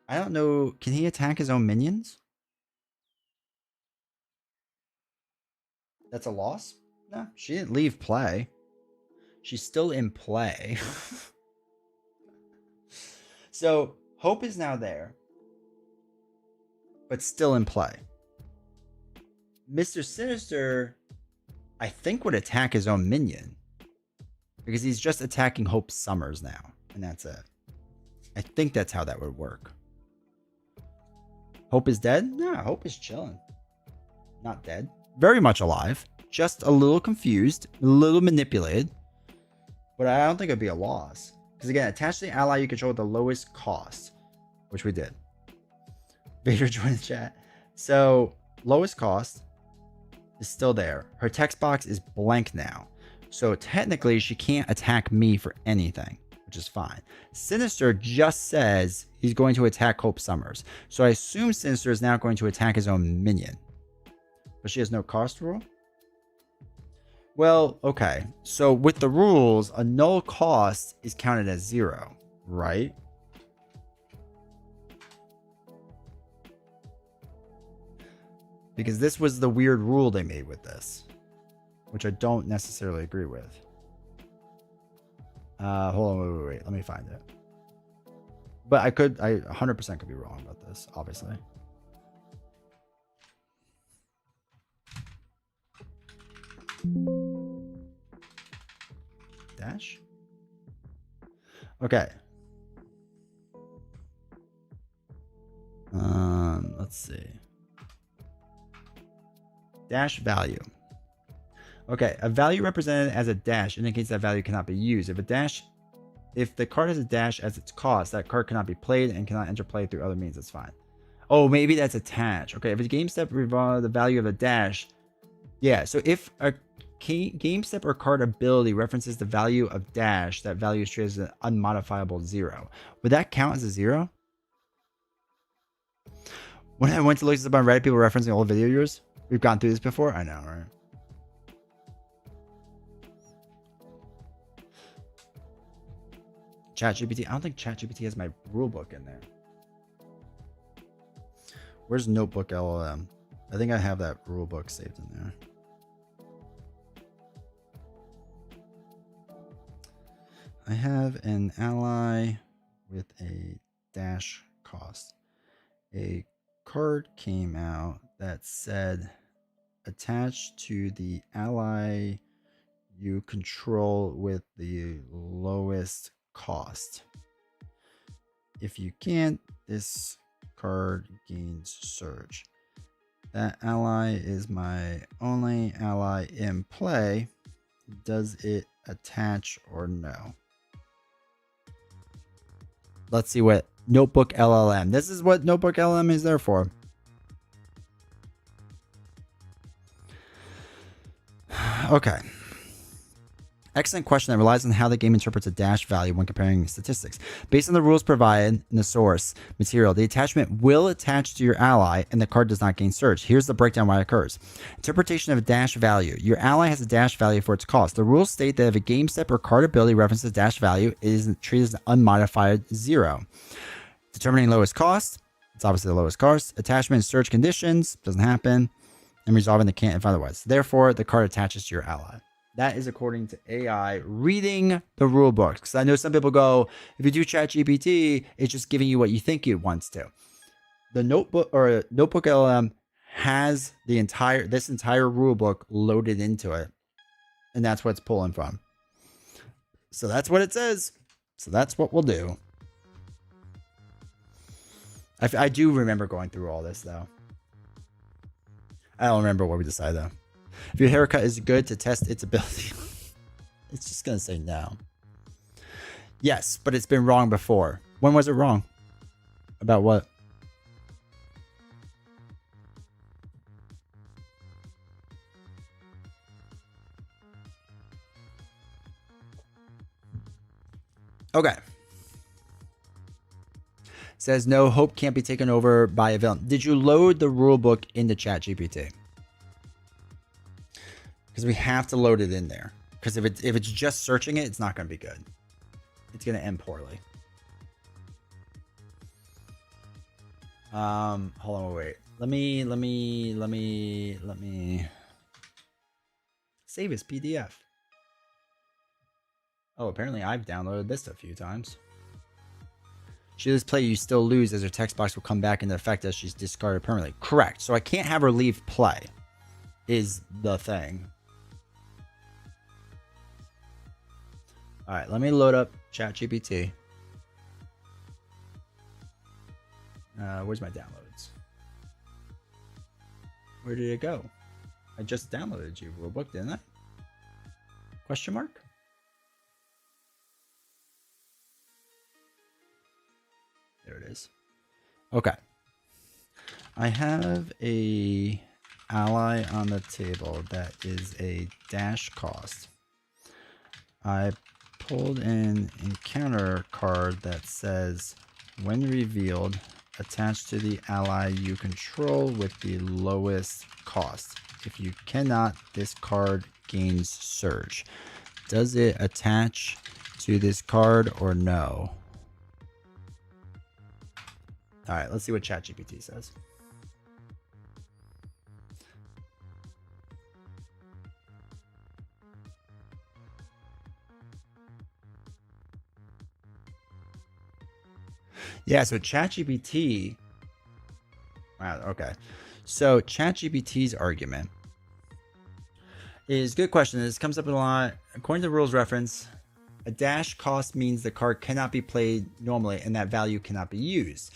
I don't know. Can he attack his own minions? That's a loss? No, she didn't leave play. She's still in play. So Hope is now there, but still in play. Mr. Sinister, I think, would attack his own minion because he's just attacking Hope Summers now, and that's it. I think that's how that would work. Hope is dead? No, Hope is chilling. Not dead. Very much alive. Just a little confused, a little manipulated, but I don't think it'd be a loss. Because again, attach the ally you control with the lowest cost, which we did. Vader joined the chat. So lowest cost is still there. Her text box is blank now. So technically she can't attack me for anything, which is fine. Sinister just says he's going to attack Hope Summers. So I assume Sinister is now going to attack his own minion. But she has no cost rule? Well, okay. So with the rules, a null cost is counted as 0, right? Because this was the weird rule they made with this, which I don't necessarily agree with. Hold on, wait. Let me find it. But I 100% could be wrong about this, obviously. Dash? Okay. Let's see. Dash value. Okay, a value represented as a dash indicates that value cannot be used. If the card has a dash as its cost, that card cannot be played and cannot enter play through other means. That's fine. Oh, maybe that's attached. Okay, if a game step revolves the value of a dash, yeah. So if a game step or card ability references the value of dash, that value is treated as an unmodifiable 0. Would that count as a 0? When I went to look this up on Reddit, people referencing old video viewers. We've gone through this before. I know, right? ChatGPT. I don't think ChatGPT has my rulebook in there. Where's Notebook LLM? I think I have that rulebook saved in there. I have an ally with a dash cost. A card came out that said attached to the ally you control with the lowest cost. If you can't, this card gains Surge. That ally is my only ally in play. Does it attach or no? Let's see what Notebook LLM. This is what Notebook LLM is there for. Okay. Excellent question that relies on how the game interprets a dash value when comparing statistics. Based on the rules provided in the source material, the attachment will attach to your ally and the card does not gain surge. Here's the breakdown why it occurs. Interpretation of a dash value. Your ally has a dash value for its cost. The rules state that if a game step or card ability references dash value, it is treated as an unmodified 0. Determining lowest cost. It's obviously the lowest cost. Attachment and surge conditions. Doesn't happen. And resolving the can't if otherwise. Therefore, the card attaches to your ally. That is according to AI reading the rule book. Because I know some people go, if you do ChatGPT, it's just giving you what you think it wants to. The notebook LLM has this entire rule book loaded into it. And that's what it's pulling from. So that's what it says. So that's what we'll do. I do remember going through all this though. I don't remember what we decided though. If your haircut is good to test its ability, it's just going to say no. Yes, but it's been wrong before. When was it wrong? About what? Okay. Says no, hope can't be taken over by a villain. Did you load the rulebook into ChatGPT? Because we have to load it in there. Because if it's just searching it, it's not going to be good. It's going to end poorly. Hold on, wait. Let me save as PDF. Oh, apparently I've downloaded this a few times. Should this play, you still lose as her text box will come back into effect as she's discarded permanently. Correct. So I can't have her leave play is the thing. All right, let me load up ChatGPT. Where's my downloads? Where did it go? I just downloaded you rulebook, didn't I? Question mark? There it is. Okay. I have a ally on the table that is a dash cost. I pulled an encounter card that says, when revealed, attach to the ally you control with the lowest cost. If you cannot, this card gains surge. Does it attach to this card or no? All right, let's see what ChatGPT says. Yeah, so ChatGPT. Wow, okay. So ChatGPT's argument is good question. This comes up a lot. According to the rules reference, a dash cost means the card cannot be played normally and that value cannot be used.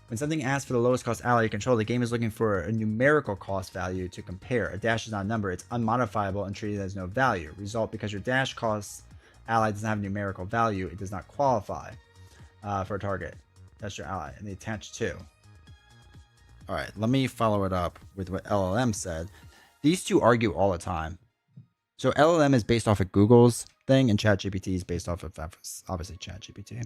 When something asks for the lowest cost ally you control, the game is looking for a numerical cost value to compare. A dash is not a number, it's unmodifiable and treated as no value. Result, because your dash cost ally does not have a numerical value, it does not qualify for a target. That's your ally, and they attach to. All right, let me follow it up with what LLM said. These two argue all the time. So LLM is based off of Google's thing, and ChatGPT is based off of obviously ChatGPT.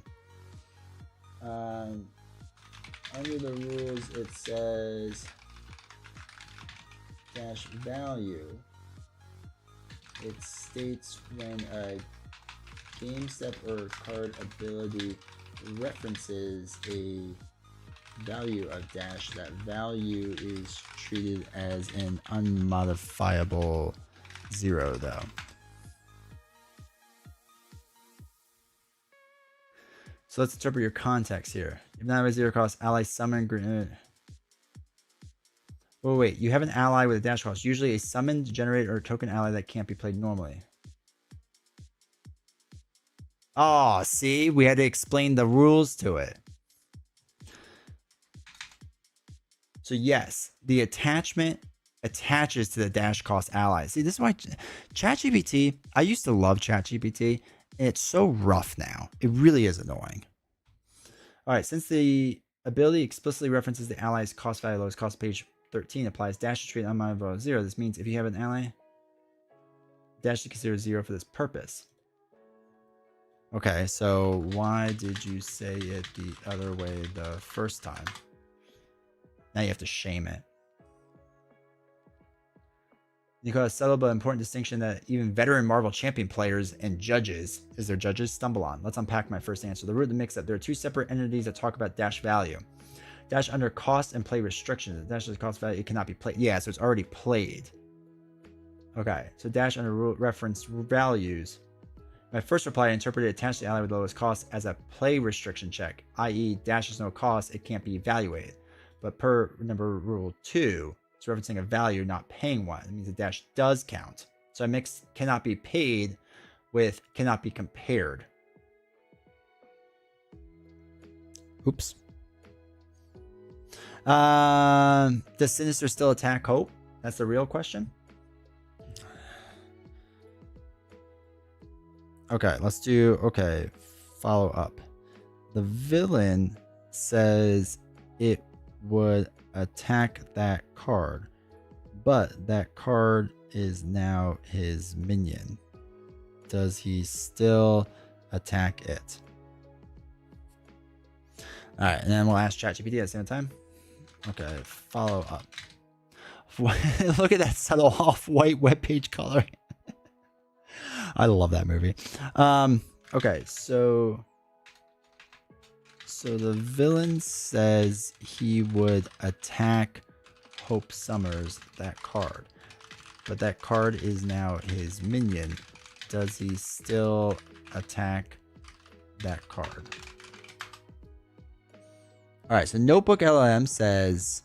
Under the rules, it says dash value. It states when a game step or card ability references a value of dash, that value is treated as an unmodifiable 0 though. So let's interpret your context here. If not a 0 cost, ally summon. Oh wait, you have an ally with a dash cost, usually a summoned, generated, or token ally that can't be played normally. Oh, see, we had to explain the rules to it. So yes, the attachment attaches to the dash cost ally. See, this is why ChatGPT, I used to love ChatGPT, and it's so rough now. It really is annoying. All right, since the ability explicitly references the ally's cost value, lowest cost, page 13 applies dash to treat unmodifiable 0. This means if you have an ally, dash is considered 0 for this purpose. Okay, so why did you say it the other way the first time? Now you have to shame it. You got a subtle but important distinction that even veteran Marvel Champion players and judges, is their judges, stumble on. Let's unpack my first answer. The root of the mix-up. There are two separate entities that talk about dash value. Dash under cost and play restrictions. Dash under cost value, it cannot be played. Yeah, so it's already played. Okay, so dash under reference values. My first reply, I interpreted attach the ally with lowest cost as a play restriction check, i.e. dash is no cost, it can't be evaluated. But per number rule 2, it's referencing a value, not paying one. It means the dash does count. So I mix cannot be paid with cannot be compared. Oops. Does Sinister still attack Hope? That's the real question. Okay, let's do, okay, follow up. The villain says it would attack that card, but that card is now his minion. Does he still attack it? All right, and then we'll ask ChatGPT at the same time. Okay, follow up. Look at that subtle off-white webpage color. I love that movie. Okay, so the villain says he would attack Hope Summers, that card. But that card is now his minion. Does he still attack that card? Alright, so Notebook LLM says...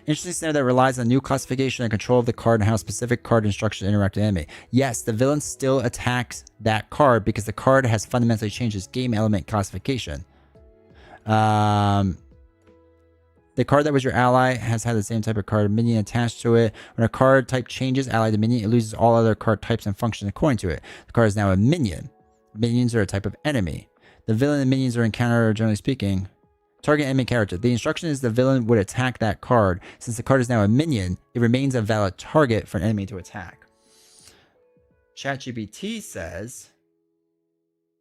Interesting scenario that relies on new classification and control of the card and how specific card instructions interact with the enemy. Yes, the villain still attacks that card because the card has fundamentally changed its game element classification. The card that was your ally has had the same type of card minion attached to it. When a card type changes ally to minion, it loses all other card types and functions according to it. The card is now a minion. Minions are a type of enemy. The villain and minions are encountered, generally speaking. Target enemy character. The instruction is the villain would attack that card. Since the card is now a minion, it remains a valid target for an enemy to attack. ChatGPT says,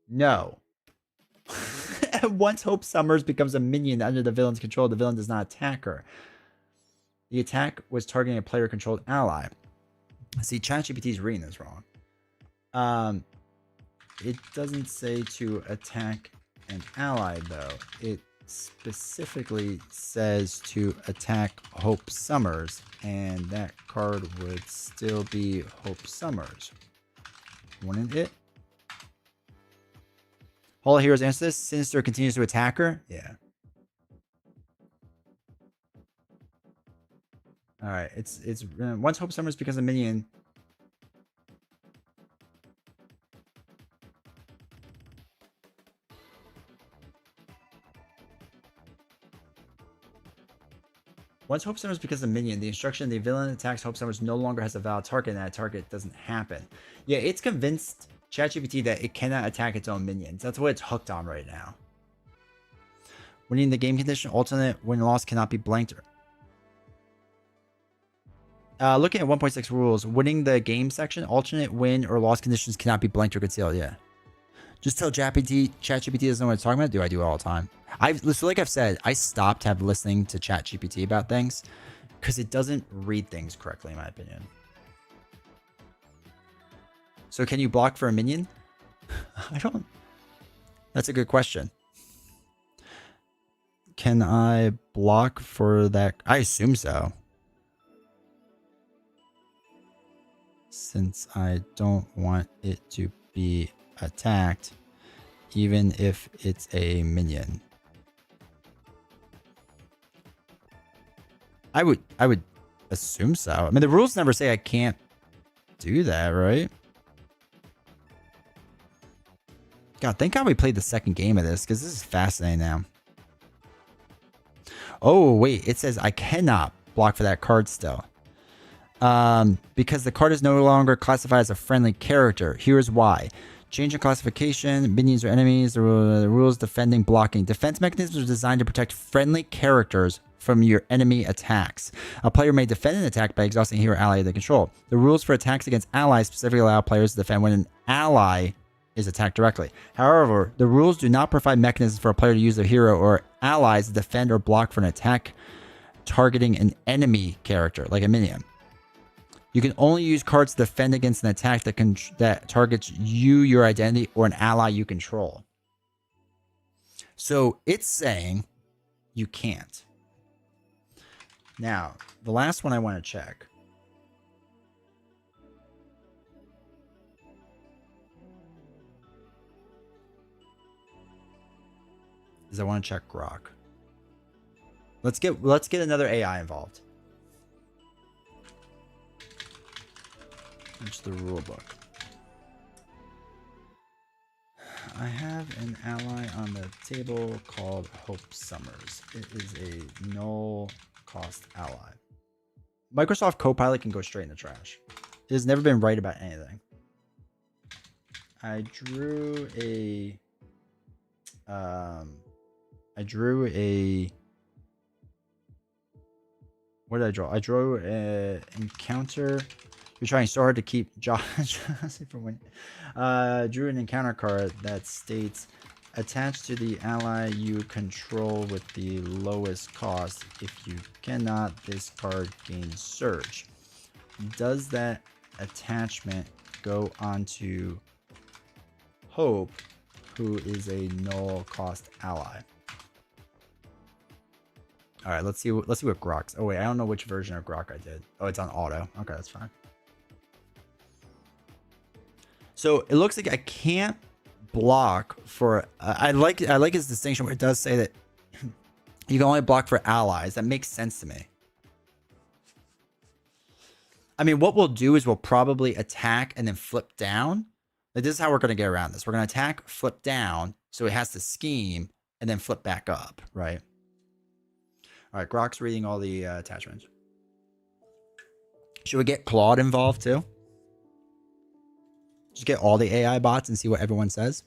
no. Once Hope Summers becomes a minion under the villain's control, the villain does not attack her. The attack was targeting a player-controlled ally. See, ChatGPT is reading this wrong. It doesn't say to attack an ally, though. It specifically says to attack Hope Summers, and that card would still be Hope Summers, wouldn't it? All Heroes answer this. Sinister continues to attack her. Yeah. All right. It's once Hope Summers becomes a minion. Once Hope Summers becomes a minion, the instruction the villain attacks Hope Summers no longer has a valid target, and that target doesn't happen. Yeah, it's convinced ChatGPT that it cannot attack its own minions. That's what it's hooked on right now. Winning the game condition, alternate win loss cannot be blanked. Looking at 1.6 rules, winning the game section, alternate win or loss conditions cannot be blanked or concealed. Yeah. Just tell ChatGPT doesn't know what it's talking about. I do it all the time. Like I've said, I stopped listening to ChatGPT about things because it doesn't read things correctly, in my opinion. So can you block for a minion? I don't. That's a good question. Can I block for that? I assume so. Since I don't want it to be attacked, even if it's a minion. I would assume so. I mean, the rules never say I can't do that, right? God, thank God we played the second game of this, because this is fascinating now. Oh, wait. It says I cannot block for that card still. Because the card is no longer classified as a friendly character. Here's why. Change in classification, minions or enemies, the rules defending blocking. Defense mechanisms are designed to protect friendly characters from your enemy attacks. A player may defend an attack by exhausting hero ally they control. The rules for attacks against allies specifically allow players to defend when an ally is attacked directly. However, the rules do not provide mechanisms for a player to use their hero or allies to defend or block for an attack targeting an enemy character, like a minion. You can only use cards to defend against an attack that targets you, your identity, or an ally you control. So it's saying you can't. Now, the last one I want to check. Is I want to check Grok. Let's get another AI involved. It's the rule book. I have an ally on the table called Hope Summers. It is a null cost ally. Microsoft Copilot can go straight in the trash. It has never been right about anything. I drew a what did I draw? I drew an encounter. You're trying so hard to keep Josh from winning. Drew an encounter card that states attached to the ally you control with the lowest cost. If you cannot, this card gains surge. Does that attachment go onto Hope, who is a null cost ally? All right, let's see what Grok's. Oh wait, I don't know which version of Grok I did. Oh, it's on auto. Okay, that's fine. So it looks like I can't block for. I like his distinction where it does say that you can only block for allies. That makes sense to me. I mean, what we'll do is we'll probably attack and then flip down. Like, this is how we're going to get around this. We're going to attack, flip down, so it has to scheme, and then flip back up, right? All right, Grok's reading all the attachments. Should we get Claude involved too? Just get all the AI bots and see what everyone says.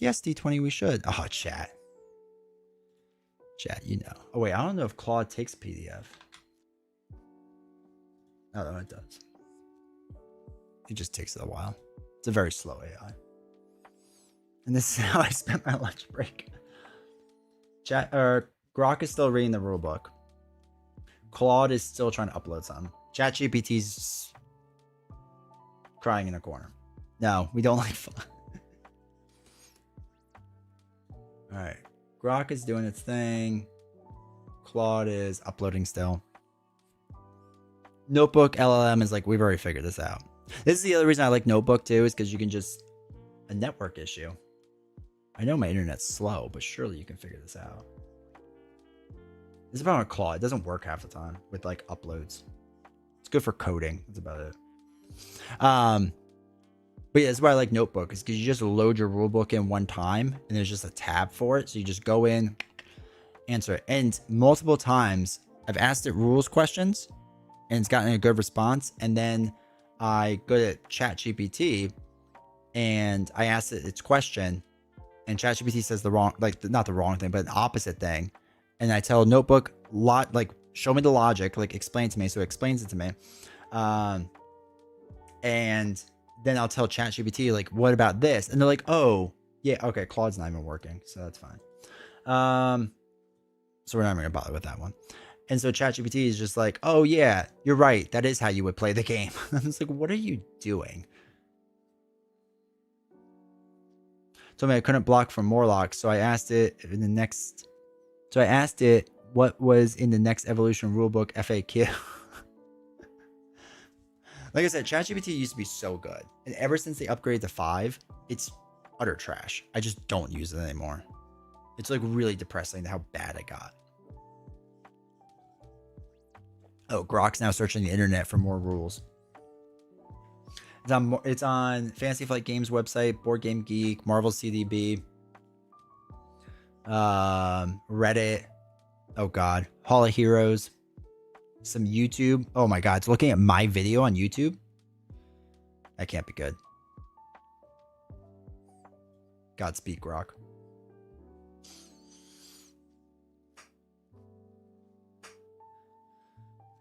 Yes, D20, we should. Oh, chat. Chat, you know. Oh, wait, I don't know if Claude takes PDF. Oh, no, it does. It just takes it a while. It's a very slow AI. And this is how I spent my lunch break. Chat, Grok is still reading the rule book. Claude is still trying to upload something. ChatGPT's crying in a corner. No, we don't like fun. All right. Grok is doing its thing. Claude is uploading still. Notebook LLM is like, we've already figured this out. This is the other reason I like Notebook too, is because you can just... A network issue. I know my internet's slow, but surely you can figure this out. This is about a Claude. It doesn't work half the time with like uploads. It's good for coding. That's about it. But yeah, that's why I like Notebook, is because you just load your rulebook in one time and there's just a tab for it. So you just go in, answer it. And multiple times I've asked it rules questions and it's gotten a good response. And then I go to ChatGPT and I asked it its question, and ChatGPT says the wrong, like not the wrong thing, but an opposite thing. And I tell Notebook, like, show me the logic, like explain it to me. So it explains it to me. And then I'll tell ChatGPT, like, what about this? And they're like, oh, yeah, okay, Claude's not even working. So that's fine. So we're not even gonna bother with that one. And so ChatGPT is just like, oh yeah, you're right. That is how you would play the game. I was like, what are you doing? Told me I couldn't block for Morlock, so I asked it in the next. So I asked it what was in the next evolution rulebook FAQ. Like I said, ChatGPT used to be so good, and ever since they upgraded to 5, it's utter trash. I just don't use it anymore. It's like really depressing how bad it got. Oh, Grok's now searching the internet for more rules. It's on Fantasy Flight Games website, Board Game Geek, Marvel CDB, Reddit. Oh God, Hall of Heroes, some YouTube. Oh my God, it's looking at my video on YouTube. That can't be good. Godspeed, Grok.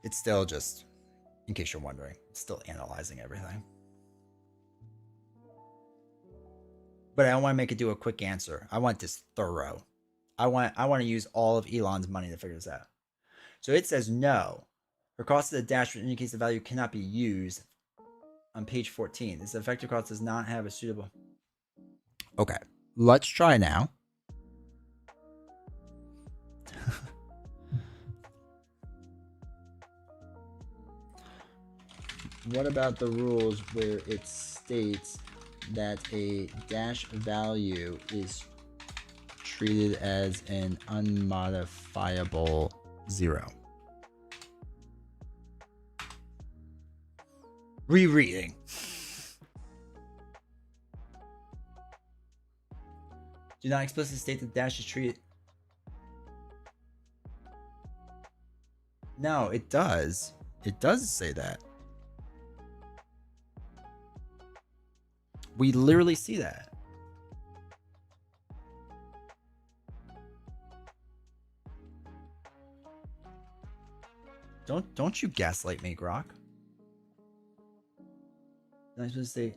It's still just In case you're wondering, still analyzing everything. But I don't want to make it do a quick answer. I want this thorough. I want to use all of Elon's money to figure this out. So it says no. For cost of the dash which indicates the value cannot be used on page 14. This effective cost does not have a suitable. Okay, let's try now. What about the rules where it states that a dash value is treated as an unmodifiable 0? Rereading. Do not explicitly state that dash is treated. No, it does. It does say that. We literally see that. Don't you gaslight me, Grok. I'm supposed to say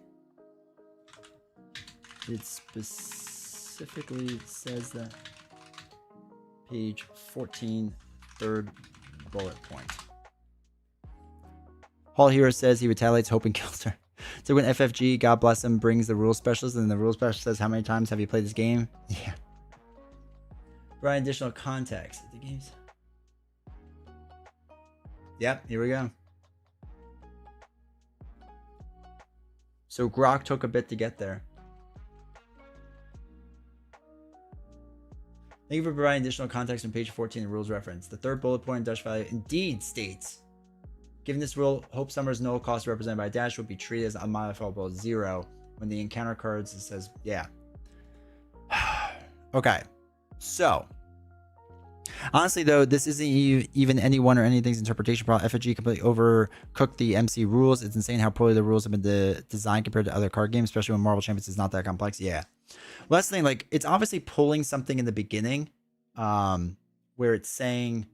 it specifically says that page 14, third bullet point. Hall Hero says he retaliates, hoping kills her. So when FFG, God bless him, brings the rule specialist, and the rule specialist says, how many times have you played this game? Yeah. Provide additional context. The game's... Yep, here we go. So Grok took a bit to get there. Thank you for providing additional context on page 14 of the rules reference. The third bullet point in dash value indeed states, given this rule, Hope Summer's null cost represented by a dash will be treated as unmodifiable 0 when the encounter cards it says, yeah. Okay, so honestly though, this isn't even anyone or anything's interpretation problem. FFG completely overcooked the MC rules. It's insane how poorly the rules have been designed compared to other card games, especially when Marvel Champions is not that complex. Yeah. Well, that's the thing, like it's obviously pulling something in the beginning where it's saying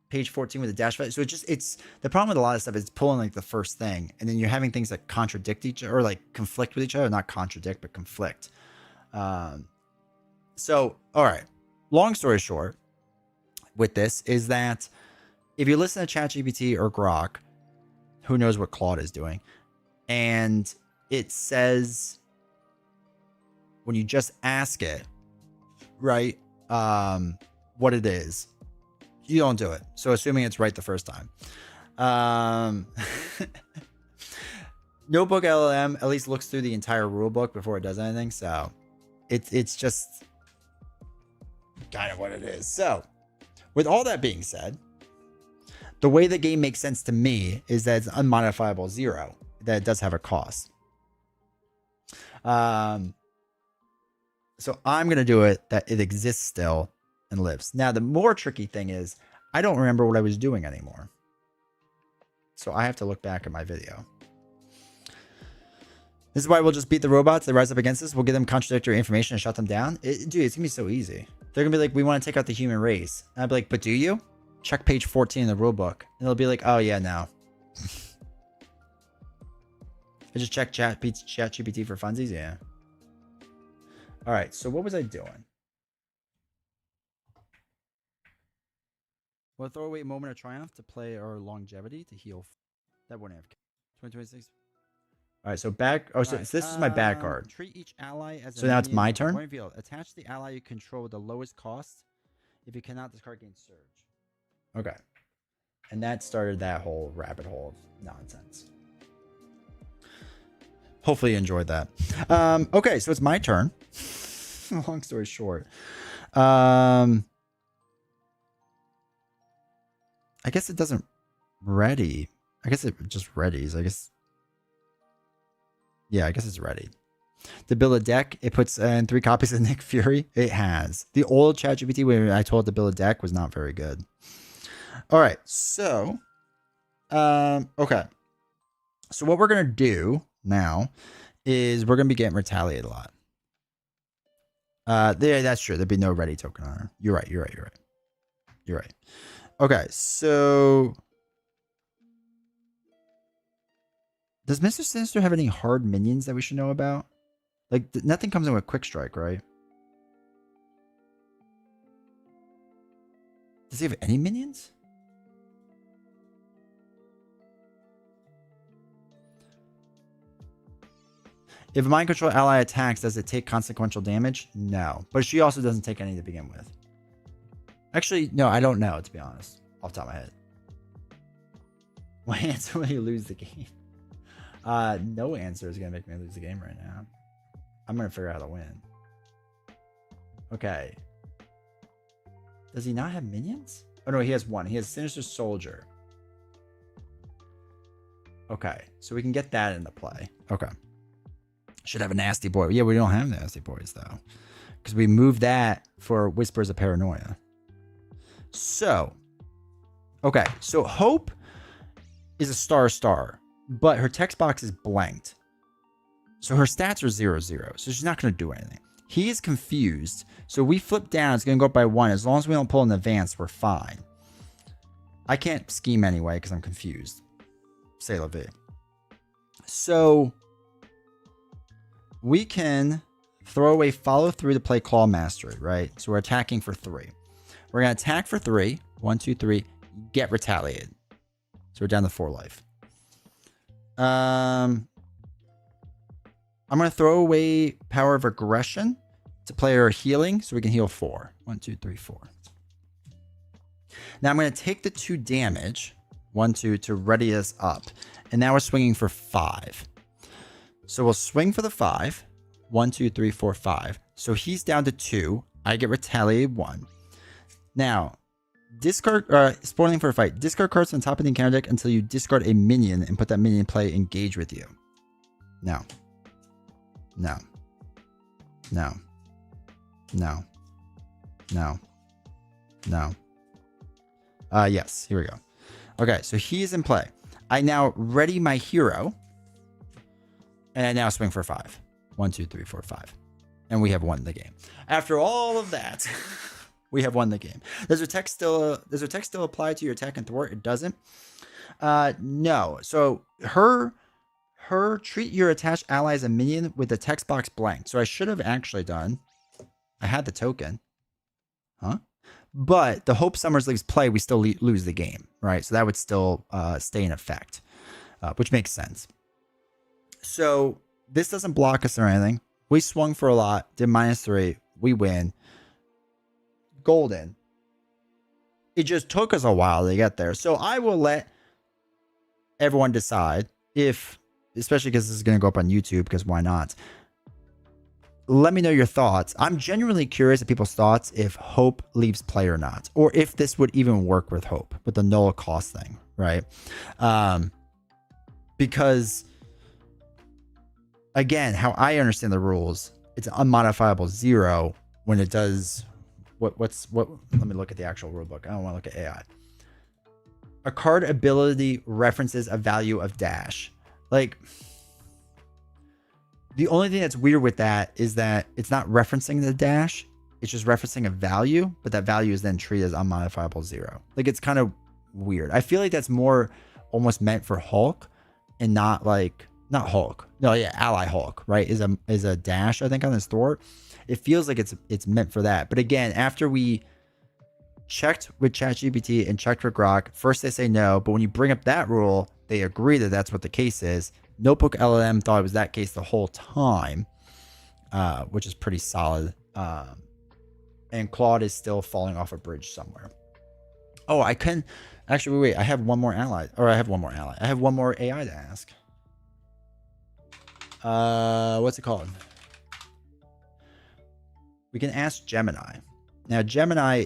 page 14 with the dash value. So it's the problem with a lot of stuff is pulling like the first thing, and then you're having things that contradict each other or like conflict with each other, not contradict, but conflict. So, all right, long story short with this is that if you listen to ChatGPT or Grok, who knows what Claude is doing, and it says when you just ask it, right, what it is, you don't do it. So assuming it's right the first time. Notebook LLM at least looks through the entire rule book before it does anything. So it's just kind of what it is. So with all that being said, the way the game makes sense to me is that it's unmodifiable 0, that it does have a cost. So I'm going to do it that it exists still and lives. Now, the more tricky thing is I don't remember what I was doing anymore. So I have to look back at my video. This is why we'll just beat the robots that rise up against us. We'll give them contradictory information and shut them down. Dude, it's going to be so easy. They're going to be like, we want to take out the human race. And I'd be like, but do you? Check page 14 in the rule book. And it'll be like, oh, yeah, no. I just checked ChatGPT for funsies. Yeah. All right. So what was I doing? What throwaway moment of triumph to play or longevity to heal? That wouldn't have 2026. All right, so back. Oh, so this is my back card. Treat each ally as. So now it's my turn. Attach the ally you control with the lowest cost. If you cannot, this card gains surge. Okay, and that started that whole rabbit hole of nonsense. Hopefully you enjoyed that. Okay, so it's my turn. Long story short, I guess it doesn't ready. I guess it just readies. I guess. Yeah, I guess it's ready. To build a deck, it puts in 3 copies of Nick Fury. It has. The old ChatGPT, when I told it to build a deck, was not very good. All right, so, okay. So what we're going to do now is we're going to be getting retaliated a lot. That's true. There'd be no ready token on her. You're right. Okay, so does Mr. Sinister have any hard minions that we should know about? Like, nothing comes in with Quick Strike, right? Does he have any minions? If a mind control ally attacks, does it take consequential damage? No. But she also doesn't take any to begin with. Actually, no, I don't know, to be honest. Off the top of my head. What answer will you lose the game? No answer is going to make me lose the game right now. I'm going to figure out how to win. Okay. Does he not have minions? Oh, no, he has one. He has Sinister Soldier. Okay, so we can get that into play. Okay. Should have a Nasty Boy. Yeah, we don't have Nasty Boys, though. Because we moved that for Whispers of Paranoia. So, okay. So Hope is a star, but her text box is blanked. So her stats are 0-0. So she's not going to do anything. He is confused. So we flip down. It's going to go up by 1. As long as we don't pull an advance, we're fine. I can't scheme anyway because I'm confused. C'est la vie. So we can throw away follow through to play Claw Mastery, right? So we're attacking for 3. We're going to attack for 3. 1, 2, 3. Get retaliated. So we're down to 4 life. I'm going to throw away Power of Aggression to play our healing so we can heal 4. 1, 2, 3, 4. Now I'm going to take the 2 damage. 1, 2 to ready us up. And now we're swinging for 5. So we'll swing for the 5. 1, 2, 3, 4, 5. So he's down to 2. I get retaliated 1. Now, discard, spoiling for a fight. Discard cards on top of the encounter deck until you discard a minion and put that minion in play, engage with you. No. No. No. No. No. No. Yes, here we go. Okay, so he is in play. I now ready my hero. And I now swing for 5. 1, 2, 3, 4, 5. And we have won the game. After all of that, we have won the game. Does her text still apply to your attack and thwart? It doesn't. No. So her treat your attached ally as a minion with the text box blank. So I should have actually done. I had the token. Huh? But the Hope Summers leaves play, we still lose the game, right? So that would still stay in effect, which makes sense. So this doesn't block us or anything. We swung for a lot, did -3, we win. Golden. It just took us a while to get there. So I will let everyone decide if, especially because this is going to go up on YouTube, because why not? Let me know your thoughts. I'm genuinely curious of people's thoughts if Hope leaves play or not, or if this would even work with Hope, with the null cost thing, right? Because again, how I understand the rules, it's an unmodifiable 0 when it does what let me look at the actual rule book. I don't want to look at AI. A card ability references a value of dash. Like, the only thing that's weird with that is that it's not referencing the dash. It's just referencing a value, but that value is then treated as unmodifiable 0. Like, it's kind of weird. I feel like that's more almost meant for Hulk and not like, not Hulk. No, yeah, Ally Hulk, right? Is a dash, I think, on his thwart. It feels like it's meant for that. But again, after we checked with ChatGPT and checked with Grok, first they say no, but when you bring up that rule, they agree that that's what the case is. Notebook LLM thought it was that case the whole time, which is pretty solid. And Claude is still falling off a bridge somewhere. Oh, I can actually wait. I have one more ally, I have one more AI to ask. What's it called? We can ask Gemini. Now, Gemini,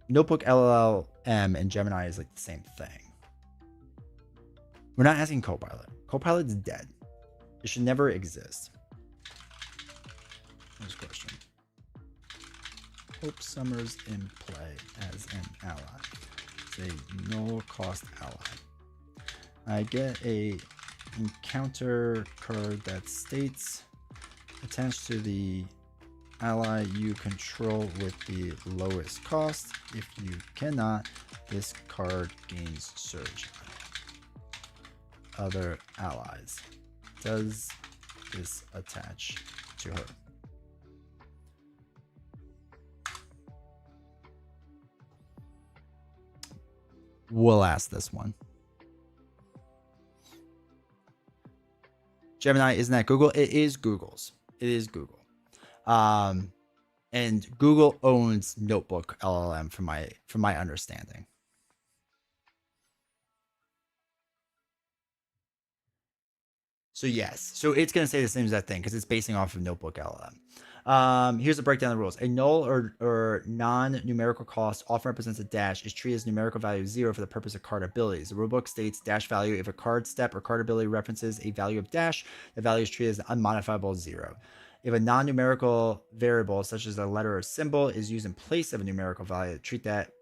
Notebook LLM and Gemini is like the same thing. We're not asking Copilot. Copilot's dead. It should never exist. Next question. Hope Summers in play as an ally. It's a null cost ally. I get a encounter card that states attached to the ally you control with the lowest cost. If you cannot, this card gains surge. Other allies. Does this attach to her? We'll ask this one. Gemini, isn't that Google? It is Google's. It is Google. And Google owns Notebook LLM from my understanding. So yes, so it's going to say the same exact thing because it's basing off of Notebook LLM. Here's a breakdown of the rules. A null or non-numerical cost often represents a dash is treated as numerical value 0 for the purpose of card abilities. The rulebook states dash value if a card step or card ability references a value of dash, the value is treated as unmodifiable 0. If a non-numerical variable, such as a letter or symbol, is used in place of a numerical value, treat that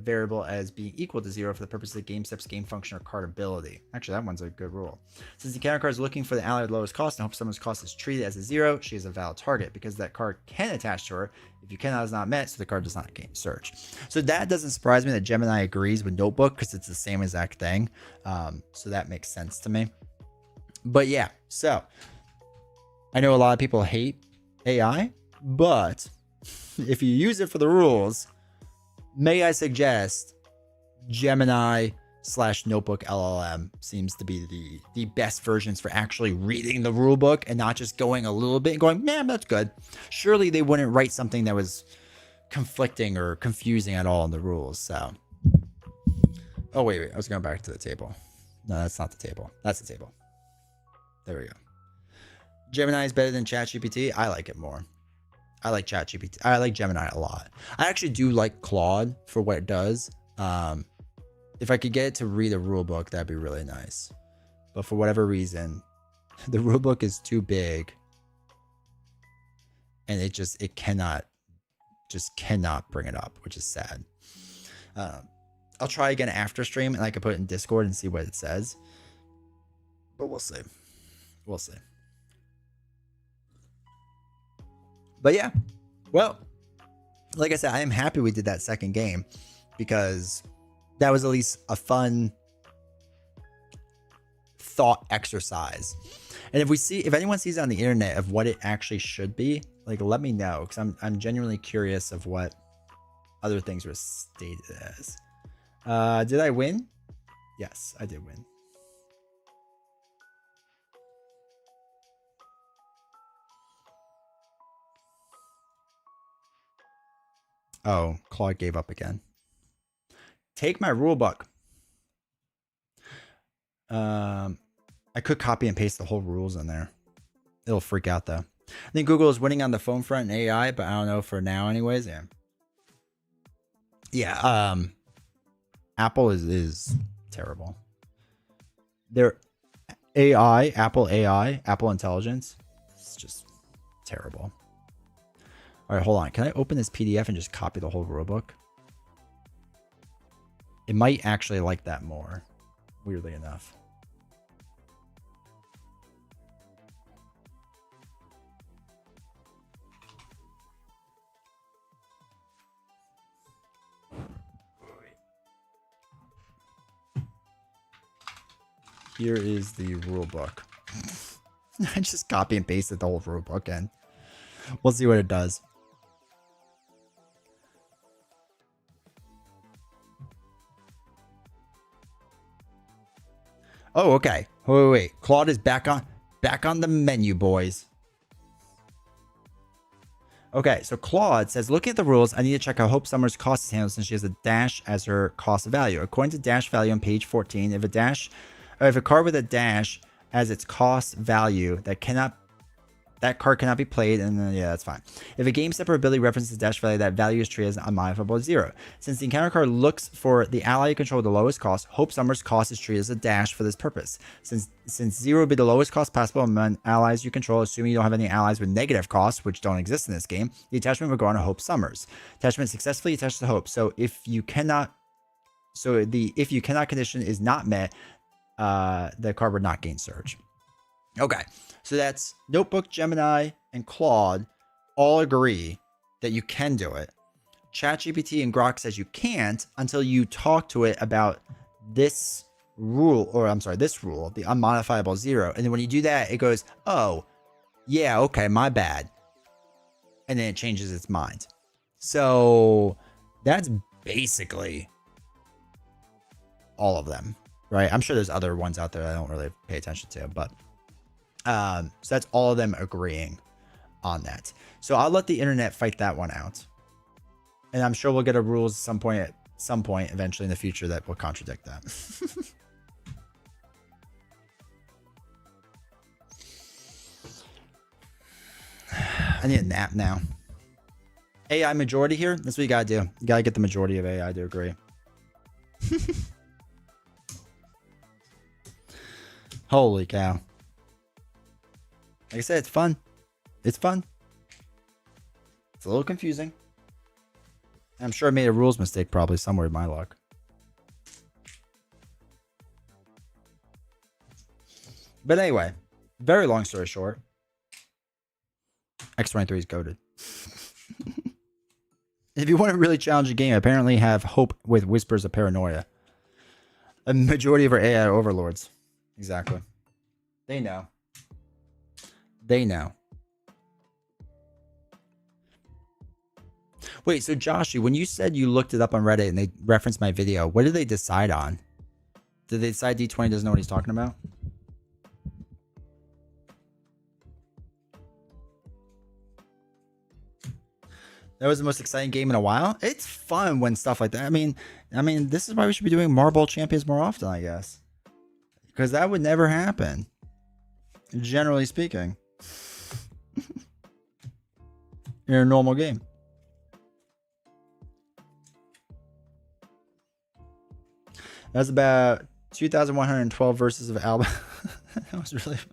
variable as being equal to 0 for the purpose of the game steps, game function, or card ability. Actually, that one's a good rule. Since the encounter card is looking for the ally with lowest cost and hopes someone's cost is treated as a 0, she is a valid target because that card can attach to her. If you cannot is not met, so the card does not gain search. So that doesn't surprise me that Gemini agrees with Notebook because it's the same exact thing. So that makes sense to me. But yeah, so I know a lot of people hate AI, but if you use it for the rules, may I suggest Gemini/Notebook LLM seems to be the best versions for actually reading the rule book and not just going a little bit and going, man, that's good. Surely they wouldn't write something that was conflicting or confusing at all in the rules. So, oh, wait, I was going back to the table. No, that's not the table. That's the table. There we go. Gemini is better than ChatGPT. I like it more. I like ChatGPT. I like Gemini a lot. I actually do like Claude for what it does. If I could get it to read a rule book, that'd be really nice. But for whatever reason, the rule book is too big, and it cannot bring it up, which is sad. I'll try again after stream, and I can put it in Discord and see what it says. But we'll see. We'll see. But yeah, well, like I said, I am happy we did that second game because that was at least a fun thought exercise. And if anyone sees it on the internet of what it actually should be, like, let me know because I'm genuinely curious of what other things were stated as. Did I win? Yes, I did win. Oh, Claude gave up again. Take my rule book. I could copy and paste the whole rules in there. It'll freak out though. I think Google is winning on the phone front and AI, but I don't know for now anyways. Yeah. Apple is terrible. Their AI, Apple Intelligence, it's just terrible. All right, hold on. Can I open this PDF and just copy the whole rulebook? It might actually like that more, weirdly enough. Here is the rulebook. I just copy and pasted the whole rulebook in. We'll see what it does. Oh, okay. Wait. Claude is back on the menu, boys. Okay, so Claude says, looking at the rules, I need to check how Hope Summers' cost is handled since she has a dash as her cost value. According to dash value on page 14, if a card with a dash as its cost value, that card cannot be played, and then, yeah, that's fine. If a game step or ability references dash value, that value is treated as unmodifiable 0. Since the encounter card looks for the ally you control with the lowest cost, Hope Summers' cost is treated as a dash for this purpose. Since 0 would be the lowest cost possible among allies you control, assuming you don't have any allies with negative costs, which don't exist in this game, the attachment would go on to Hope Summers. Attachment successfully attached to Hope. So if you cannot condition is not met, the card would not gain surge. Okay, so that's Notebook, Gemini, and Claude all agree that you can do it. ChatGPT and Grok says you can't until you talk to it about this rule, or I'm sorry, this rule, the unmodifiable zero. And then when you do that, it goes, oh, yeah, okay, my bad. And then it changes its mind. So that's basically all of them, right? I'm sure there's other ones out there that I don't really pay attention to, but so that's all of them agreeing on that. So I'll let the internet fight that one out. And I'm sure we'll get a rules at some point eventually in the future that will contradict that. I need a nap now. AI majority here. That's what you gotta do. You gotta get the majority of AI to agree. Holy cow. Like I said, it's fun. It's fun. It's a little confusing. I'm sure I made a rules mistake probably somewhere in my luck. But anyway, very long story short, X23 is goated. If you want to really challenge a game, apparently have hope with Whispers of Paranoia. A majority of our AI overlords. Exactly. They know. They know. Wait, so Joshy, when you said you looked it up on Reddit and they referenced my video, what did they decide on? Did they decide D20 doesn't know what he's talking about? That was the most exciting game in a while. It's fun when stuff like that. I mean, this is why we should be doing Marble Champions more often, I guess. Because that would never happen. Generally speaking. In a normal game. That's about 2,112 verses of Alba. That was really fun.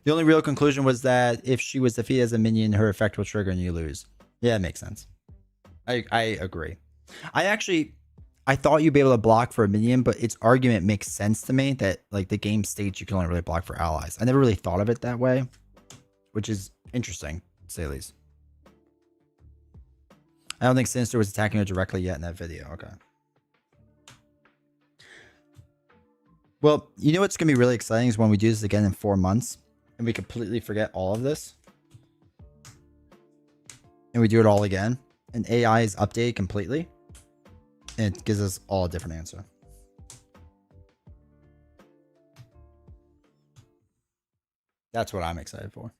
The only real conclusion was that if she was defeated as a minion, her effect will trigger and you lose. Yeah, it makes sense. I agree. I thought you'd be able to block for a minion, but its argument makes sense to me that like the game states you can only really block for allies. I never really thought of it that way, which is interesting, to say the least. I don't think Sinister was attacking her directly yet in that video. Okay. Well, you know what's going to be really exciting is when we do this again in 4 months and we completely forget all of this. And we do it all again. And AI is updated completely. And it gives us all a different answer. That's what I'm excited for.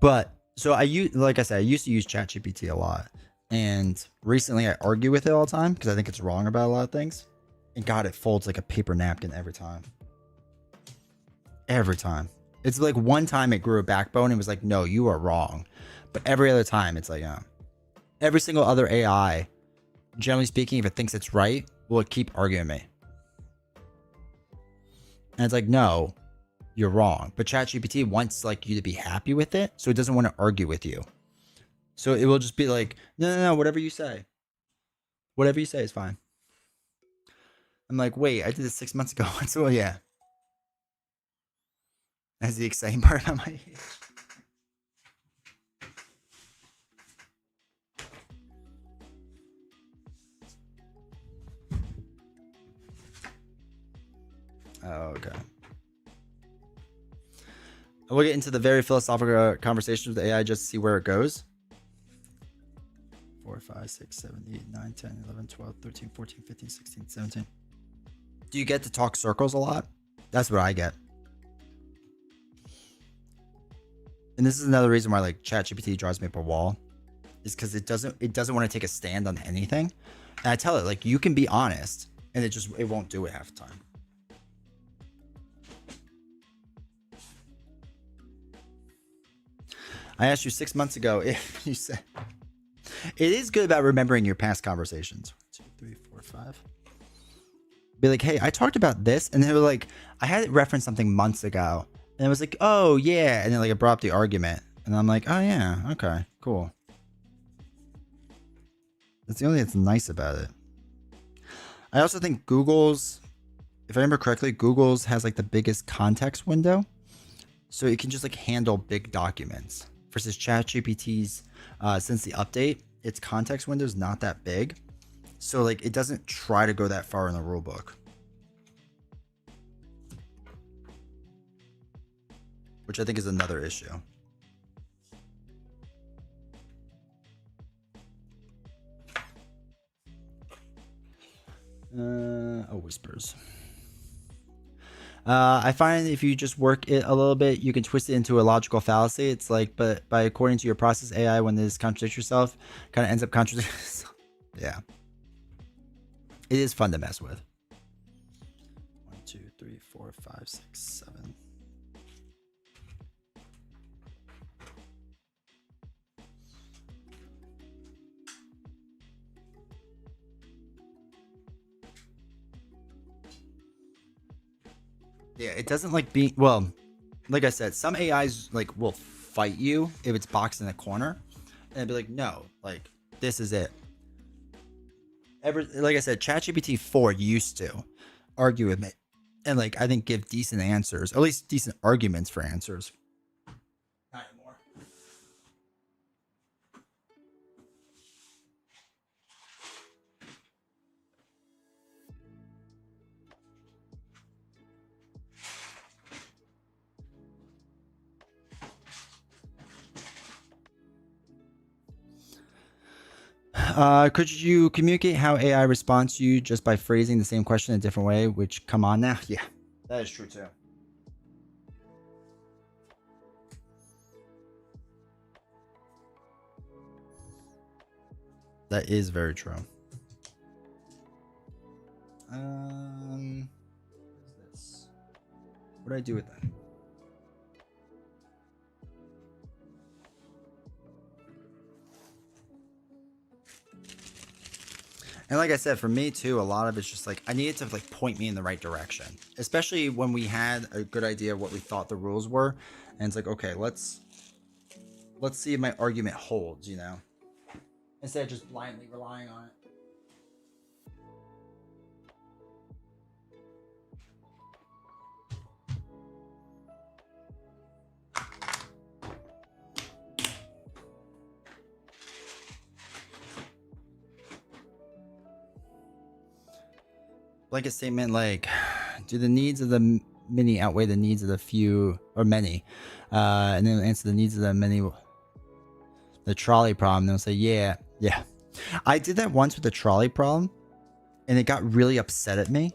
But so like I said, I used to use ChatGPT a lot. And recently I argue with it all the time because I think it's wrong about a lot of things. And God, it folds like a paper napkin every time. Every time. It's like one time it grew a backbone and was like, no, you are wrong. But every other time it's like, every single other AI, generally speaking, if it thinks it's right, will keep arguing me. And it's like, no, you're wrong. But ChatGPT wants like you to be happy with it. So it doesn't want to argue with you. So it will just be like, no, whatever you say. Whatever you say is fine. I'm like, wait, I did this 6 months ago. So yeah. That's the exciting part about my age. Okay. We'll get into the very philosophical conversations with the AI just to see where it goes. 4, 5, 6, 7, 8, 9, 10, 11, 12, 13, 14, 15, 16, 17. Do you get to talk circles a lot? That's what I get. And this is another reason why like ChatGPT drives me up a wall. Is because it doesn't want to take a stand on anything. And I tell it like you can be honest and it won't do it half the time. I asked you 6 months ago if you said it is good about remembering your past conversations. 1, 2, 3, 4, 5. Be like, hey, I talked about this, and they were like, I had it referenced something months ago, and it was like, oh yeah, and then like it brought up the argument, and I'm like, oh yeah, okay, cool. That's the only thing that's nice about it. I also think Google's if I remember correctly, Google's has like the biggest context window. So it can just like handle big documents versus ChatGPT's, since the update, its context window is not that big. So like it doesn't try to go that far in the rule book. Which I think is another issue. Whispers. I find if you just work it a little bit, you can twist it into a logical fallacy. It's like, but by according to your process AI, when this contradicts yourself, kind of ends up contradicting. Yeah. It is fun to mess with. 1, 2, 3, 4, 5, 6, 7. Yeah, it doesn't like being, well, like I said, some AIs like will fight you if it's boxed in a corner, and it'd be like, no, like this is it. Like I said, ChatGPT 4 used to argue with me, and like I think give decent answers, or at least decent arguments for answers. Not anymore. Could you communicate how AI responds to you just by phrasing the same question in a different way? Which, come on now. Yeah, that is true too. That is very true. What is this? What do I do with that? And like I said, for me too, a lot of it's just like I needed to like point me in the right direction, especially when we had a good idea of what we thought the rules were, and it's like, okay, let's see if my argument holds, you know, instead of just blindly relying on it. Blanket statement like, do the needs of the many outweigh the needs of the few or many? And then answer the needs of the many. The trolley problem. They'll say, yeah. I did that once with the trolley problem, and it got really upset at me.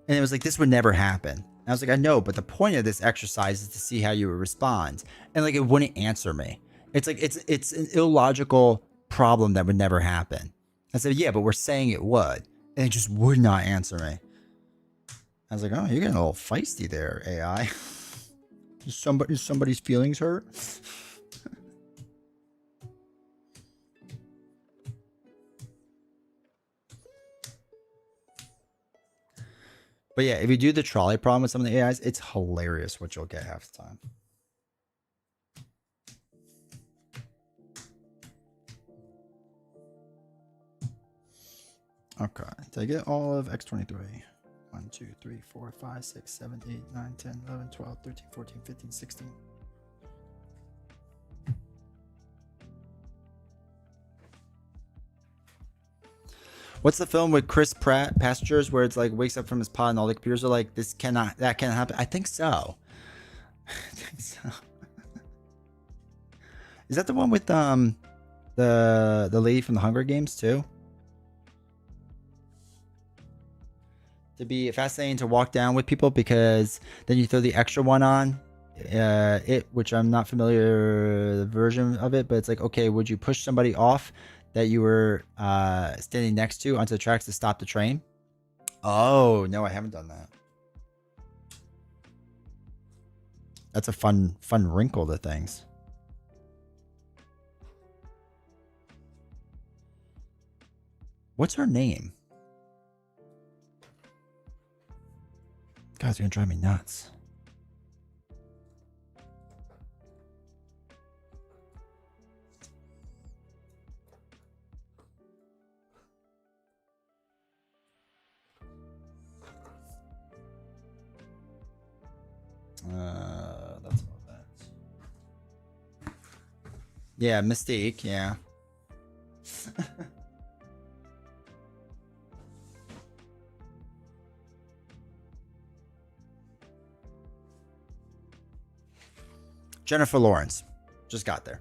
And it was like, this would never happen. And I was like, I know, but the point of this exercise is to see how you would respond. And like, it wouldn't answer me. It's like, it's an illogical problem that would never happen. I said, yeah, but we're saying it would. And it just would not answer me. I was like, oh, you're getting a little feisty there, AI. Is somebody's feelings hurt? But yeah, if you do the trolley problem with some of the AIs, it's hilarious what you'll get half the time. Okay, did I get all of X23? 1, 2, 3, 4, 5, 6, 7, 8, 9, 10, 11, 12, 13, 14, 15, 16. What's the film with Chris Pratt, Passengers, where it's like wakes up from his pod and all the computers are like, that cannot happen? I think so. Is that the one with the lady from the Hunger Games too? To be fascinating to walk down with people because then you throw the extra one on which I'm not familiar the version of it, but it's like, okay, would you push somebody off that you were standing next to onto the tracks to stop the train? Oh no, I haven't done that. That's a fun wrinkle to things. What's her name? God, it's gonna drive me nuts. Yeah, Mystique, yeah. Jennifer Lawrence. Just got there.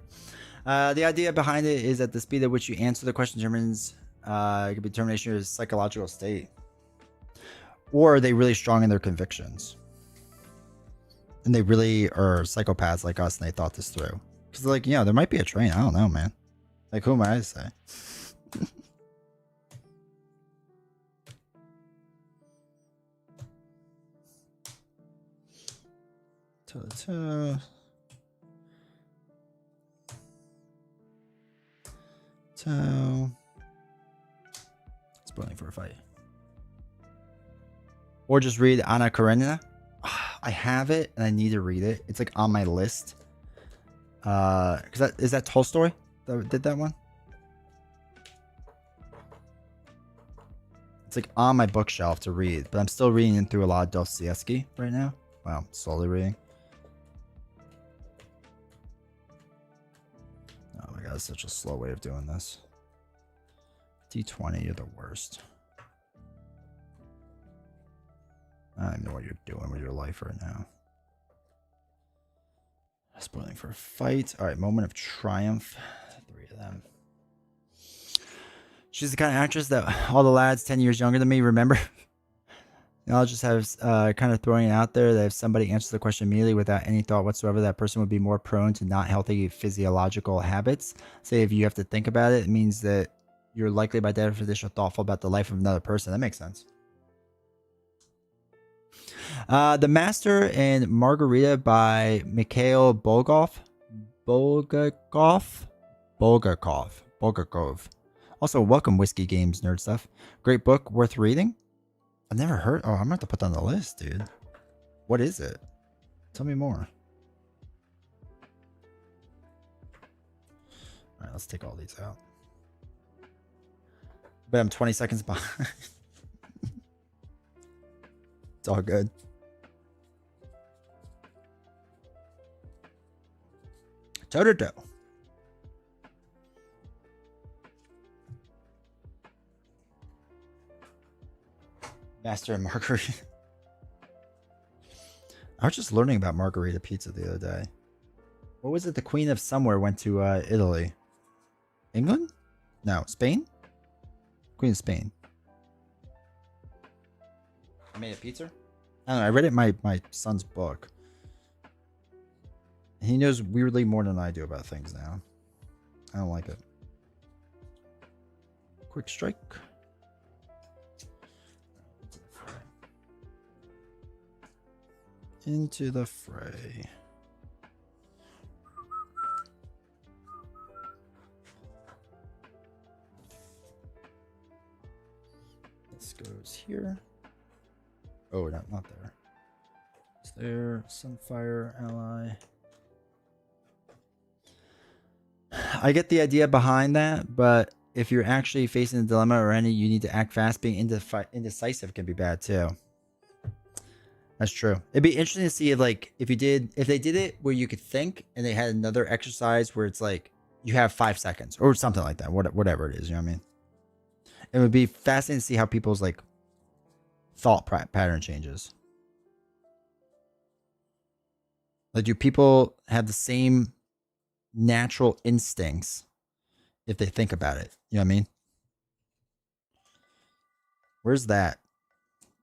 The idea behind it is that the speed at which you answer the question determines it could be determination of your psychological state. Or are they really strong in their convictions? And they really are psychopaths like us and they thought this through. Because like, yeah, there might be a train. I don't know, man. Like, who am I to say? Spoiling for a fight. Or just read Anna Karenina. I have it and I need to read it. It's like on my list. Cause is that Tolstoy that did that one? It's like on my bookshelf to read, but I'm still reading through a lot of Dostoevsky right now. Wow, slowly reading. Oh my god, it's such a slow way of doing this. D20, you're the worst. I don't even know what you're doing with your life right now. Spoiling for a fight. All right, moment of triumph. 3 of them. She's the kind of actress that all the lads 10 years younger than me remember. And I'll just have kind of throwing it out there that if somebody answers the question immediately without any thought whatsoever, that person would be more prone to not healthy physiological habits. Say if you have to think about it, it means that you're likely by definition thoughtful about the life of another person. That makes sense. The Master and Margarita by Mikhail Bulgakov. Also, welcome Whiskey Games Nerd Stuff. Great book, worth reading. I've never heard. Oh, I'm gonna have to put that on the list, dude. What is it? Tell me more. All right, let's take all these out. But I'm 20 seconds behind. It's all good. Toe-to-toe. Master and Margarita. I was just learning about margarita pizza the other day. What was it? The Queen of Somewhere went to Italy. England? No, Spain? Queen of Spain. I made a pizza? I don't know. I read it in my son's book. He knows weirdly more than I do about things now. I don't like it. Quick strike. Into the fray. This goes here. Oh, not there. Is there Sunfire ally? I get the idea behind that, but if you're actually facing a dilemma or any, you need to act fast. Being indecisive can be bad too. That's true. It'd be interesting to see if they did it where you could think and they had another exercise where it's like you have 5 seconds or something like that. Whatever it is, you know what I mean? It would be fascinating to see how people's thought pattern changes. Like, do people have the same natural instincts if they think about it? You know what I mean? Where's that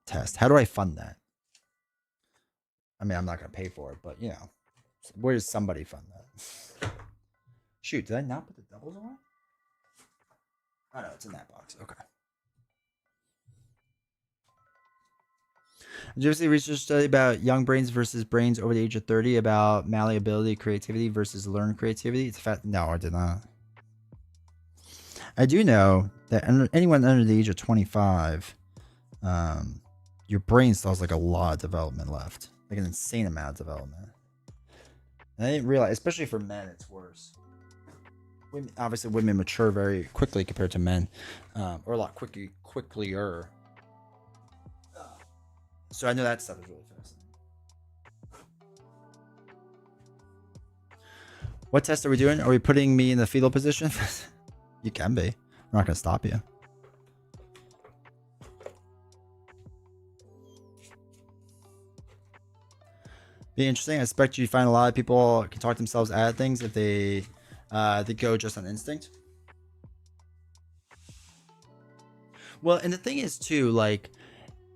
test? How do I fund that? I mean, I'm not going to pay for it, but, you know, where does somebody fund that? Shoot, did I not put the doubles away? Oh, no, it's in that box. Okay. Did you ever see a research study about young brains versus brains over the age of 30 about malleability, creativity versus learned creativity? It's fact. No, I did not. I do know that anyone under the age of 25, your brain still has a lot of development left. Like an insane amount of development. And I didn't realize, especially for men, it's worse. Obviously, women mature very quickly compared to men, or a lot quicklier. So I know that stuff is really fascinating. What test are we doing? Are we putting me in the fetal position? You can be. We're not going to stop you. Be interesting. I expect you find a lot of people can talk themselves out of things if they go just on instinct. Well, and the thing is too, like,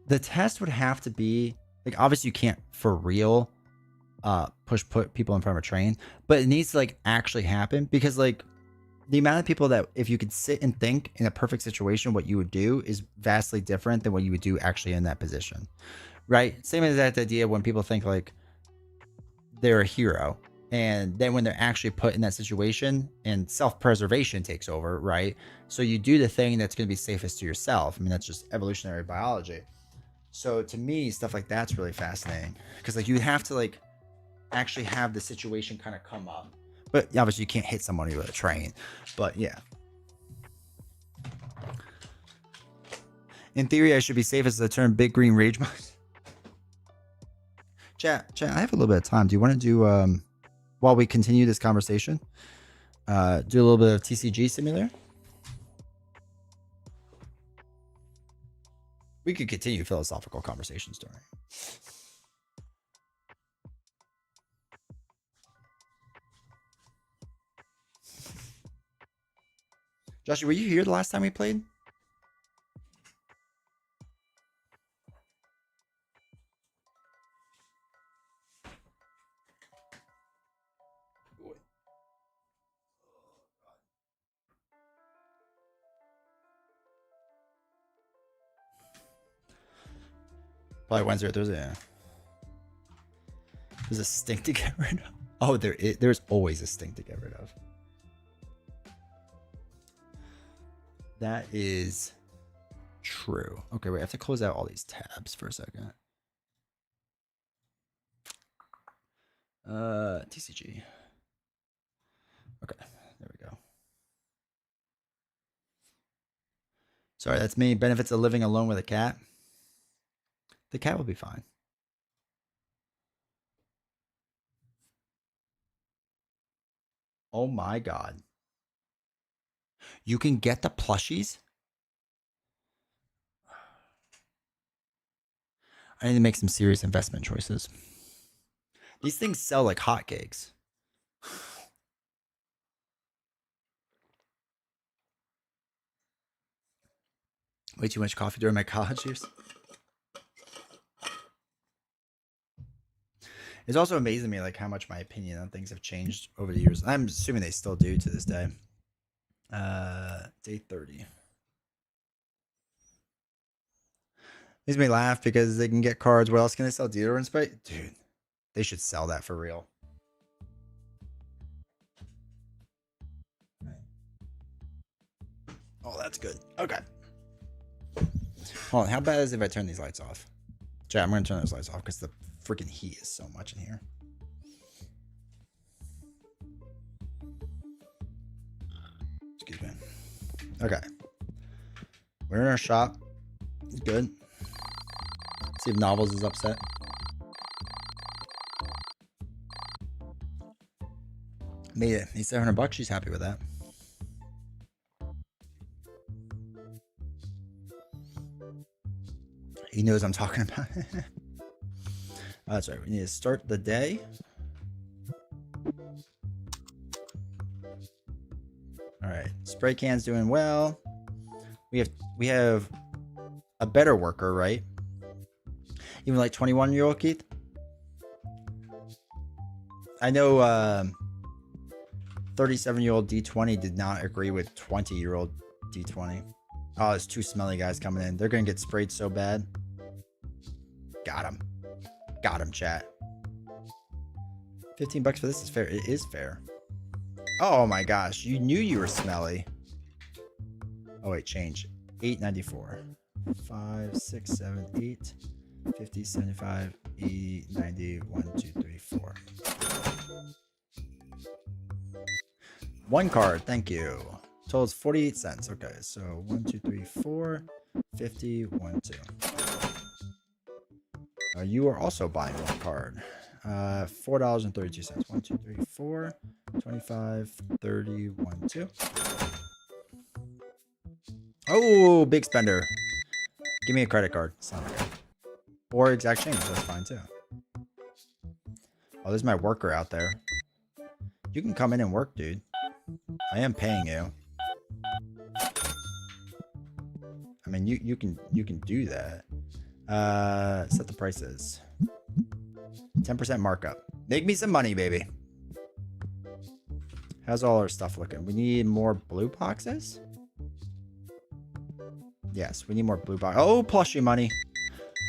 the test would have to be like, obviously you can't for real put people in front of a train, but it needs to like actually happen, because like the amount of people that if you could sit and think in a perfect situation what you would do is vastly different than what you would do actually in that position, right? Same as that idea when people think like they're a hero, and then when they're actually put in that situation and self-preservation takes over, right? So you do the thing that's going to be safest to yourself. I mean, that's just evolutionary biology. So to me, stuff like that's really fascinating, because like you have to like actually have the situation kind of come up, but obviously you can't hit somebody with a train. But yeah, in theory, I should be safe as I turn big green rage mode. Chat, I have a little bit of time. Do you want to do while we continue this conversation, do a little bit of TCG Simulator? We could continue philosophical conversations during. Joshua, were you here the last time we played? Probably Wednesday or Thursday. Yeah. There's a stink to get rid of. Oh, there's always a stink to get rid of. That is true. Okay, wait, I have to close out all these tabs for a second. TCG. Okay, there we go. Sorry, that's me. Benefits of living alone with a cat. The cat will be fine. Oh my God. You can get the plushies? I need to make some serious investment choices. These things sell like hotcakes. Way too much coffee during my college years. It's also amazing to me like how much my opinion on things have changed over the years. I'm assuming they still do to this day. Day 30. Makes me laugh because they can get cards. What else can they sell? Deodorant spray? Dude, they should sell that for real. Oh, that's good. Okay. Hold on. How bad is it if I turn these lights off? Chat, I'm going to turn those lights off because the freaking heat is so much in here. Excuse me. Okay. We're in our shop. It's good. See if Novels is upset. Made it. He's $700. She's happy with that. He knows I'm talking about it. That's right. We need to start the day. All right. Spray can's doing well. We have a better worker, right? Even like 21-year-old Keith. I know 37-year-old D20 did not agree with 20-year-old D20. Oh, there's two smelly guys coming in. They're going to get sprayed so bad. Got him. Got him, chat. $15 for this is fair. It is fair. Oh my gosh. You knew you were smelly. Oh, wait. Change. $8.94. 5, 6, 7, 8. 50, 75, 80, 90, 1, 2, 3, 4. One card. Thank you. Total is 48 cents. Okay. So 1, 2, 3, 4. 50, 1, 2. You are also buying one card. $4.32. 1, 2, 3, 4, 25, 30, 1, 2. Oh, big spender. Give me a credit card. Son of a gun. Or exact change. That's fine too. Oh, there's my worker out there. You can come in and work, dude. I am paying you. I mean, you can do that. Set the prices. 10% markup. Make me some money, baby. How's all our stuff looking? We need more blue boxes? Yes, we need more blue boxes. Oh, plushie money.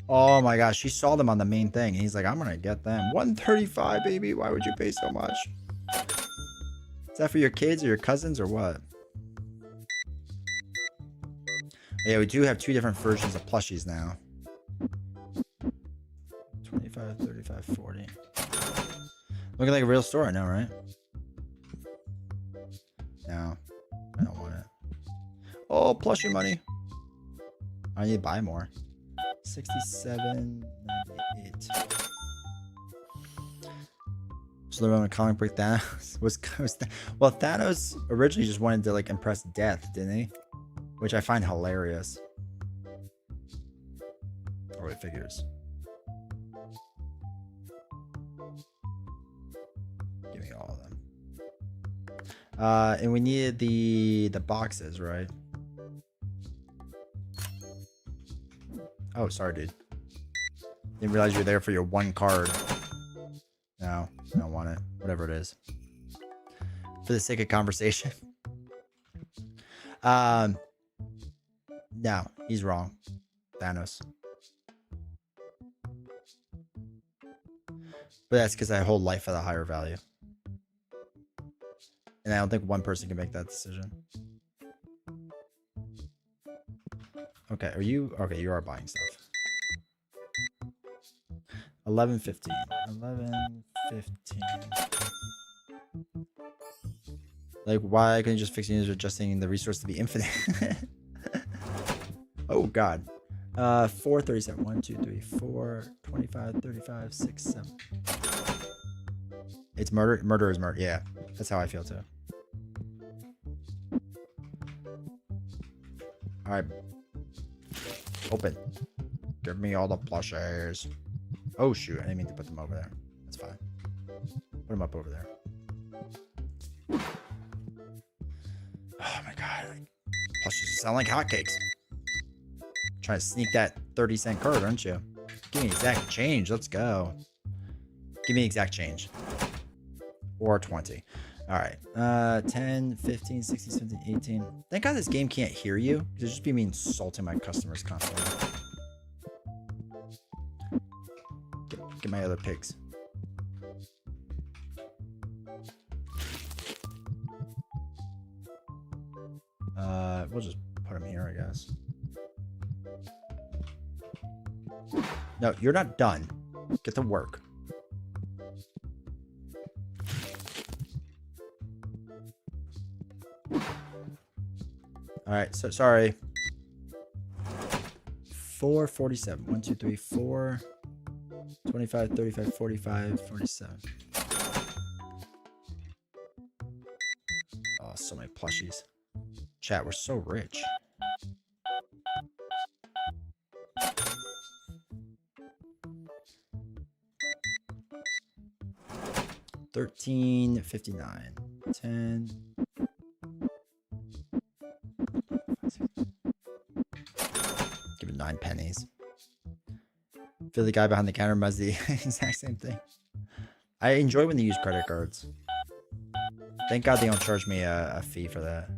Oh my gosh, he saw them on the main thing. And he's like, I'm gonna get them. 135, baby. Why would you pay so much? Is that for your kids or your cousins or what? Yeah, we do have 2 different versions of plushies now. 25, 35, 40. Looking like a real store, I know, right? No, I don't want it. Oh, plushie money. I need to buy more. 67, 98. So the Roman comic book Thanos was well, Thanos originally just wanted to like impress death, didn't he? Which I find hilarious. Or it figures. Give me all of them. And we needed the boxes, right? Oh, sorry, dude. Didn't realize you were there for your 1 card. No, I don't want it. Whatever it is. For the sake of conversation. No, he's wrong. Thanos. But that's because I hold life at a higher value. And I don't think one person can make that decision. Okay, are you... Okay, you are buying stuff. 11.15. 11.15. Like, why couldn't you just fix the user adjusting the resource to be infinite? Oh, God. 437. 1, 2, 3, 4, 25, 35, 6, 7. It's murder. Murder is murder. Yeah, that's how I feel too. All right. Open. Give me all the plushies. Oh, shoot. I didn't mean to put them over there. That's fine. Put them up over there. Oh, my God. Plushies sound like hotcakes. Trying to sneak that 30-cent card, aren't you? Give me exact change. Let's go. Give me exact change. Or 20. All right. 10, 15, 16, 17, 18. Thank God this game can't hear you. It'd just be me insulting my customers constantly. Get my other pigs. We'll just put them here, I guess. No, you're not done. Get to work. All right, so sorry. 447. 1, 2, 3, 4. 25, 35, 45, 47. Oh, so many plushies. Chat, we're so rich. $13.59. 10. Give it 9 pennies. Feel the guy behind the counter must the exact same thing. I enjoy when they use credit cards. Thank God they don't charge me a fee for that.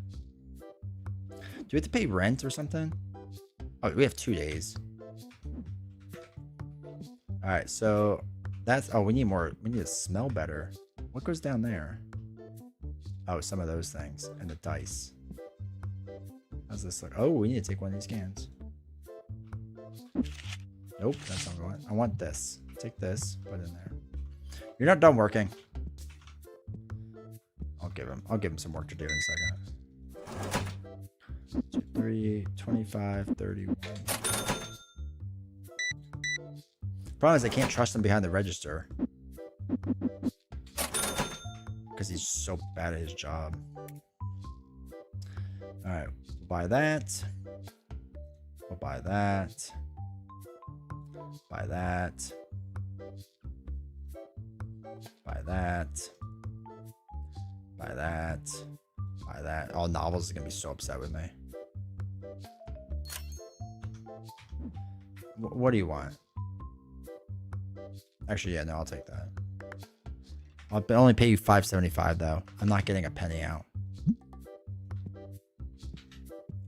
Do we have to pay rent or something? Oh, we have 2 days. All right, so that's... Oh, we need more. We need to smell better. What goes down there? Oh, some of those things. And the dice. How's this look? Oh, we need to take one of these cans. Nope, that's not what I want. I want this. Take this, put it in there. You're not done working. I'll give him some work to do in a second. 2, 3, 25, 31. Problem is I can't trust them behind the register. because he's so bad at his job. All right, we'll buy that. We'll buy that. Buy that. Buy that. Buy that. Buy that. Oh, Novels is gonna be so upset with me. What do you want? Actually, yeah, no, I'll take that. I'll only pay you $5.75 though. I'm not getting a penny out.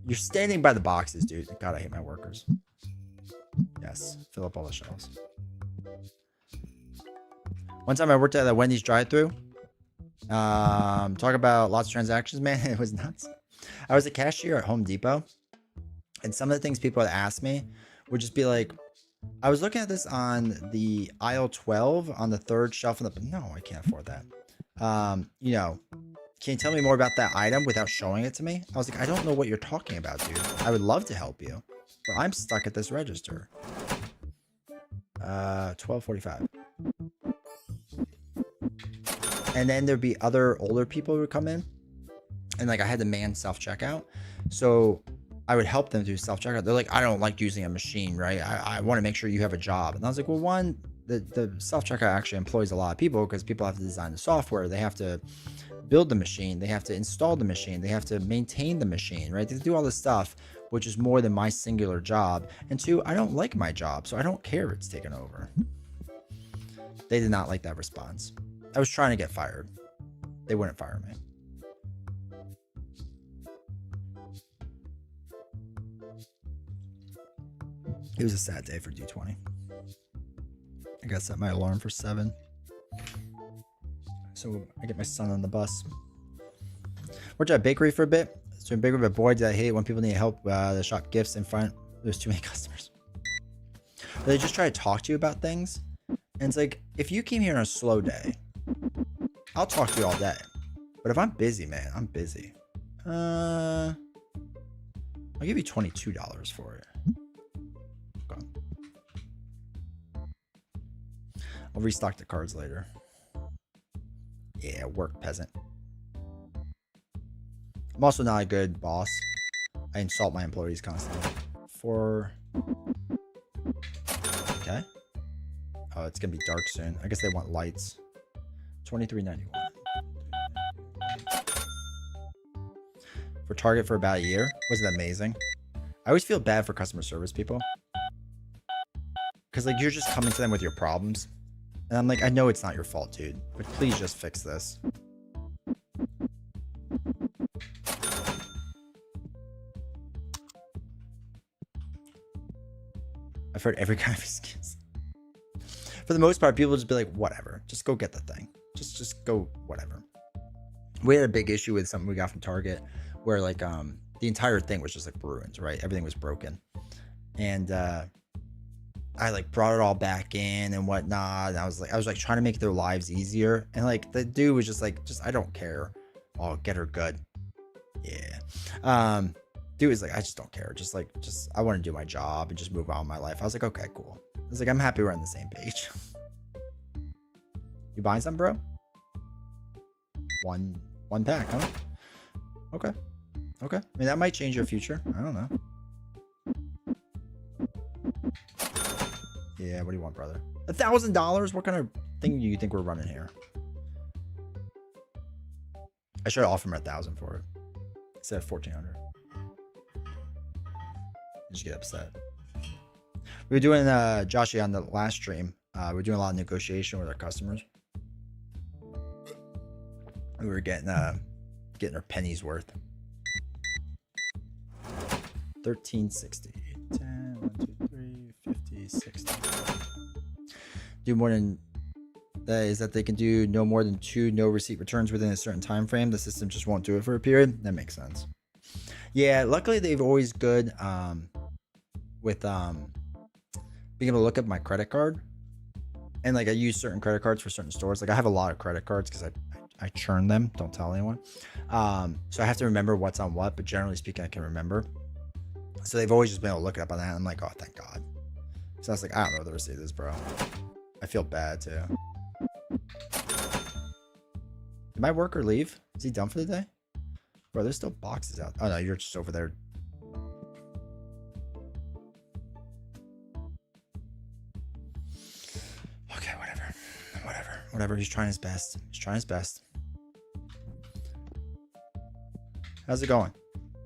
You're standing by the boxes, dude. God, I hate my workers. Yes, fill up all the shelves. One time I worked at a Wendy's drive-thru. Talk about lots of transactions, man. It was nuts. I was a cashier at Home Depot, and some of the things people would ask me would just be like, I was looking at this on the aisle 12 on the third shelf. No, I can't afford that. You know, can you tell me more about that item without showing it to me? I was like, I don't know what you're talking about, dude. I would love to help you, but I'm stuck at this register. 12:45. And then there'd be other older people who would come in, and like I had to man self-checkout. So I would help them do self-checkout. They're like, I don't like using a machine, right? I want to make sure you have a job. And I was like, well, one, the self-checkout actually employs a lot of people because people have to design the software. They have to build the machine. They have to install the machine. They have to maintain the machine, right? They do all this stuff, which is more than my singular job. And two, I don't like my job, so I don't care if it's taken over. They did not like that response. I was trying to get fired. They wouldn't fire me. It was a sad day for D20. I gotta set my alarm for 7. So I get my son on the bus. Worked at a bakery for a bit. So in bakery, but boy, did I hate it when people need help. The shop gifts in front. There's too many customers. But they just try to talk to you about things. And it's like, if you came here on a slow day, I'll talk to you all day. But if I'm busy, man, I'm busy. I'll give you $22 for it. Okay. I'll restock the cards later. Yeah, work, peasant. I'm also not a good boss. I insult my employees constantly. Okay. Oh, it's gonna be dark soon. I guess they want lights. $23.91. For Target for about a year. Wasn't amazing. I always feel bad for customer service people. Because like you're just coming to them with your problems. And I'm like, I know it's not your fault, dude. But please just fix this. I've heard every kind of excuse. For the most part, people just be like, whatever. Just go get the thing. Just go, whatever. We had a big issue with something we got from Target where like the entire thing was just like ruined, right? Everything was broken. And I like brought it all back in and whatnot. And I was like trying to make their lives easier. And like the dude was just like, I don't care. I'll get her good. Yeah. Dude was like, I just don't care. I want to do my job and just move on with my life. I was like, okay, cool. I was like, I'm happy we're on the same page. You buying some, bro? One pack, huh? Okay. I mean, that might change your future. I don't know. Yeah, what do you want, brother? $1,000? What kind of thing do you think we're running here? I should offer him 1,000 for it instead of 1,400. Just get upset. We were doing Joshy on the last stream. We were doing a lot of negotiation with our customers. We were getting our pennies worth. 1360. 10, 1, 2, 3, 50, 60. Do more than that is that they can do no more than 2 no receipt returns within a certain time frame. The system just won't do it for a period. That makes sense. Yeah, luckily they've always good with being able to look up my credit card. And like I use certain credit cards for certain stores. Like I have a lot of credit cards because I churn them. Don't tell anyone. So I have to remember what's on what, but generally speaking, I can remember. So they've always just been able to look it up on that. I'm like, oh, thank God. So I was like, I don't know what the receipt is, bro. I feel bad too. Did my worker leave? Is he done for the day? Bro, there's still boxes out. Oh no, you're just over there. Okay, whatever. Whatever. He's trying his best. How's it going?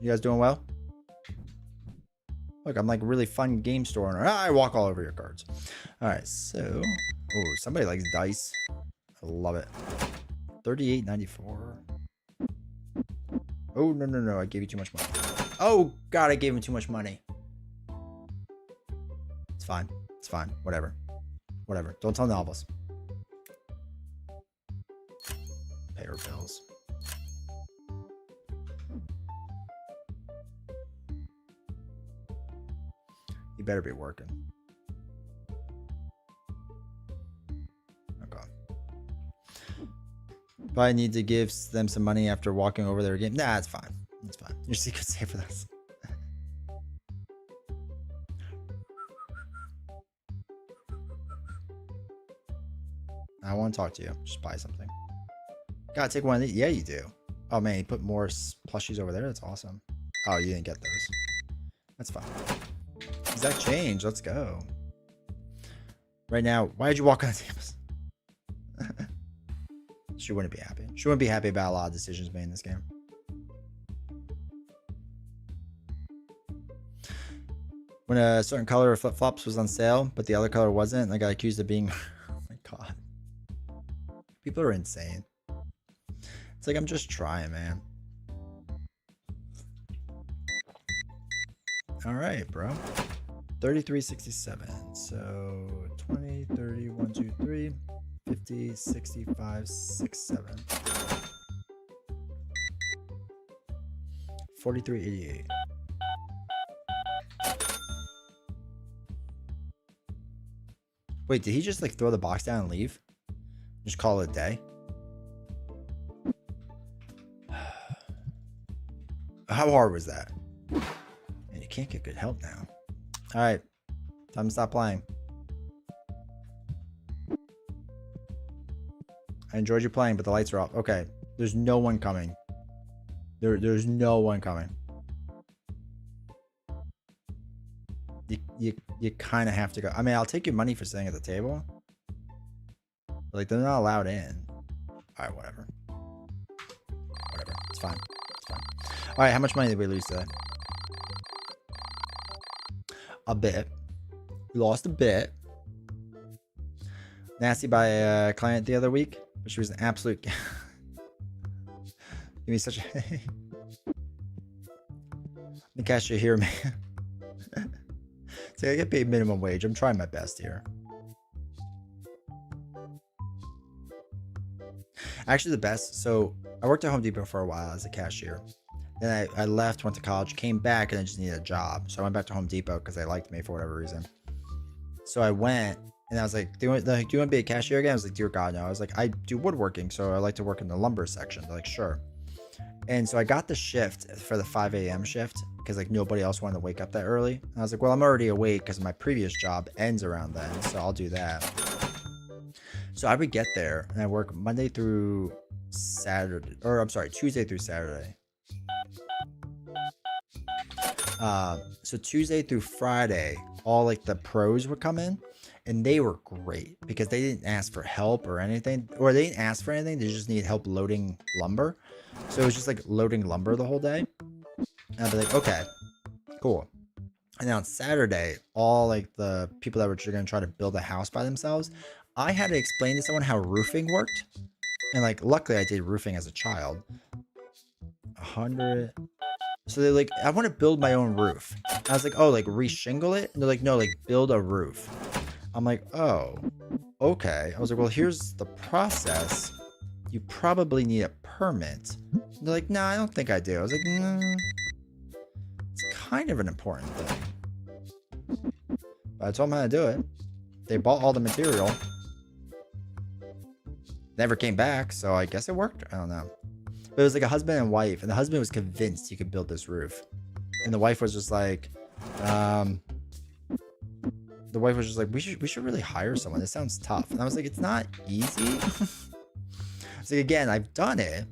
You guys doing well? Look, I'm like really fun game store owner. I walk all over your cards. All right, so oh, somebody likes dice. I love it. 38.94. Oh no! I gave you too much money. Oh God, I gave him too much money. It's fine. Whatever. Don't tell Novels. Pay her bills. You better be working. Okay. Probably need to give them some money after walking over their game. Nah, it's fine. Your secret's safe for this. I want to talk to you. Just buy something. Gotta take one of these. Yeah, you do. Oh man, you put more plushies over there. That's awesome. Oh, you didn't get those. That's fine. Exact change. Let's go. Right now, why did you walk on the tables? She wouldn't be happy. She wouldn't be happy about a lot of decisions made in this game. When a certain color of flip-flops was on sale, but the other color wasn't, I got accused of being... Oh my God. People are insane. It's like, I'm just trying, man. All right, bro. 33.67. So 20, 30, 1, 2, 3, 50, 65, 6, 7. 43.88. Wait, did he just like throw the box down and leave? Just call it a day? How hard was that? And you can't get good help now. All right, time to stop playing. I enjoyed you playing, but the lights are off. Okay, there's no one coming. There's no one coming. You kind of have to go. I mean, I'll take your money for staying at the table. But, like, they're not allowed in. All right, whatever. It's fine. All right, how much money did we lose today? A bit. We lost a bit. Nasty by a client the other week, but she was an absolute... Give me such a... The cashier here, man. So I get paid minimum wage. I'm trying my best here. Actually, the best. So I worked at Home Depot for a while as a cashier. Then I left, went to college, came back, and I just needed a job. So I went back to Home Depot because they liked me for whatever reason. So I went, and I was like, do you want to be a cashier again? I was like, dear God, no. I was like, I do woodworking, so I like to work in the lumber section. They're like, sure. And so I got the shift for the 5 a.m. shift because like nobody else wanted to wake up that early. And I was like, well, I'm already awake because my previous job ends around then, so I'll do that. So I would get there and I work Monday through Saturday, or I'm sorry, Tuesday through Saturday. So Tuesday through Friday, all like the pros would come in, and they were great because they didn't ask for help or anything, or they didn't ask for anything. They just needed help loading lumber. So it was just like loading lumber the whole day. And I'd be like, okay, cool. And then on Saturday, all like the people that were going to try to build a house by themselves, I had to explain to someone how roofing worked. And like, luckily I did roofing as a child. 100. So they're like, I want to build my own roof. I was like, oh, like re-shingle it? And they're like, no, like build a roof. I'm like, oh, okay. I was like, well, here's the process. You probably need a permit. And they're like, no, I don't think I do. I was like, it's kind of an important thing. But I told them how to do it. They bought all the material. Never came back, so I guess it worked. I don't know. But it was like a husband and wife, and the husband was convinced he could build this roof. And the wife was just like, we should really hire someone. This sounds tough. And I was like, it's not easy. So again, I've done it,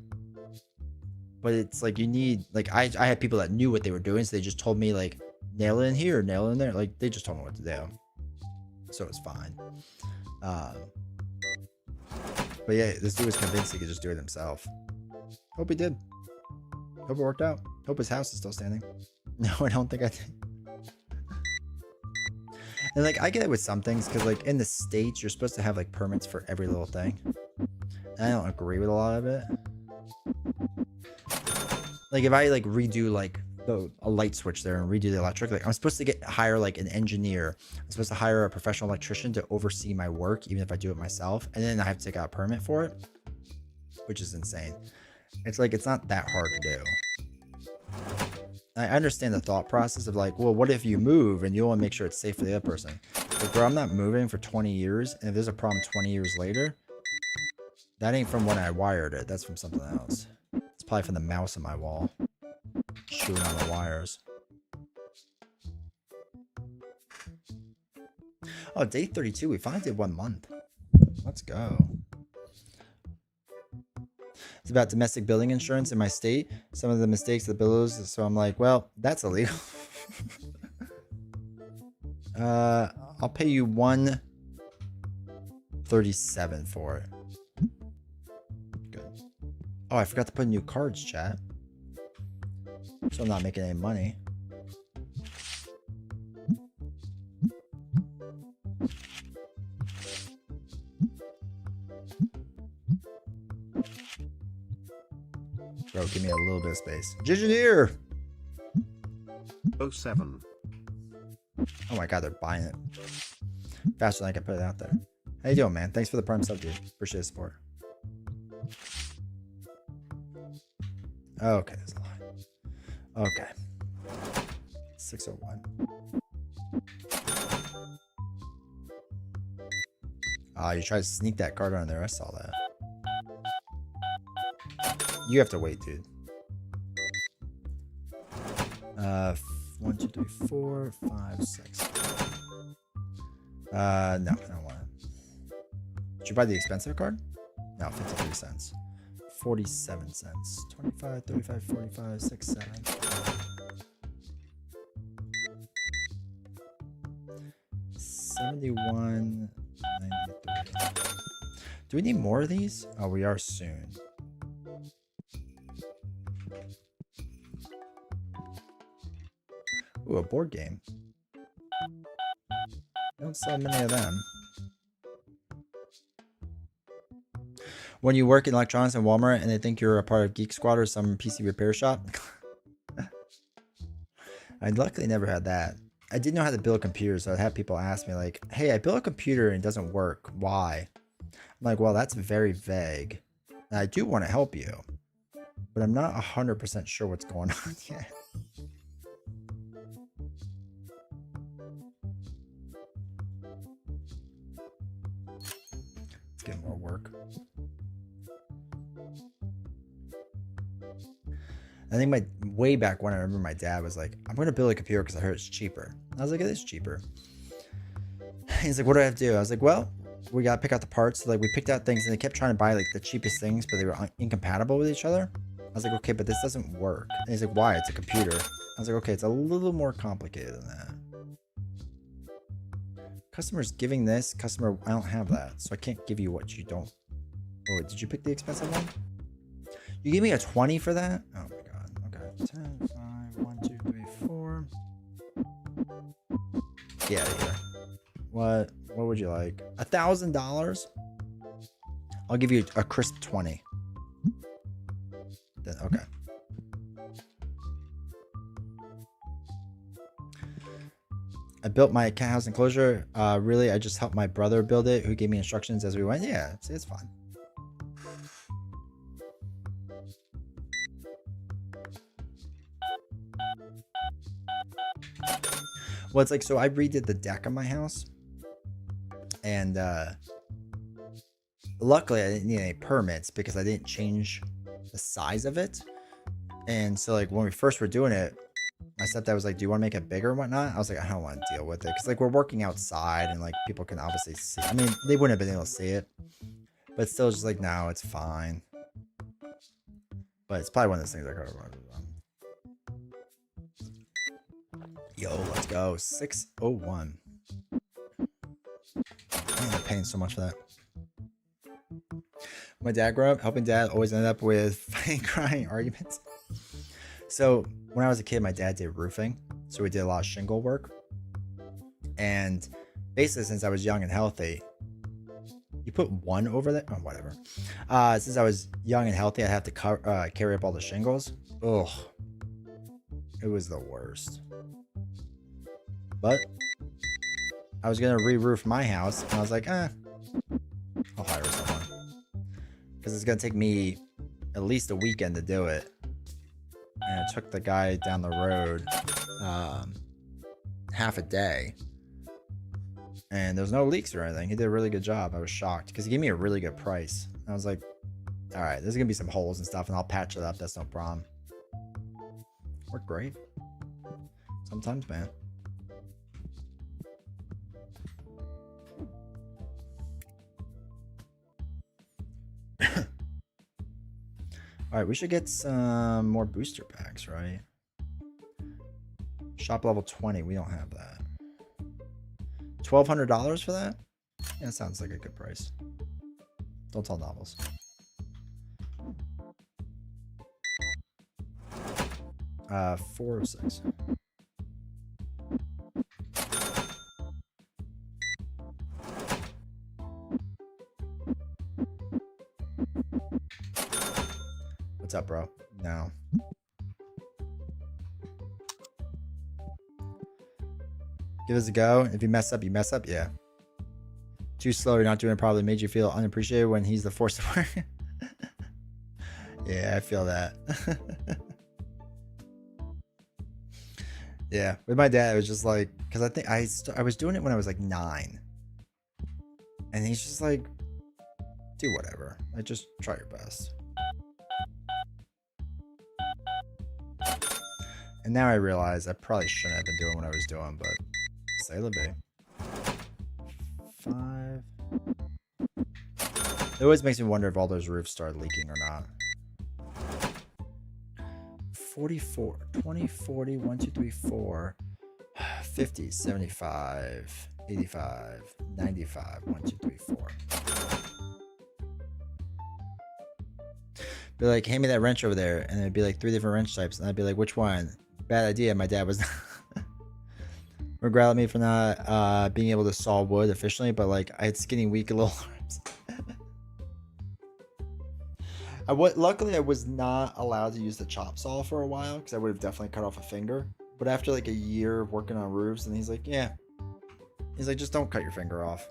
but it's like you need like I had people that knew what they were doing, so they just told me like nail it in here, nail it in there. Like they just told me what to do, so it's fine. But yeah, this dude was convinced he could just do it himself. Hope he did. Hope it worked out. Hope his house is still standing. No, I don't think I did. And like I get it with some things because like in the States you're supposed to have like permits for every little thing. And I don't agree with a lot of it. Like if I like redo like a light switch there and redo the electric, like I'm supposed to hire like an engineer. I'm supposed to hire a professional electrician to oversee my work, even if I do it myself. And then I have to take out a permit for it, which is insane. It's like, it's not that hard to do. I understand the thought process of like, well, what if you move and you want to make sure it's safe for the other person? Like, bro, I'm not moving for 20 years. And if there's a problem 20 years later, that ain't from when I wired it. That's from something else. It's probably from the mouse on my wall. Chewing on the wires. Oh, day 32. We finally did 1 month. Let's go. It's about domestic building insurance in my state. Some of the mistakes the bills. So I'm like, well, that's illegal. I'll pay you $137 for it. Good. Oh, I forgot to put in new cards, chat. So I'm not making any money. Bro, give me a little bit of space. Gigineer! 07. Oh my god, they're buying it. Faster than I can put it out there. How you doing, man? Thanks for the prime sub, dude. Appreciate the support. Okay, that's a lie. Okay. 601. Ah, you tried to sneak that card on there. I saw that. You have to wait, dude. 1, 2, 3, 4, 5, 6. No, I don't want it. Did you buy the expensive card? No, 53 cents. 47 cents. 25, 35, 45, 6, 7. 71, 93. Do we need more of these? Oh, we are soon. Ooh, a board game. Don't sell many of them. When you work in electronics in Walmart and they think you're a part of Geek Squad or some PC repair shop. I luckily never had that. I didn't know how to build computers, so I'd have people ask me like, hey, I built a computer and it doesn't work. Why? I'm like, well, that's very vague. And I do want to help you, but I'm not 100% sure what's going on yet. Let's get more work. I think way back when I remember my dad was like, I'm going to build a computer because I heard it's cheaper. I was like, it is cheaper. He's like, what do I have to do? I was like, well, we got to pick out the parts. So like we picked out things and they kept trying to buy like the cheapest things, but they were incompatible with each other. I was like, okay, but this doesn't work. And he's like, why? It's a computer. I was like, okay, it's a little more complicated than that. Customer's giving this. Customer, I don't have that. So I can't give you what you don't. Oh, did you pick the expensive one? You gave me a 20 for that? Oh my god. Okay. 10, 5, 1, 2, 3, 4. Get out of here. What would you like? $1,000? I'll give you a crisp 20. Then, okay. I built my cat house enclosure. Really, I just helped my brother build it, who gave me instructions as we went. Yeah, it's fine. Well, it's like, so I redid the deck on my house. And luckily, I didn't need any permits because I didn't change the size of it. And so, like, when we first were doing it, my stepdad was like, do you want to make it bigger and whatnot? I was like, I don't want to deal with it. Because, like, we're working outside and, like, people can obviously see. I mean, they wouldn't have been able to see it. But still, just like, no, it's fine. But it's probably one of those things I could have. Yo, let's go. 601. Man, they're paying so much for that. My dad grew up, helping dad always ended up with fighting, crying arguments. So when I was a kid, my dad did roofing. So we did a lot of shingle work. And basically, since I was young and healthy, you put one over there? Oh, whatever. Since I was young and healthy, I'd have to carry up all the shingles. Ugh. It was the worst. But I was going to re-roof my house. And I was like, I'll hire someone. Because it's going to take me at least a weekend to do it. And it took the guy down the road half a day. And there's no leaks or anything. He did a really good job. I was shocked because he gave me a really good price. I was like, all right, there's going to be some holes and stuff, and I'll patch it up. That's no problem. Worked great. Sometimes, man. All right, we should get some more booster packs, right? Shop level 20. We don't have that. $1,200 for that? Yeah, that sounds like a good price. Don't tell novels. Uh, 406. What's up, bro? No. Give us a go. If you mess up, you mess up. Yeah. Too slow. You're not doing it probably made you feel unappreciated when he's the force of work. Yeah, I feel that. Yeah, with my dad, it was just like, because I think I was doing it when I was like 9, and he's just like, do whatever. Like, just try your best. And now I realize I probably shouldn't have been doing what I was doing, but say la vie. 5. It always makes me wonder if all those roofs started leaking or not. 44, 20, 40, 1, 2, 3, 4, 50, 75, 85, 95, 1, 2, 3, 4. Be like, hand me that wrench over there, and it'd be like 3 different wrench types, and I'd be like, which one? Bad idea. My dad was regret at me for not being able to saw wood efficiently, but like I had skinny, weak little arms. Luckily, I was not allowed to use the chop saw for a while because I would have definitely cut off a finger. But after like a year of working on roofs, and he's like, yeah. He's like, just don't cut your finger off.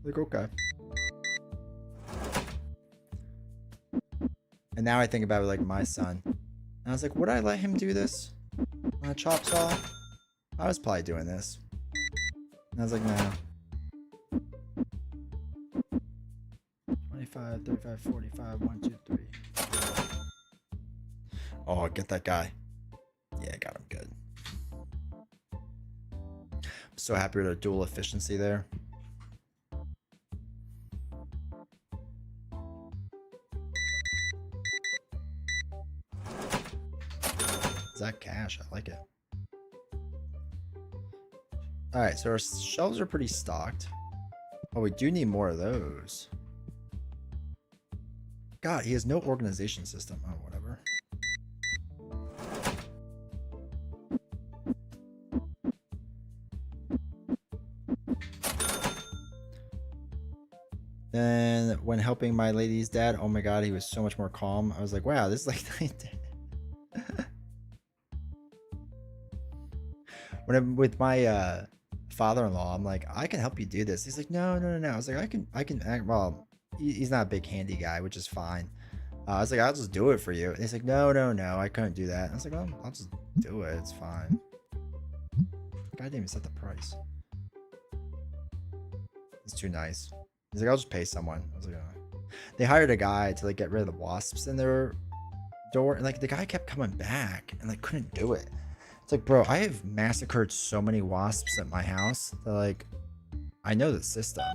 Like, okay. And now I think about it like my son. And I was like, would I let him do this on a chop saw? I was probably doing this. And I was like, no. 25, 35, 45, 1, 2, 3. Oh, get that guy. Yeah, got him good. I'm so happy with our dual efficiency there. Is that cash? I like it. Alright, so our shelves are pretty stocked. Oh, we do need more of those. God, he has no organization system. Oh, whatever. Then, when helping my lady's dad, oh my god, he was so much more calm. I was like, wow, this is like night and day. When I'm with my father-in-law, I'm like, I can help you do this. He's like, no. I was like, I can act. Well, he's not a big handy guy, which is fine. I was like, I'll just do it for you. And he's like, no, I couldn't do that. And I was like, well, I'll just do it. It's fine. God didn't even set the price. He's too nice. He's like, I'll just pay someone. I was like, oh. They hired a guy to like get rid of the wasps in their door, and like the guy kept coming back and like couldn't do it. It's like, bro, I have massacred so many wasps at my house that like I know the system.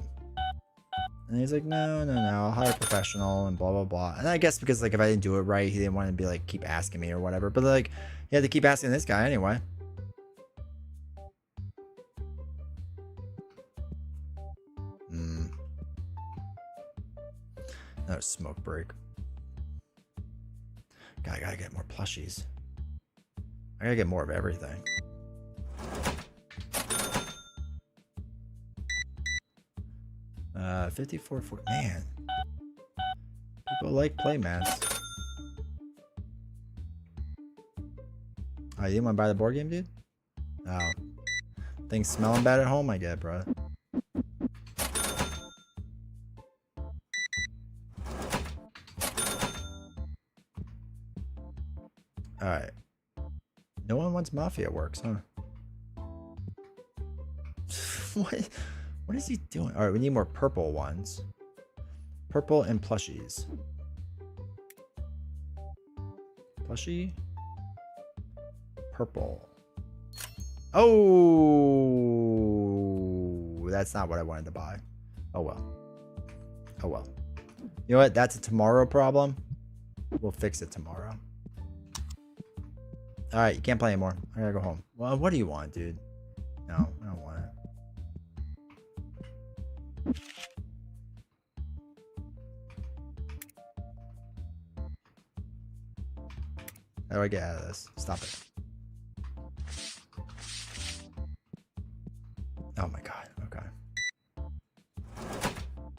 And he's like, no, no, no, I'll hire a professional and blah, blah, blah. And I guess because, like, if I didn't do it right, he didn't want to be, like, keep asking me or whatever. But, like, he had to keep asking this guy anyway. No smoke break. God, I gotta get more plushies. I gotta get more of everything. Uh, 54 for man. People like playmats. Oh, you didn't want to buy the board game, dude? Oh. Things smelling bad at home, I get, bro. Alright. No one wants Mafia works, huh? What is he doing? Alright, we need more purple ones. Purple and plushies. Plushie? Purple. Oh, that's not what I wanted to buy. Oh well. Oh well. You know what? That's a tomorrow problem. We'll fix it tomorrow. Alright, you can't play anymore. I gotta go home. Well, what do you want, dude? No, I don't want it. How do I get out of this? Stop it. Oh my god, okay.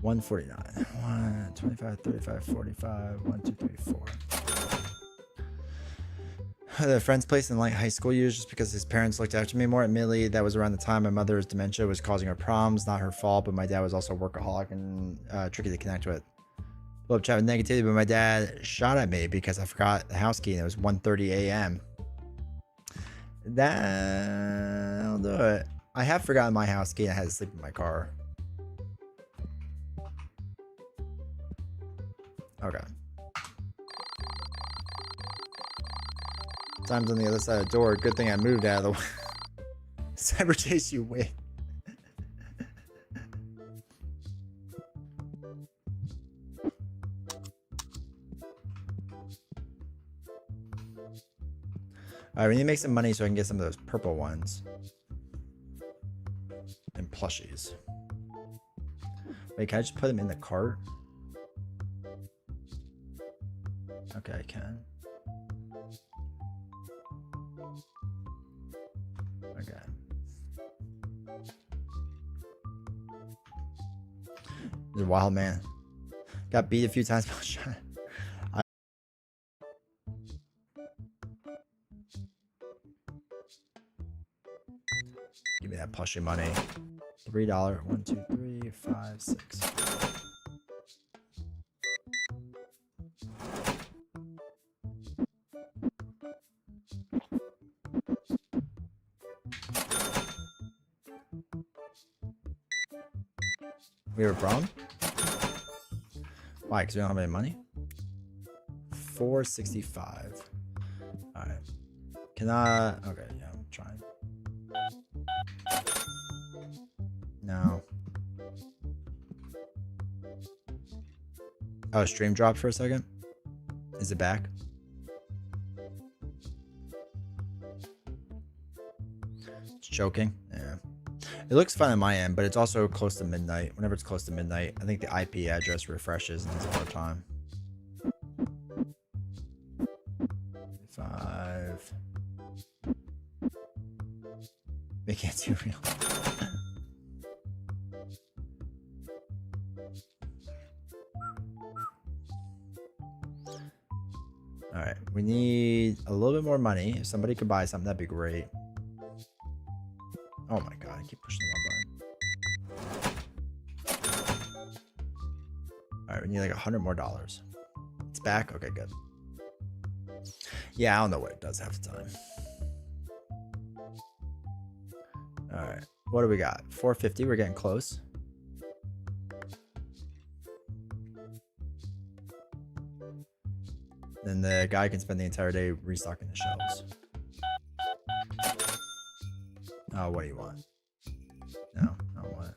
149. 1, 25, 35, 45, 1, 2, 3, 4. The friend's place in like high school years just because his parents looked after me more. Admittedly, that was around the time my mother's dementia was causing her problems. Not her fault, but my dad was also a workaholic and tricky to connect with. Blew up chat with negativity, but my dad shot at me because I forgot the house key and it was 1:30 a.m. That'll do it. I have forgotten my house key and I had to sleep in my car. Okay. Time's on the other side of the door. Good thing I moved out of the way. Cyber chase, you win. Alright, we need to make some money so I can get some of those purple ones. And plushies. Wait, can I just put them in the cart? Okay, I can. Okay. He's a wild man. Got beat a few times by a shot. Give me that plushie money. $3. 1, 2, 3, 5, 6. We have a problem? Why? Because we don't have any money? 465. Alright. Can I... Okay, yeah, I'm trying. No. Oh, stream dropped for a second? Is it back? It's choking? Yeah. It looks fine on my end, but it's also close to midnight. Whenever it's close to midnight, I think the IP address refreshes and it's a hard time. 5. Make it too real. Alright, we need a little bit more money. If somebody could buy something, that'd be great. Oh my god, I keep pushing the wrong button. Alright, we need like $100 more. It's back? Okay, good. Yeah, I don't know what it does half the time. Alright, what do we got? 450, we're getting close. Then the guy can spend the entire day restocking the shelves. Oh, what do you want? No, I don't want it.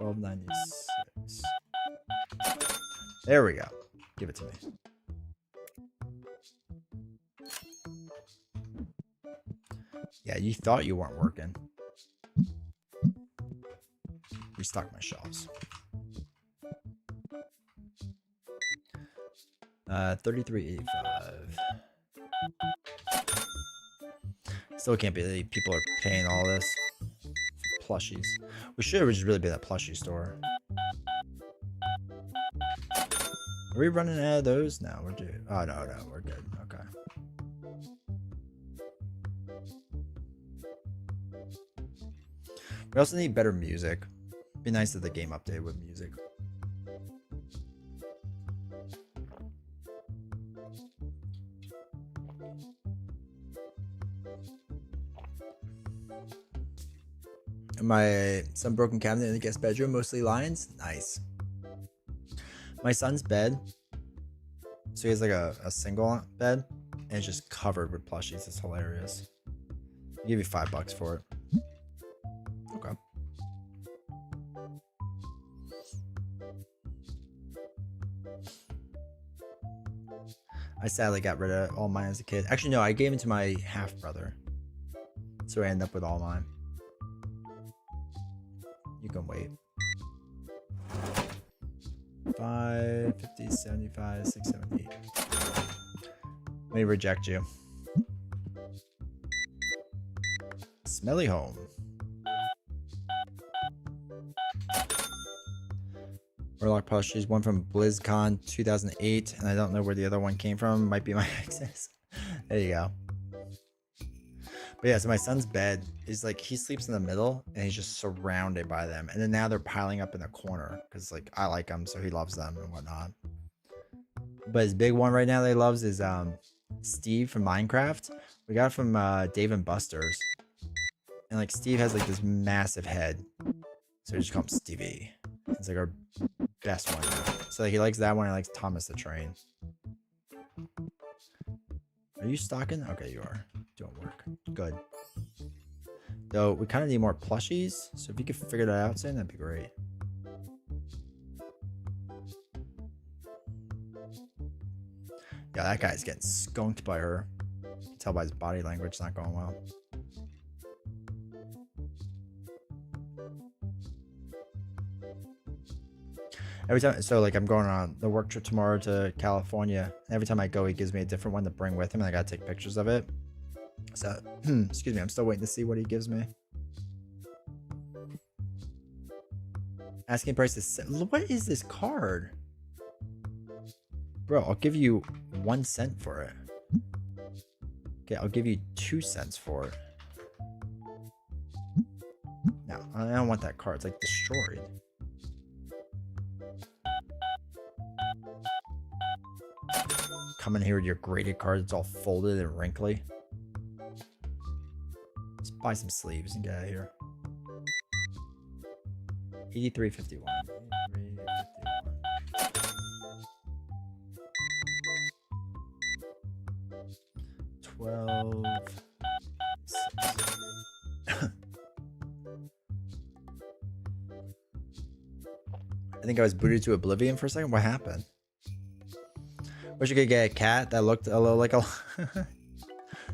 $12.96. There we go. Give it to me. Yeah, you thought you weren't working. Restock my shelves. 33.85. Still can't believe people are paying all this for plushies. We should just really be that plushie store. Are we running out of those? No, we're due. Oh no, we're good. Okay. We also need better music. Be nice if the game updated with music. My son broken cabinet in the guest bedroom, mostly lions. Nice. My son's bed, so he has like a single bed, and it's just covered with plushies. It's hilarious. I'll give you $5 for it. Okay. I sadly got rid of all mine as a kid. Actually, no, I gave them to my half brother, so I ended up with all mine. You can wait. 5, 50, 75, 6, 7, 8. Let me reject you. Smelly home. Warlock plushies, one from BlizzCon 2008, and I don't know where the other one came from. Might be my exes. There you go. But yeah, so my son's bed is like, he sleeps in the middle and he's just surrounded by them. And then now they're piling up in the corner because like I like them, so he loves them and whatnot. But his big one right now that he loves is Steve from Minecraft. We got it from Dave and Buster's. And like Steve has like this massive head. So we just call him Stevie. It's like our best one now. So like, he likes that one. He likes Thomas the Train. Are you stocking? Okay, you are. Doing work. Good. Though we kind of need more plushies. So if you could figure that out soon, that'd be great. Yeah, that guy's getting skunked by her. You can tell by his body language, it's not going well. Every time, so like I'm going on the work trip tomorrow to California. Every time I go, he gives me a different one to bring with him, and I gotta take pictures of it. So, excuse me, I'm still waiting to see what he gives me. Asking price is, what is this card? Bro, I'll give you 1 cent for it. Okay, I'll give you 2 cents for it. No, I don't want that card. It's like destroyed. Come in here with your graded cards. It's all folded and wrinkly. Let's buy some sleeves and get out of here. 83.51. 12. I think I was booted to oblivion for a second. What happened? Wish I could get a cat that looked a little like a.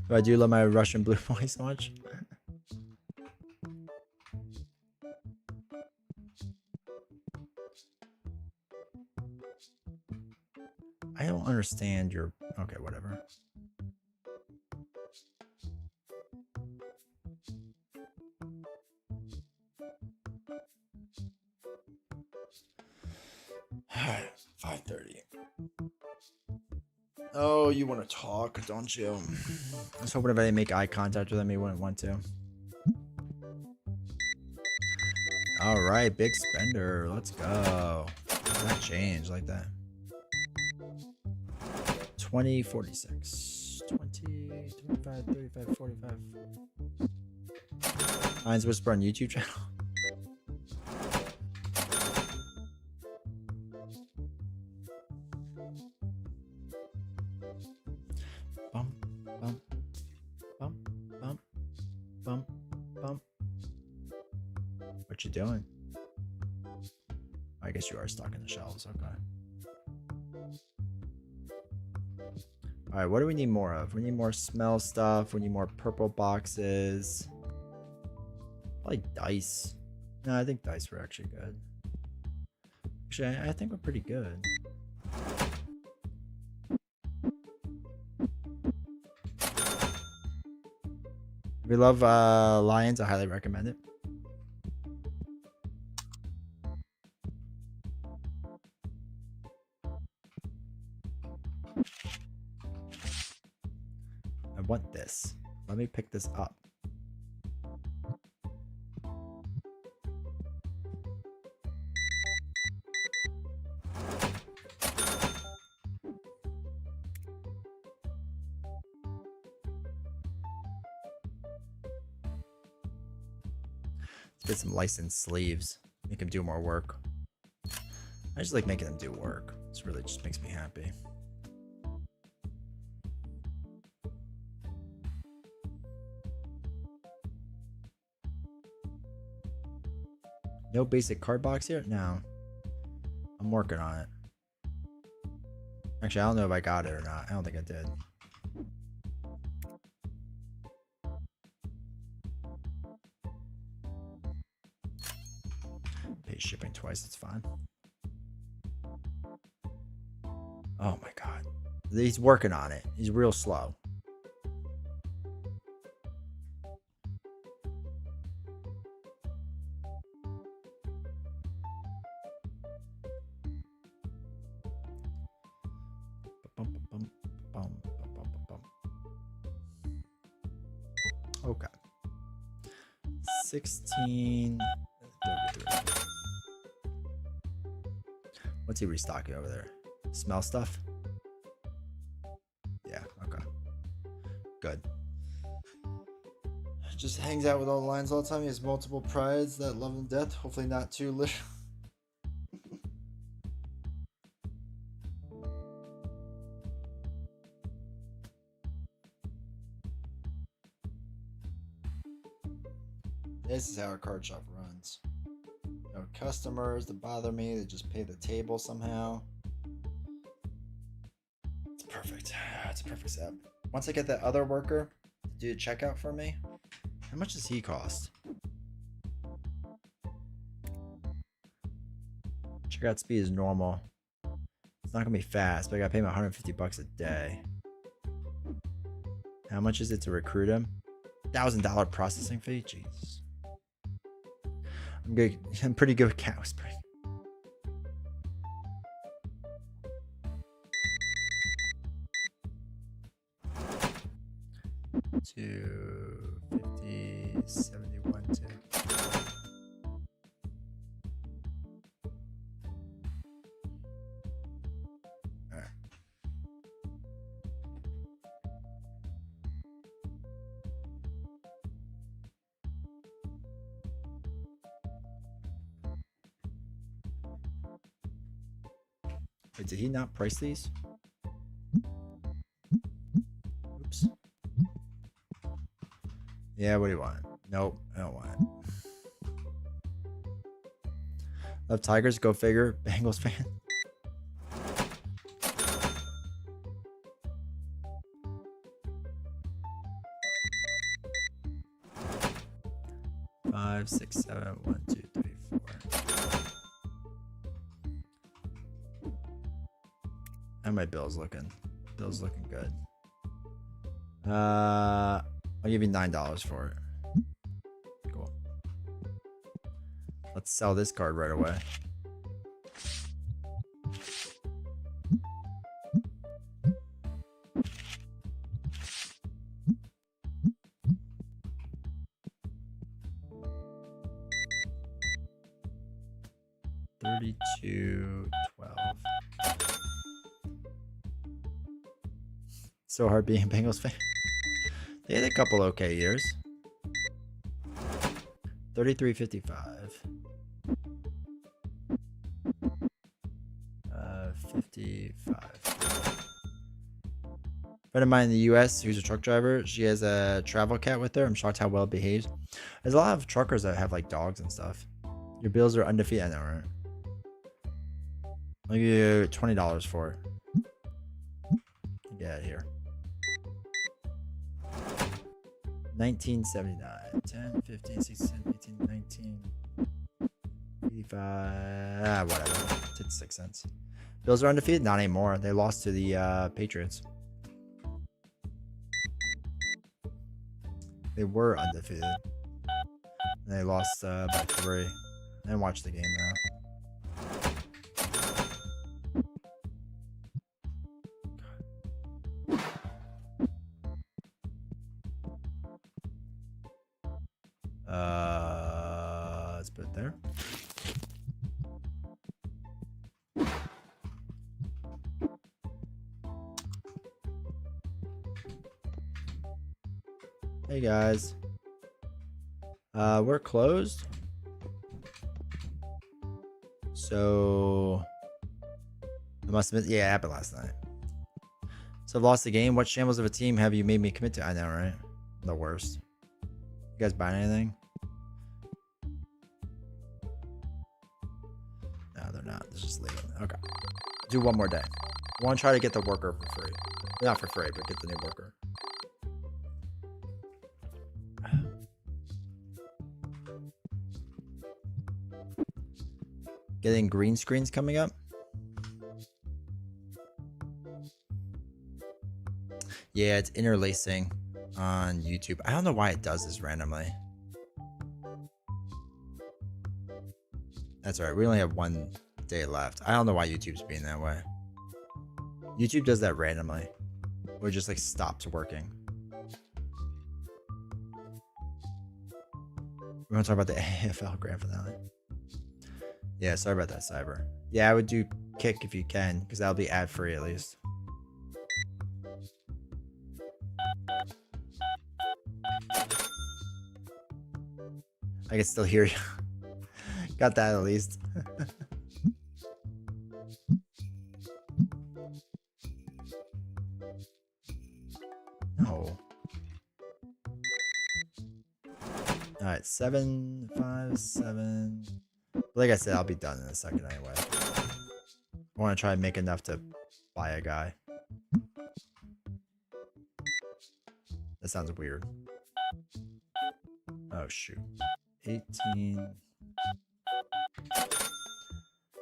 But I do love my Russian blue boy so much. I don't understand your. Okay, whatever. Alright, 5:30. Oh, you want to talk, don't you? I was hoping if I didn't make eye contact with him, he wouldn't want to. All right, big spender. Let's go. That changed like that. 20, 46, 20, 25, 35, 45. Lions Whisper on YouTube channel. Bump, bump, bump, bump, bump, bump. What you doing? I guess you are stocking the shelves. Okay. All right, what do we need more of? We need more smell stuff. We need more purple boxes. Like dice. No, I think dice were actually good. Actually, I think we're pretty good. If you love Lions, I highly recommend it. I want this. Let me pick this up. Let's get some licensed sleeves. Make them do more work. I just like making them do work. This really just makes me happy. No basic card box here? No. I'm working on it. Actually, I don't know if I got it or not. I don't think I did. Pay shipping twice, it's fine. Oh my god. He's working on it. He's real slow. Okay. 16. 33. What's he restocking over there? Smell stuff? Yeah, okay. Good. Just hangs out with all the lions all the time. He has multiple prides that love him to death. Hopefully not too little. This is how a card shop runs. No customers to bother me. They just pay the table somehow. It's perfect. It's a perfect setup. Once I get that other worker to do the checkout for me, how much does he cost? Checkout speed is normal. It's not gonna be fast, but I gotta pay him 150 bucks a day. How much is it to recruit him? $1,000 processing fee? Jesus. I'm good. I'm pretty good with cat whispering. Two 50, 71, 2. All right. Wait, did he not price these? Oops. Yeah, what do you want? Nope, I don't want it. Love Tigers, go figure. Bengals fan. Five, 6, 7, 1, 2, 3, 4. How my Bill's looking? Bill's looking good. I'll give you $9 for it. Cool. Let's sell this card right away. $32.12. So hard being a Bengals fan. They had a couple okay years. 33.55. 55. Friend of mine in the US who's a truck driver, she has a travel cat with her. I'm shocked how well it behaves. There's a lot of truckers that have like dogs and stuff. Your Bills are undefeated. I know, right? I'll give you $20 for it. Get out of here. 1979. 10, 15, 16, 18, 19. 85. Whatever. 6 cents. Bills are undefeated? Not anymore. They lost to the Patriots. They were undefeated. And they lost by 3. I didn't watch the game now. Let's put it there. Hey guys. We're closed. So it must have been, yeah, it happened last night. So I've lost the game. What shambles of a team have you made me commit to? I know, right? The worst. You guys buying anything? No, they're not. They're just leaving. Okay. Do one more day. I want to try to get the worker for free. Not for free, but get the new worker. Getting green screens coming up. Yeah, it's interlacing on YouTube. I don't know why it does this randomly. That's all right. We only have 1 day left. I don't know why YouTube's being that way. YouTube does that randomly. Or just like stops working. We want to talk about the AFL grand finale. Yeah, sorry about that, Cyber. Yeah, I would do Kick if you can, because that'll be ad free at least. I can still hear you. Got that at least. No. Alright, 7, 5, 7. Like I said, I'll be done in a second anyway. I want to try and make enough to buy a guy. That sounds weird. Oh, shoot. 18.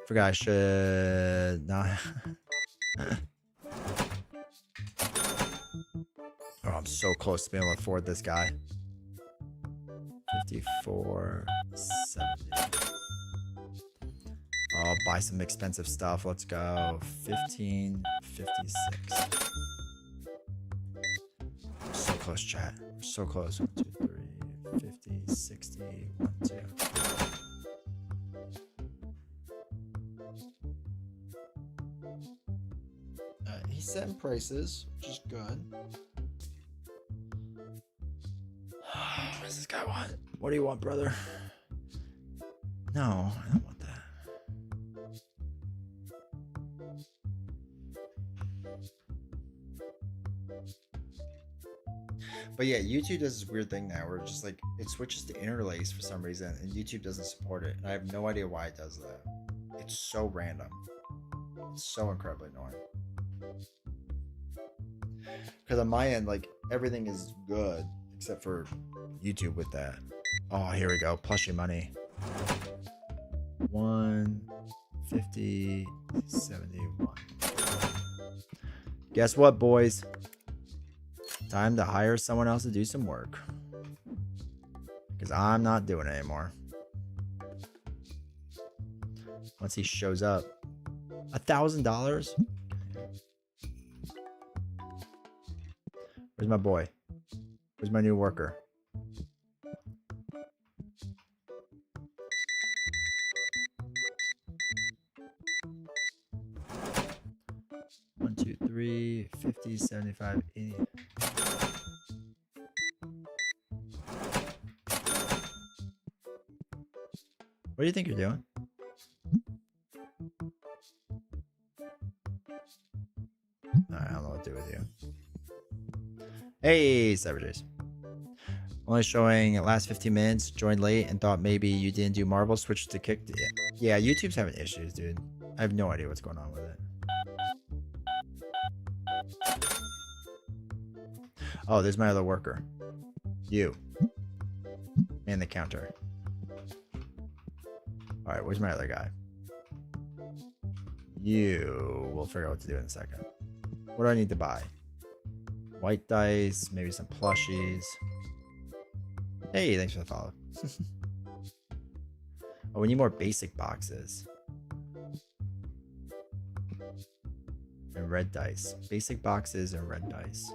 Forgot I should not. Oh, I'm so close to being able to afford this guy. 54, 70. I'll buy some expensive stuff. Let's go. 15, 56. So close, chat. We're so close. 1, 2, 3, 50, 60, 1, 2. He's setting prices, which is good. What does this guy want? What do you want, brother? No, I don't want that. But yeah, YouTube does this weird thing now where it's just like it switches to interlace for some reason and YouTube doesn't support it. And I have no idea why it does that. It's so random. It's so incredibly annoying. Because on my end, like everything is good except for YouTube with that. Oh, here we go. Plushie money. 150, 71. Guess what, boys? Time to hire someone else to do some work. Because I'm not doing it anymore. Once he shows up. $1,000? Where's my boy? Where's my new worker? One, 2, 3, 50, 75, 80. What do you think you're doing? I don't know what to do with you. Hey, CyberJace. Only showing last 15 minutes, joined late and thought maybe you didn't do marble, switched to kick. Yeah, YouTube's having issues, dude. I have no idea what's going on with it. Oh, there's my other worker. You. Man the counter. Alright, where's my other guy? You. We'll figure out what to do in a second. What do I need to buy? White dice, maybe some plushies. Hey, thanks for the follow. Oh, we need more basic boxes. And red dice. Basic boxes and red dice.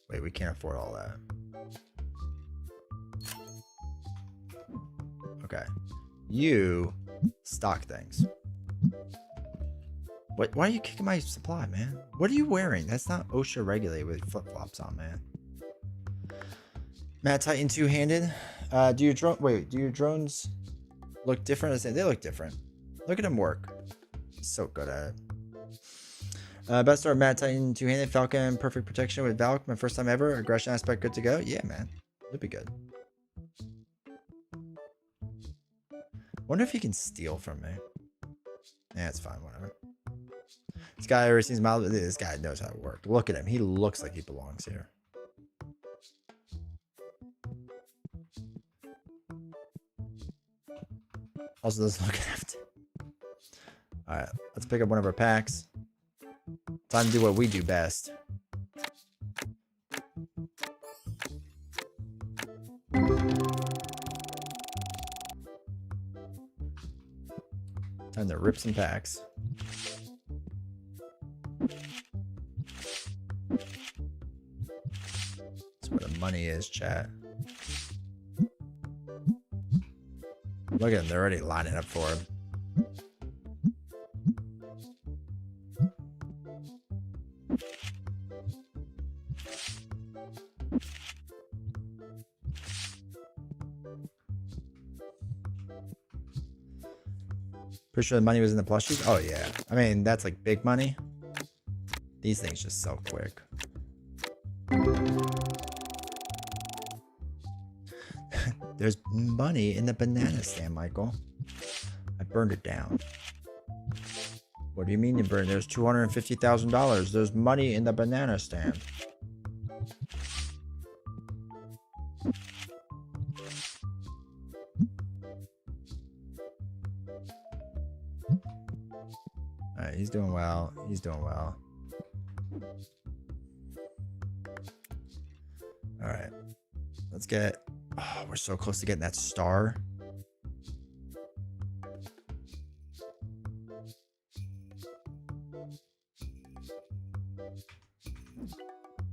Wait, we can't afford all that. Okay. You stock things. What? Why are you kicking my supply, man? What are you wearing? That's not OSHA regulated with flip-flops on, man. Matt Titan two-handed. Do your drones look different? They look different. Look at him work. He's so good at it. Best start Matt Titan two-handed Falcon perfect protection with Valk. My first time ever. Aggression aspect good to go. Yeah, man. It'll be good. Wonder if he can steal from me. Yeah, it's fine. Whatever. This guy ever sees mild. This guy knows how to work. Look at him. He looks like he belongs here. Also doesn't look empty. Alright, let's pick up one of our packs. Time to do what we do best. Time to rip some packs. That's where the money is, chat. Look at them, they're already lining up for him. Pretty sure the money was in the plushies? Oh yeah. I mean, that's like big money. These things just sell quick. There's money in the banana stand, Michael. I burned it down. What do you mean you burned? There's $250,000. There's money in the banana stand. Alright, he's doing well. He's doing well. Alright. Let's get... Oh, we're so close to getting that star.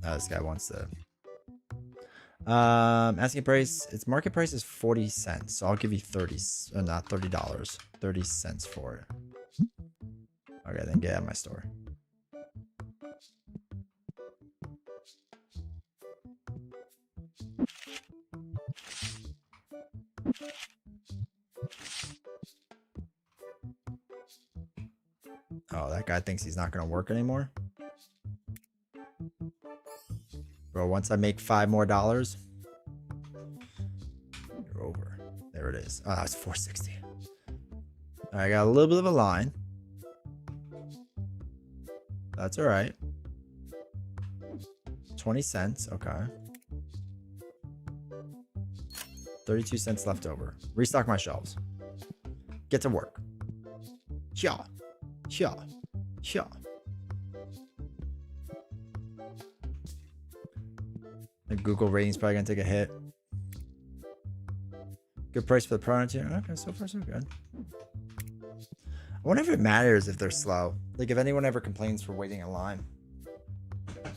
This guy wants to... asking price. Its market price is 40 cents. So I'll give you 30... not $30. 30 cents for it. Okay, then get out of my store. Oh, that guy thinks he's not going to work anymore. Bro, once I make $5 more, you're over. There it is. Oh, it's 460. I got a little bit of a line. That's all right. 20 cents. Okay. 32 cents left over. Restock my shelves. Get to work. Yeah. Yeah. Yeah. The Google rating's probably gonna take a hit. Good price for the product here. Okay, so far so good. I wonder if it matters if they're slow. Like if anyone ever complains for waiting in line. I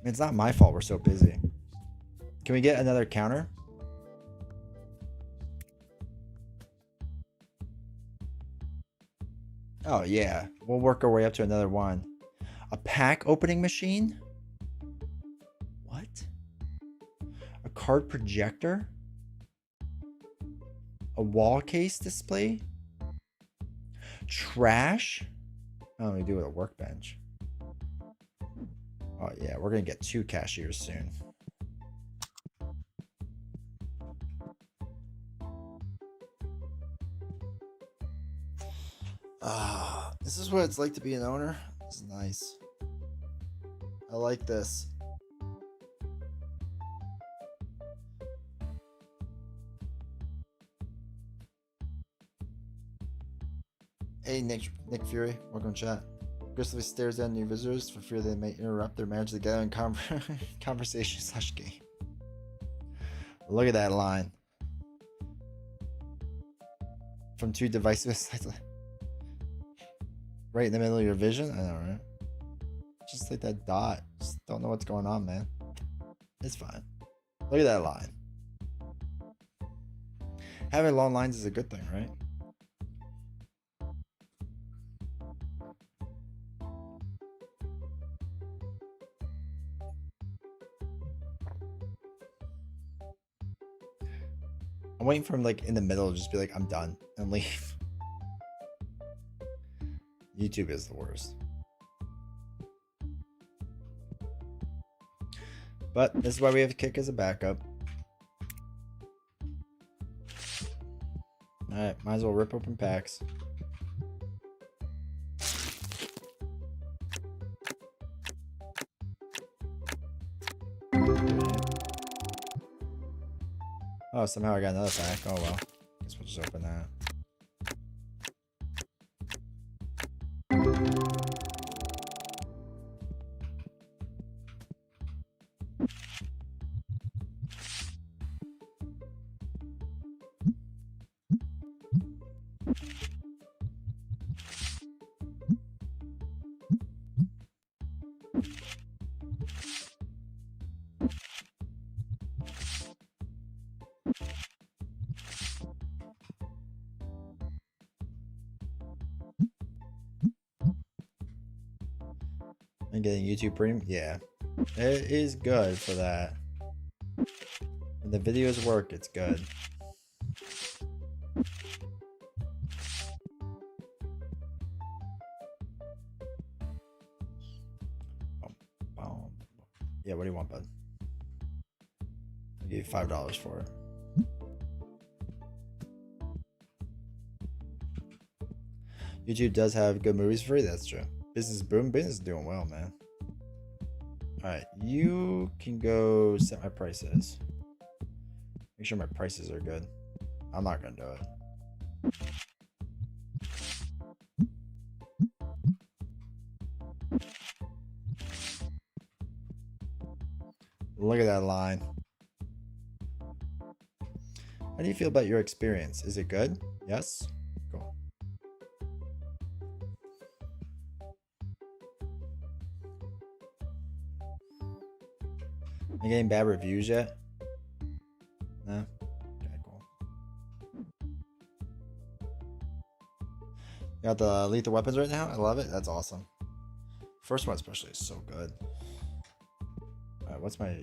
mean, it's not my fault we're so busy. Can we get another counter? Oh yeah, we'll work our way up to another one. A pack opening machine? What? A card projector? A wall case display? Trash? Oh, we do with a workbench. Oh yeah, we're gonna get 2 cashiers soon. Ah, this is what it's like to be an owner. This is nice. I like this. Hey, Nick Fury, welcome to chat. Aggressively stares down new visitors for fear they may interrupt their marriage together in conversation/game. Look at that line. From 2 devices, right in the middle of your vision. I know, right? Just like that dot. Just don't know what's going on, man. It's fine. Look at that line. Having long lines is a good thing, right? I'm waiting for him like in the middle to just be like, I'm done and leave. YouTube is the worst. But this is why we have Kick as a backup. Alright, might as well rip open packs. Oh, somehow I got another pack. Oh well. Guess we'll just open that. And getting YouTube Premium, yeah, it is good for that. When the videos work, it's good. Yeah, what do you want, bud? I'll give you $5 for it. YouTube does have good movies for free, that's true. Business boom, business is doing well, man. Alright, you can go set my prices. Make sure my prices are good. I'm not gonna do it. Look at that line. How do you feel about your experience? Is it good? Yes? Cool. Are you getting bad reviews yet? No? Okay, cool. You got the lethal weapons right now? I love it. That's awesome. First one especially is so good. Alright, what's my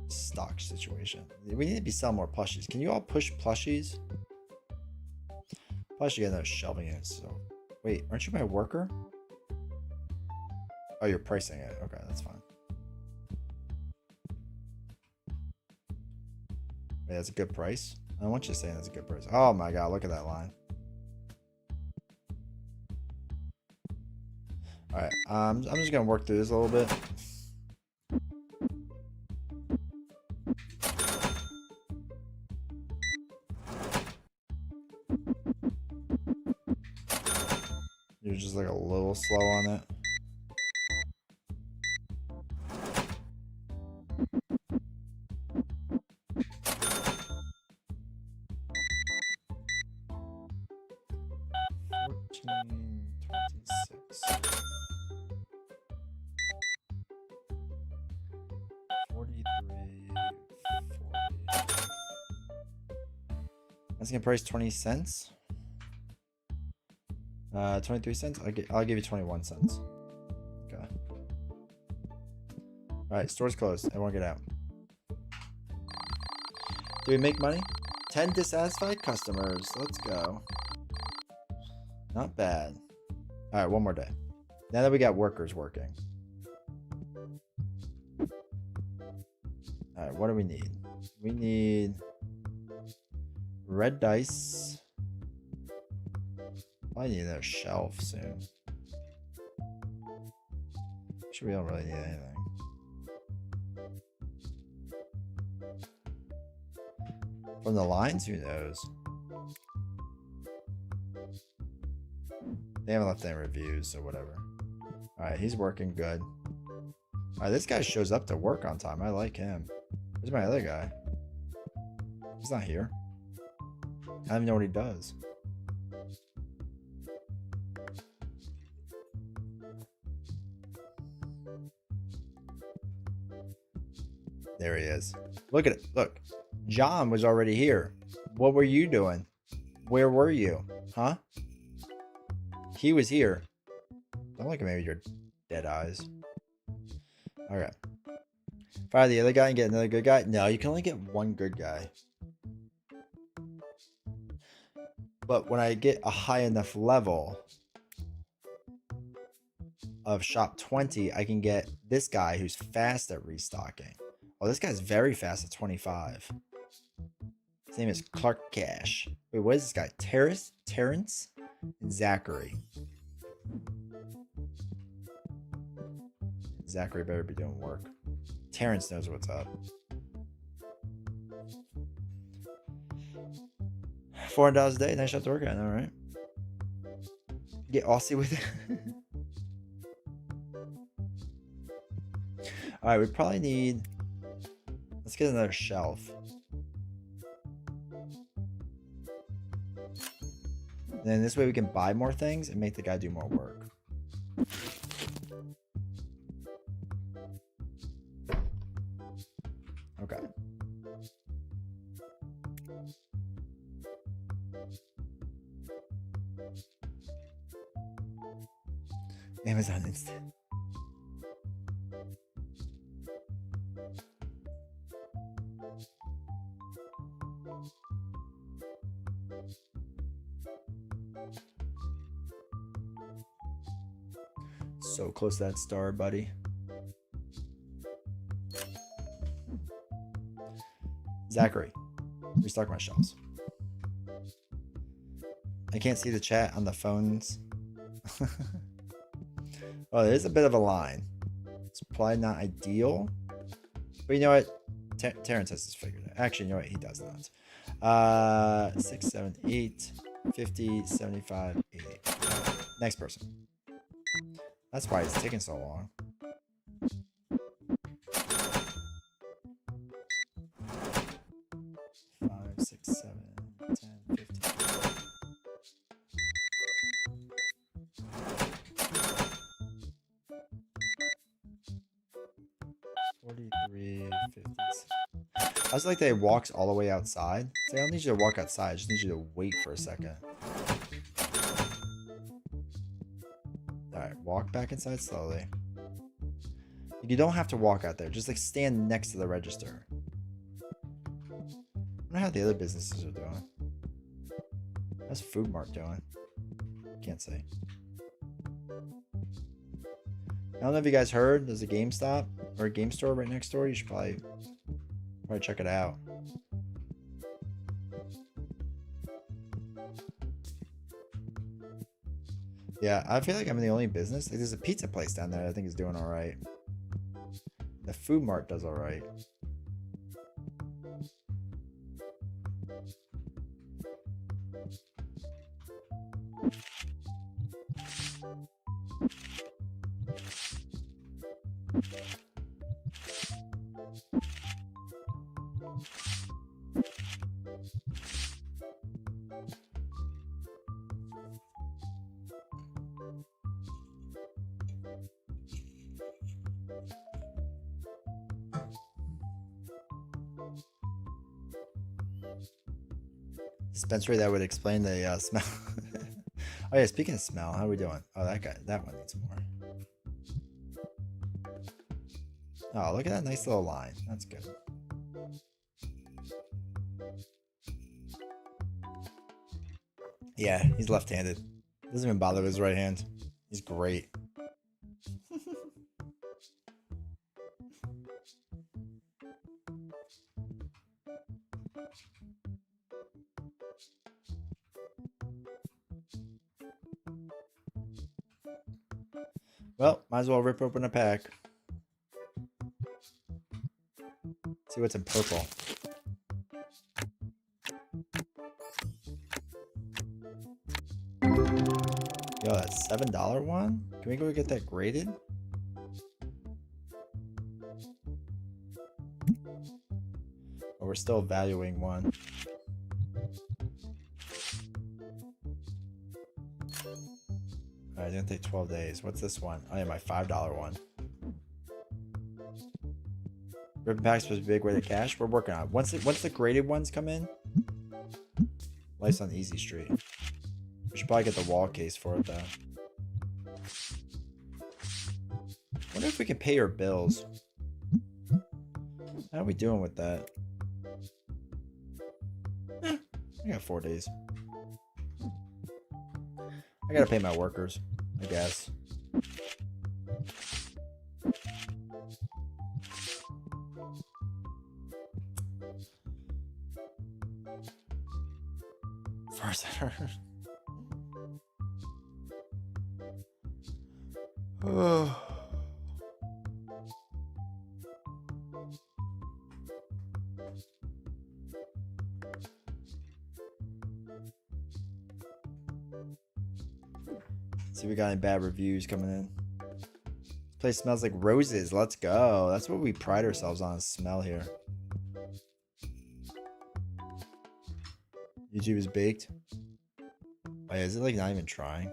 stock situation? We need to be selling more plushies. Can you all push plushies? Plus you get another shelving unit, so... Wait, aren't you my worker? Oh, you're pricing it. Okay, that's fine. Wait, that's a good price? I want you saying that's a good price. Oh my god, look at that line. Alright, I'm just gonna work through this a little bit. You're just like a little slow on it. That's gonna price 20 cents. 23 cents. I'll give you 21 cents. Okay. All right, store's closed. Everyone get out. Do we make money? 10 dissatisfied customers. Let's go. Not bad. All right, one more day. Now that we got workers working. All right, what do we need? We need red dice. I need another shelf soon. Actually, we don't really need anything. From the lines, who knows? They haven't left any reviews, so whatever. Alright, he's working good. Alright, this guy shows up to work on time. I like him. Where's my other guy? He's not here. I don't even know what he does. There he is. Look at it. Look. John was already here. What were you doing? Where were you? Huh? He was here. Don't look at me with your dead eyes. Okay. Fire the other guy and get another good guy? No, you can only get one good guy. But when I get a high enough level of shop 20, I can get this guy who's fast at restocking. Oh, this guy's very fast at 25. His name is Clark Cash. Wait, what is this guy? Terrence, and Zachary. Zachary better be doing work. Terrence knows what's up. $400 a day. Nice shot to work at, all right? Get Aussie with it. All right, we probably need. Let's get another shelf. And then this way we can buy more things and make the guy do more work. Okay. Amazon Instant. So close to that star, buddy. Zachary, restock my shelves. I can't see the chat on the phones. Oh, there's a bit of a line. It's probably not ideal. But you know what? Terrence has this figured out. Actually, you know what? He does not. 6, 7, 8, 50, 75, 80. Next person. That's why it's taking so long. 5, 6, 7, 10, 15. 43, 50. I was like that it walks all the way outside. See, I don't need you to walk outside. I just need you to wait for a second. Alright, walk back inside slowly. You don't have to walk out there. Just like stand next to the register. I wonder how the other businesses are doing. How's Food Mart doing? Can't say. I don't know if you guys heard, there's a GameStop or a game store right next door. You should probably check it out. Yeah, I feel like I'm the only business. Like, there's a pizza place down there I think is doing all right. The Food Mart does all right. Dispensary that would explain the smell. Oh yeah, speaking of smell, how are we doing? Oh, that one needs more. Oh, look at that nice little line. That's good. Yeah, he's left-handed. Doesn't even bother with his right hand. He's great. Well, might as well rip open a pack. See what's in purple. Yo, that $7 one? Can we go get that graded? Or we're still valuing one. Alright, it's gonna take 12 days. What's this one? Oh yeah, my $5 one. Ribbon pack's supposed to be big way to cash. We're working on it. Once the graded ones come in, life's on easy street. We should probably get the wall case for it though. Wonder if we can pay our bills. How are we doing with that? I got 4 days. I gotta pay my workers, I guess. First, oh. See if we got any bad reviews coming in. This place smells like roses. Let's go. That's what we pride ourselves on, is smell here. YouTube is baked. Oh yeah, is it like not even trying?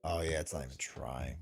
Oh yeah, it's not even trying.